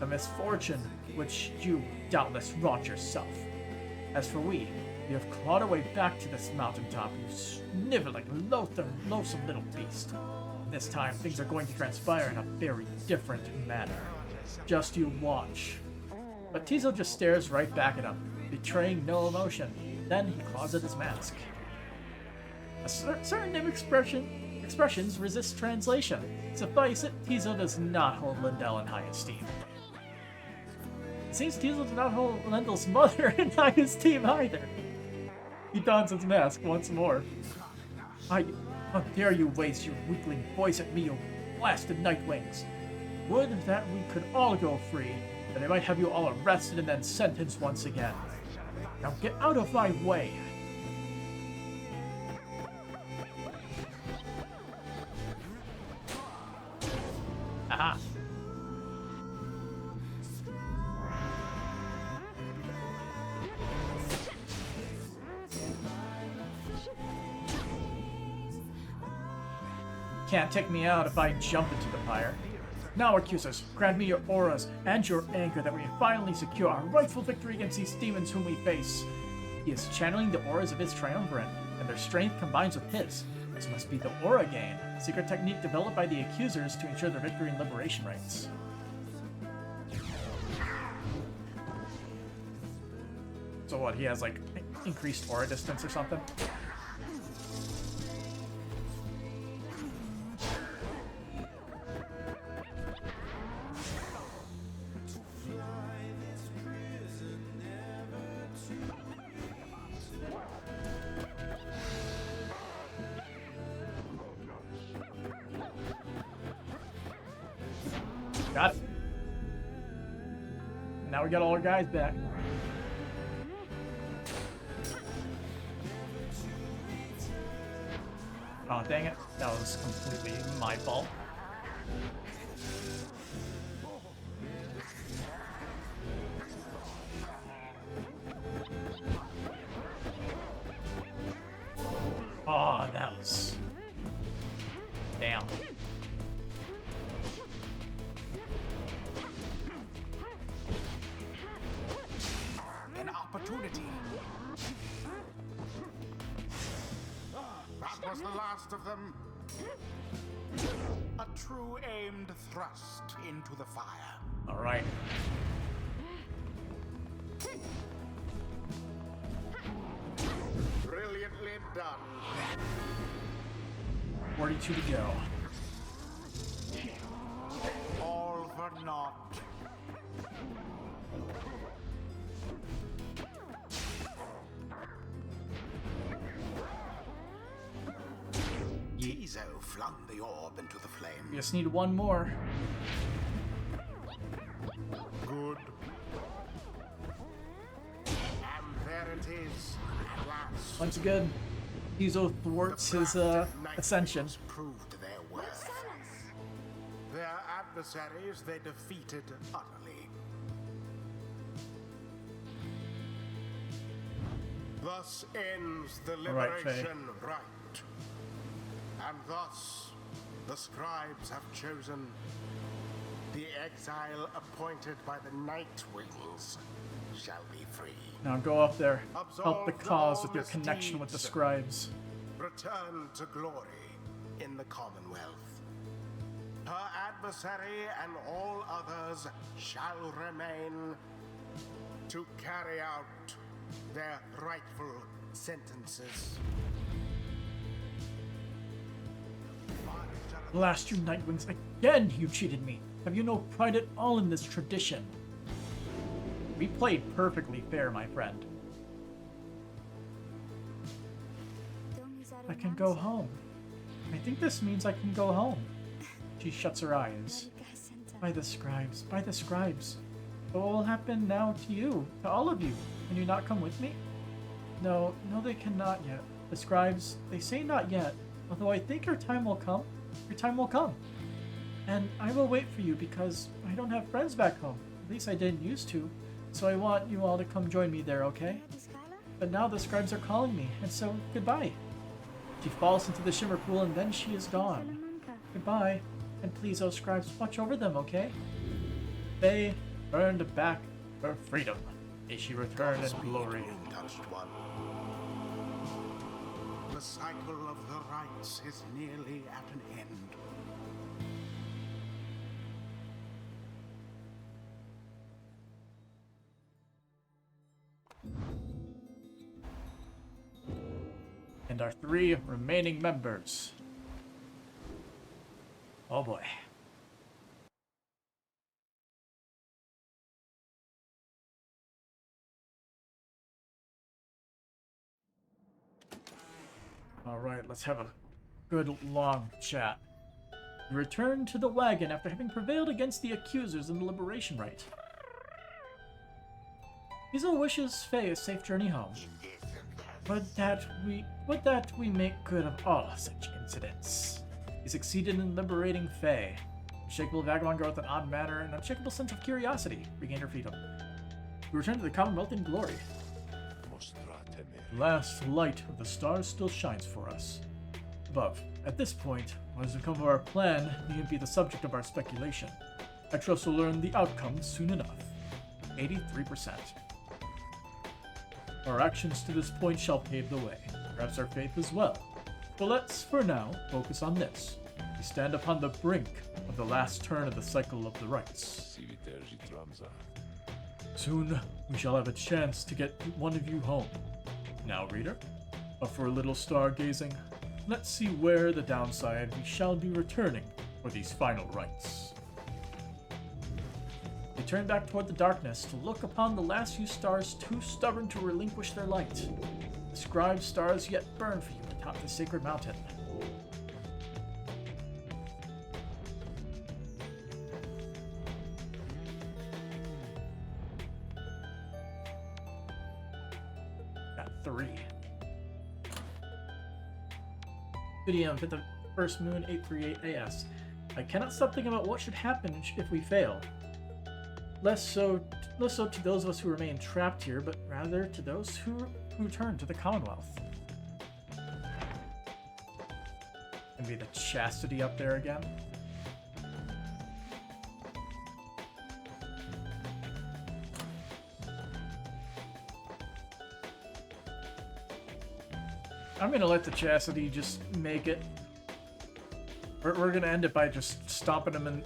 a misfortune which you doubtless wrought yourself. As for we have clawed our way back to this mountaintop, you sniveling, loathsome little beast. This time, things are going to transpire in a very different manner. Just you watch. But Tizo just stares right back at him, betraying no emotion. Then he claws at his mask. A certain expressions resist translation. Suffice it, Tizo does not hold Lindell in high esteem. It seems Tizo does not hold Lindell's mother in high esteem either. He dons his mask once more. How dare you waste your weakling voice at me, you blasted Nightwings! Would that we could all go free, that I might have you all arrested and then sentenced once again. Now get out of my way! Aha! Can't take me out if I jump into the pyre. Now, accusers, grant me your auras and your anger that we may finally secure our rightful victory against these demons whom we face. He is channeling the auras of his triumvirate, and their strength combines with his. This must be the aura gain, a secret technique developed by the accusers to ensure their victory in liberation rites. So what, he has like increased aura distance or something? Got it. Now we got all our guys back. Oh, dang it. That was completely my fault. Oh, that was... Damn. An opportunity. That was the last of them. A true aimed thrust into the fire. All right. Brilliantly done. 42 to go. All for naught. Tizo flung the orb into the flame. We just need one more. Good. And there it is, at last. Once again, Tizo thwarts his ascension. Proved their worth. Their adversaries they defeated utterly. Thus ends the right, Faye. liberation rite. And thus the scribes have chosen the exile appointed by the Nightwings shall be free. Now go up there. Help the Absolved of cause all with your connection with the misdeeds. scribes. Return to glory in the Commonwealth. Her adversary and all others shall remain to carry out their rightful sentences. Last you Nightwings, again you cheated me. Have you no pride at all in this tradition? We played perfectly fair, my friend. I can go home. I think this means I can go home. She shuts her eyes. By the scribes, by the scribes. What will happen now to you, to all of you? Can you not come with me? No, they cannot yet. The scribes, they say not yet, although I think your time will come. Your time will come. And I will wait for you because I don't have friends back home. At least I didn't used to. So I want you all to come join me there, okay? But now the scribes are calling me, and so goodbye. She falls into the shimmer pool and then she is gone. Goodbye. And please, oh scribes, watch over them, okay? They earned back her freedom. May she return in glory. Touched one. The cycle of the rites is nearly at an end. And our 3 remaining members. Oh boy. Alright, let's have a good long chat. You return to the wagon after having prevailed against the accusers in the liberation rite. Hazel wishes Faye a safe journey home. Would that we make good of all such incidents. He succeeded in liberating Faye. Unshakable vagabond girl with an odd manner and unshakable sense of curiosity regained her freedom. We return to the Commonwealth in glory. The last light of the stars still shines for us. Above, at this point, what has become of our plan needn't be the subject of our speculation. I trust we'll learn the outcome soon enough. 83%. Our actions to this point shall pave the way, perhaps our faith as well. But let's, for now, focus on this. We stand upon the brink of the last turn of the cycle of the rites. Soon, we shall have a chance to get one of you home. Now, reader, up for a little stargazing, let's see where the downside we shall be returning for these final rites. They turn back toward the darkness to look upon the last few stars too stubborn to relinquish their light. The scribe stars yet burn for you atop the sacred mountain. Got 3. 2 DM, hit the first moon, 838 AS. I cannot stop thinking about what should happen if we fail. Less so to those of us who remain trapped here, but rather to those who return to the Commonwealth. And be the chastity up there again. I'm gonna let the chastity just make it. We're gonna end it by just stomping him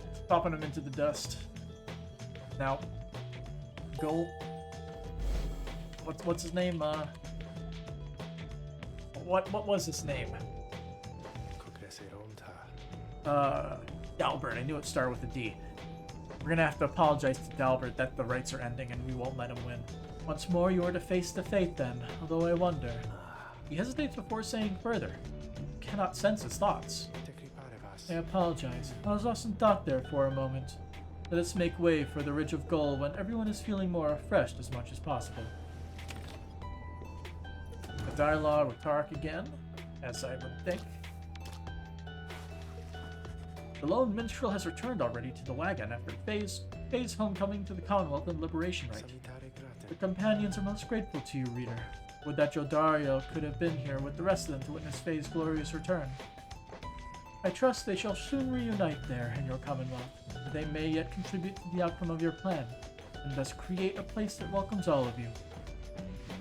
into the dust. Now, go. What's his name? What was his name? Dalbert. I knew it started with a D. We're gonna have to apologize to Dalbert that the rites are ending and we won't let him win. Once more, you are to face the fate then. Although I wonder. He hesitates before saying further. Cannot sense his thoughts. I apologize. I was lost in thought there for a moment. Let us make way for the Ridge of Gold when everyone is feeling more refreshed as much as possible. A dialogue with Tark again, as I would think. The lone minstrel has returned already to the wagon after Faye's homecoming to the Commonwealth and Liberation Rite. The companions are most grateful to you, reader. Would that Jodario could have been here with the rest of them to witness Faye's glorious return. I trust they shall soon reunite there in your Commonwealth, that they may yet contribute to the outcome of your plan, and thus create a place that welcomes all of you.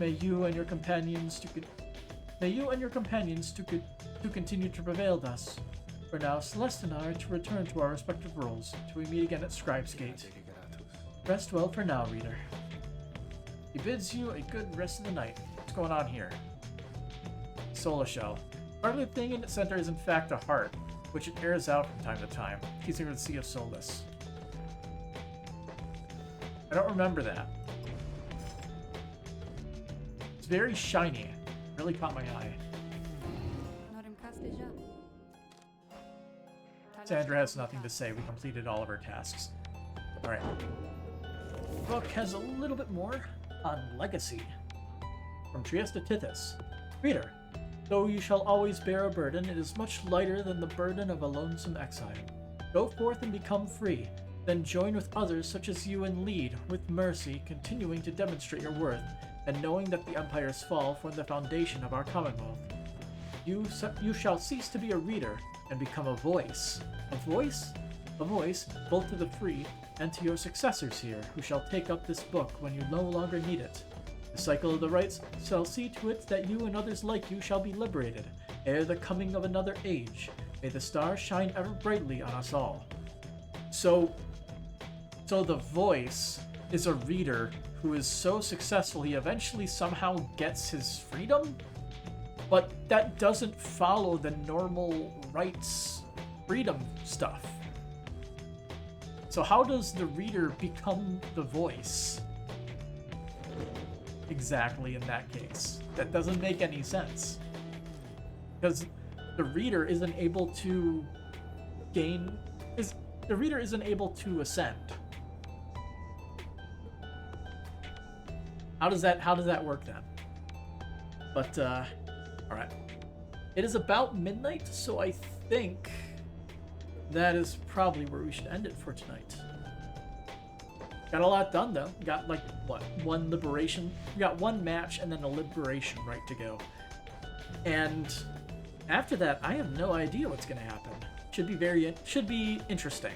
May you and your companions to continue to prevail thus. For now, Celeste and I are to return to our respective roles, till we meet again at Scribe's Gate. Rest well for now, reader. He bids you a good rest of the night. What's going on here? Solar shell. Part of the thing in its center is in fact a heart, which it airs out from time to time, teasing her the Sea of Solace. I don't remember that. It's very shiny. Really caught my eye. Sandra has nothing to say. We completed all of her tasks. Alright. The book has a little bit more on legacy. From Trieste to Tithys. Reader, Though you shall always bear a burden, it is much lighter than the burden of a lonesome exile. Go forth and become free, then join with others such as you and lead, with mercy, continuing to demonstrate your worth, and knowing that the Empire's fall formed the foundation of our Commonwealth. You shall cease to be a reader, and become a voice. A voice? A voice, both to the free and to your successors here, who shall take up this book when you no longer need it. The cycle of the rites shall see to it that you and others like you shall be liberated, ere the coming of another age. May the stars shine ever brightly on us all. So the voice is a reader who is so successful he eventually somehow gets his freedom? But that doesn't follow the normal rights freedom stuff. So how does the reader become the voice? Exactly in that case. That doesn't make any sense. Because the reader isn't able to the reader isn't able to ascend. How does that work then? But alright. It is about midnight, so I think that is probably where we should end it for tonight. Got a lot done though. Got like what? One liberation. We got one match and then a liberation right to go. And after that, I have no idea what's gonna happen. Should be interesting.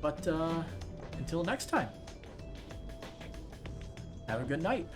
But until next time. Have a good night.